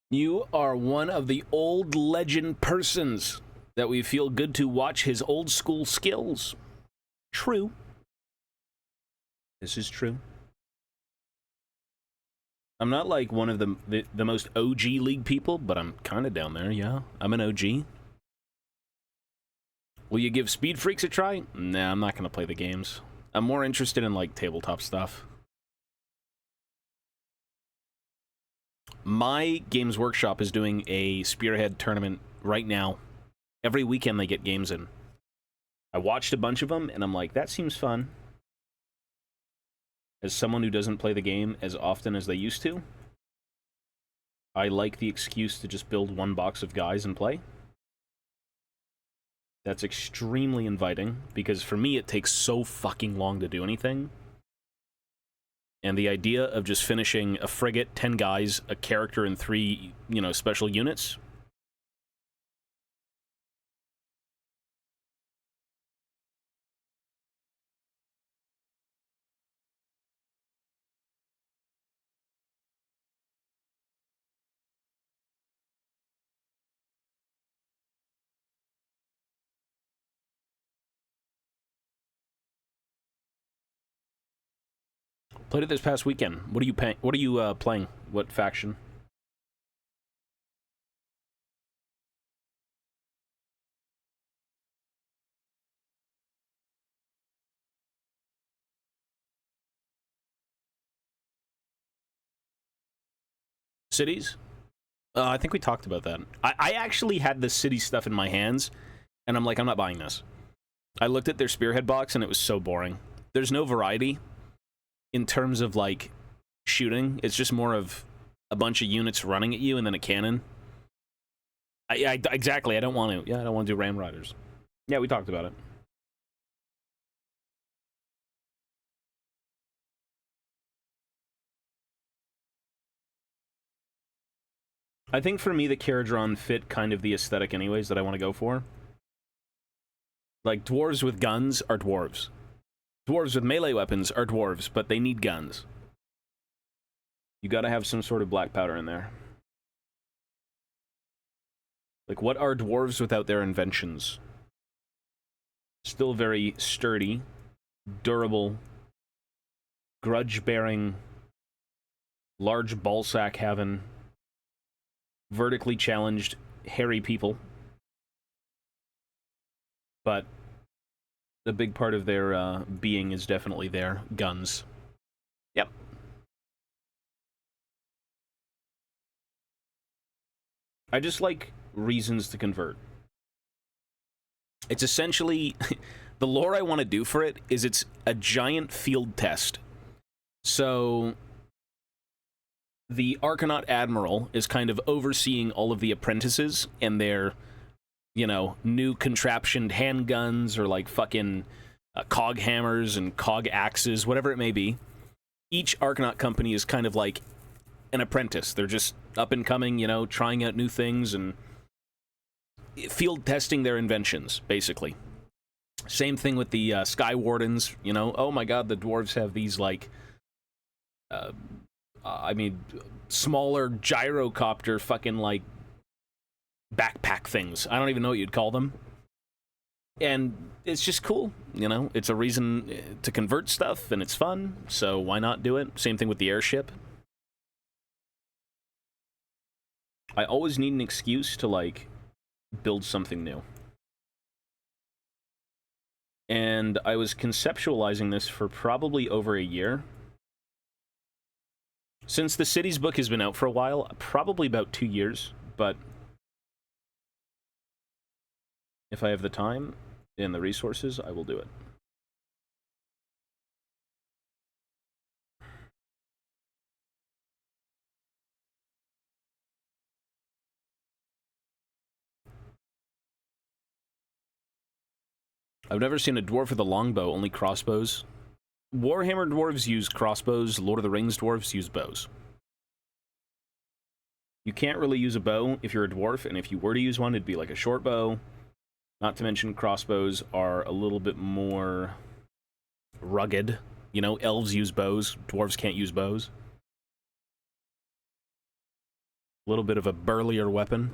You are one of the old legend persons that we feel good to watch his old school skills. True. This is true. I'm not like one of the most OG League people, but I'm kind of down there, yeah. I'm an OG. Will you give Speed Freaks a try? Nah, I'm not going to play the games. I'm more interested in, like, tabletop stuff. My Games Workshop is doing a Spearhead tournament right now. Every weekend they get games in. I watched a bunch of them, and I'm like, that seems fun. As someone who doesn't play the game as often as they used to, I like the excuse to just build one box of guys and play. That's extremely inviting, because for me it takes so fucking long to do anything And the idea of just finishing a frigate, 10 guys, a character, and 3, you know, special units. Played it this past weekend. What are you playing? What faction? Cities? I think we talked about that. I actually had the city stuff in my hands, and I'm like, I'm not buying this. I looked at their spearhead box, and it was so boring. There's no variety in terms of, like, shooting. It's just more of a bunch of units running at you and then a cannon. Exactly, I don't want to. Yeah, I don't want to do Ram Riders. Yeah, we talked about it. I think for me, the Caradron fit kind of the aesthetic anyways that I want to go for. Like, dwarves with guns are dwarves. Dwarves with melee weapons are dwarves, but they need guns. You gotta have some sort of black powder in there. Like, what are dwarves without their inventions? Still very sturdy, durable, grudge-bearing, large ballsack having, vertically challenged, hairy people. But the big part of their being is definitely their guns. Yep. I just like reasons to convert. It's essentially... the lore I want to do for it is it's a giant field test. So... the Archanaut Admiral is kind of overseeing all of the apprentices and their, you know, new contraptioned handguns or, like, fucking cog hammers and cog axes, whatever it may be. Each Archanaut company is kind of like an apprentice. They're just up and coming, you know, trying out new things and field testing their inventions, basically. Same thing with the Sky Wardens, you know. Oh my god, the dwarves have these, like, I mean, smaller gyrocopter fucking, like, backpack things. I don't even know what you'd call them. And it's just cool, you know? It's a reason to convert stuff, and it's fun, so why not do it? Same thing with the airship. I always need an excuse to, like, build something new. And I was conceptualizing this for probably over a year. Since the Cities book has been out for a while, probably about 2 years, but if I have the time and the resources, I will do it. I've never seen a dwarf with a longbow, only crossbows. Warhammer dwarves use crossbows, Lord of the Rings dwarves use bows. You can't really use a bow if you're a dwarf, and if you were to use one, it'd be like a short bow. Not to mention crossbows are a little bit more rugged. You know, elves use bows, dwarves can't use bows. A little bit of a burlier weapon.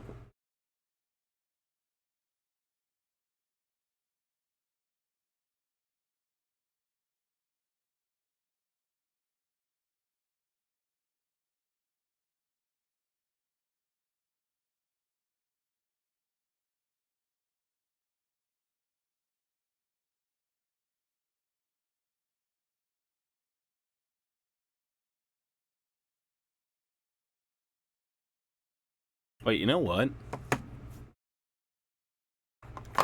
Wait, you know what?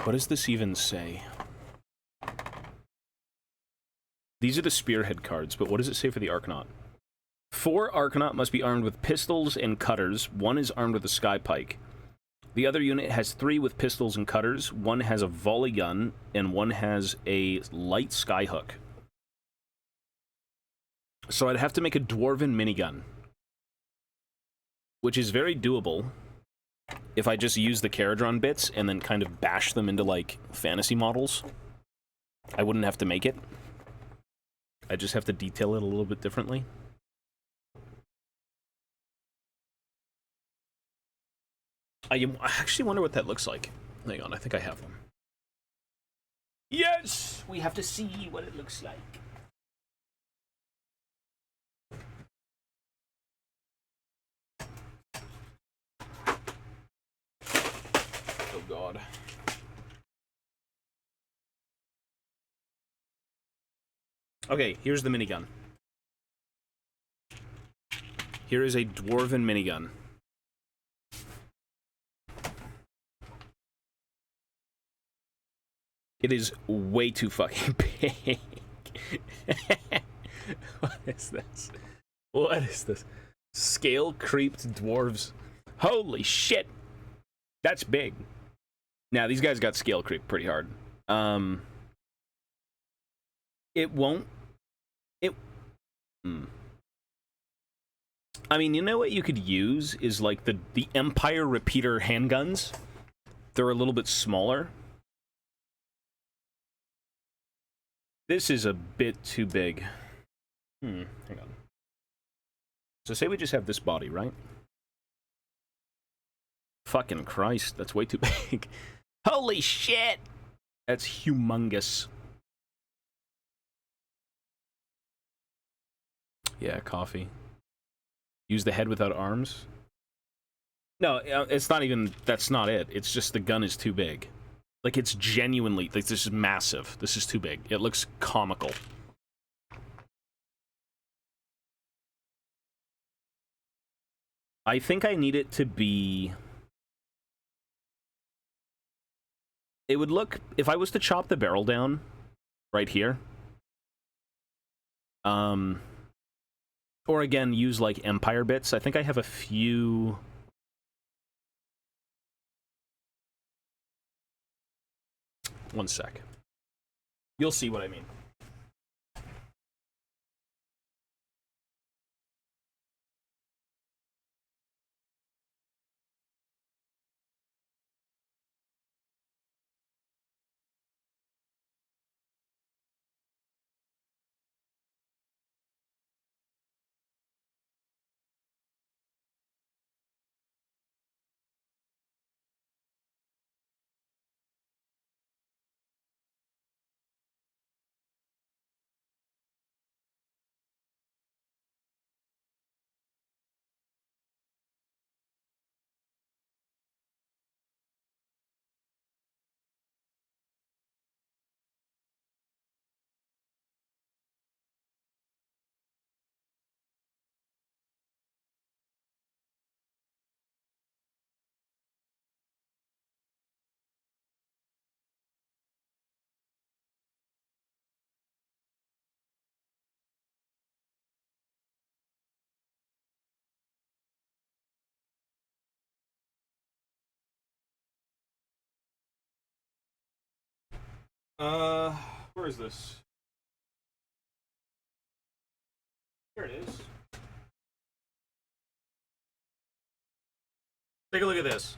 What does this even say? These are the spearhead cards, but what does it say for the Archanaut? 4 Archanaut must be armed with pistols and cutters. 1 is armed with a sky pike. The other unit has 3 with pistols and cutters. 1 has a volley gun, and 1 has a light skyhook. So I'd have to make a dwarven minigun, which is very doable if I just use the Caradron bits and then kind of bash them into, like, fantasy models. I wouldn't have to make it. I just have to detail it a little bit differently. I actually wonder what that looks like. Hang on, I think I have them. Yes! We have to see what it looks like. Oh god. Okay, here's the minigun. Here is a dwarven minigun. It is way too fucking big. What is this? What is this? Scale creeped dwarves. Holy shit! That's big. Now, these guys got scale creep pretty hard. It won't... I mean, you know what you could use is, like, the Empire repeater handguns? They're a little bit smaller. This is a bit too big. Hang on. So say we just have this body, right? Fucking Christ, that's way too big. Holy shit! That's humongous. Yeah, coffee. Use the head without arms? No, it's not even... That's not it. It's just the gun is too big. Like, it's genuinely... Like, this is massive. This is too big. It looks comical. I think I need it to be... It would look... If I was to chop the barrel down right here... Or again, use, like, Empire bits. I think I have a few... One sec. You'll see what I mean. Where is this? Here it is. Take a look at this.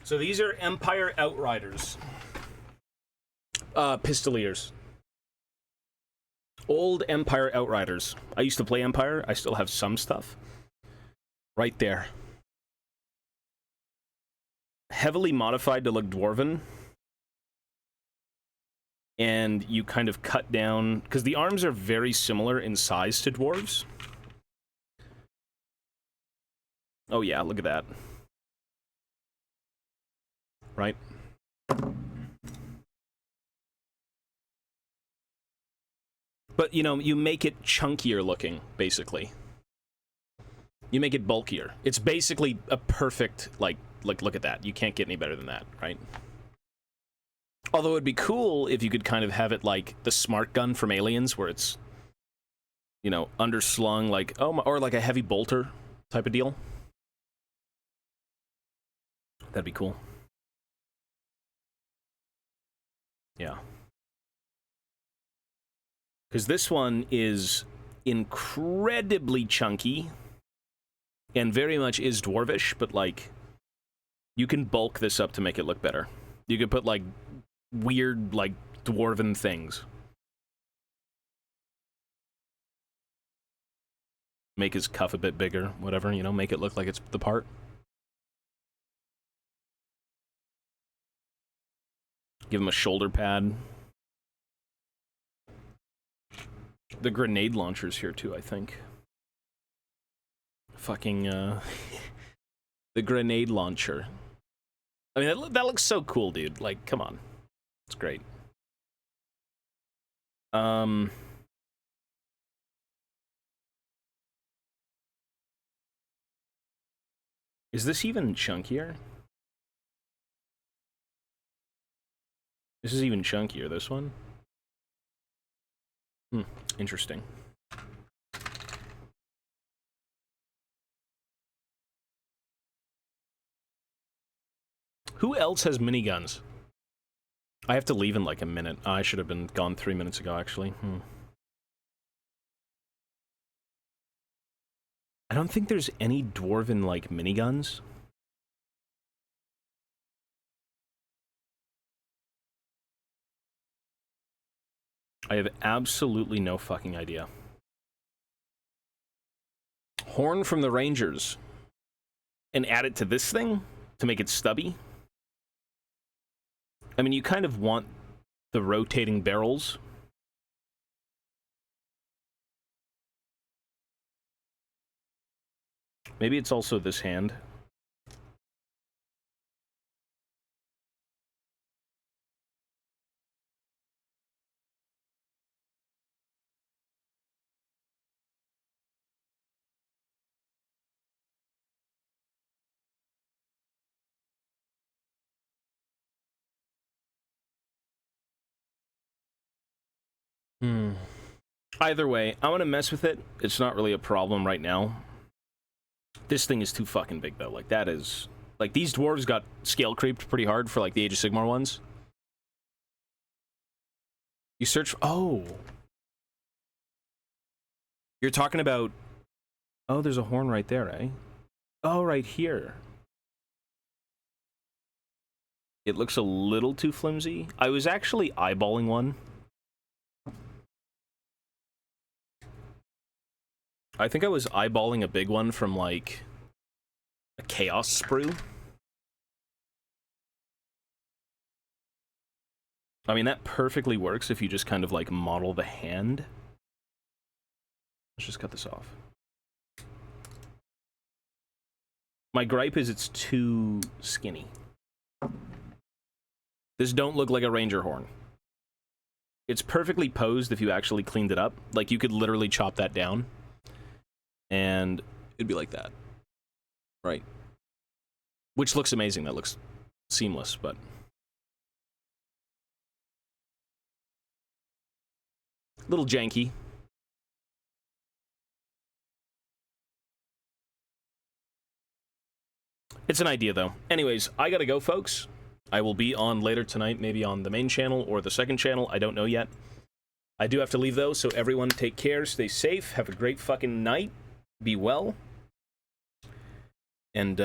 So these are Empire Outriders. Pistoliers. Old Empire Outriders. I used to play Empire. I still have some stuff. Right there. Heavily modified to look dwarven. And you kind of cut down... Because the arms are very similar in size to dwarves. Oh yeah, look at that. Right? But, you know, you make it chunkier looking, basically. You make it bulkier. It's basically a perfect, like, look at that. You can't get any better than that, right? Although it'd be cool if you could kind of have it like the smart gun from Aliens, where it's, you know, underslung, like, oh, or like a heavy bolter type of deal. That'd be cool. Yeah. Because this one is incredibly chunky and very much is dwarvish, but like you can bulk this up to make it look better. You can put like weird like dwarven things. Make his cuff a bit bigger, whatever, you know, make it look like it's the part. Give him a shoulder pad. The grenade launcher's here too, I think. Fucking, the grenade launcher. I mean, that looks so cool, dude. Like, come on. It's great. Is this even chunkier? This is even chunkier, this one? Interesting. Who else has miniguns? I have to leave in like a minute. I should have been gone 3 minutes ago, actually. I don't think there's any dwarven, like, miniguns. I have absolutely no fucking idea. Horn from the Rangers. And add it to this thing? To make it stubby? I mean, you kind of want the rotating barrels. Maybe it's also this hand. Either way, I want to mess with it. It's not really a problem right now. This thing is too fucking big, though. Like, that is... Like, these dwarves got scale creeped pretty hard for, like, the Age of Sigmar ones. You search for... Oh! You're talking about... Oh, there's a horn right there, eh? Oh, right here. It looks a little too flimsy. I was actually eyeballing one. I think I was eyeballing a big one from, like, a Chaos Sprue. I mean, that perfectly works if you just kind of, like, model the hand. Let's just cut this off. My gripe is it's too skinny. This don't look like a Ranger horn. It's perfectly posed if you actually cleaned it up. Like, you could literally chop that down. And it'd be like that. Right. Which looks amazing. That looks seamless, but... a little janky. It's an idea, though. Anyways, I gotta go, folks. I will be on later tonight, maybe on the main channel or the second channel. I don't know yet. I do have to leave, though, so everyone take care, stay safe, have a great fucking night. Be well. And,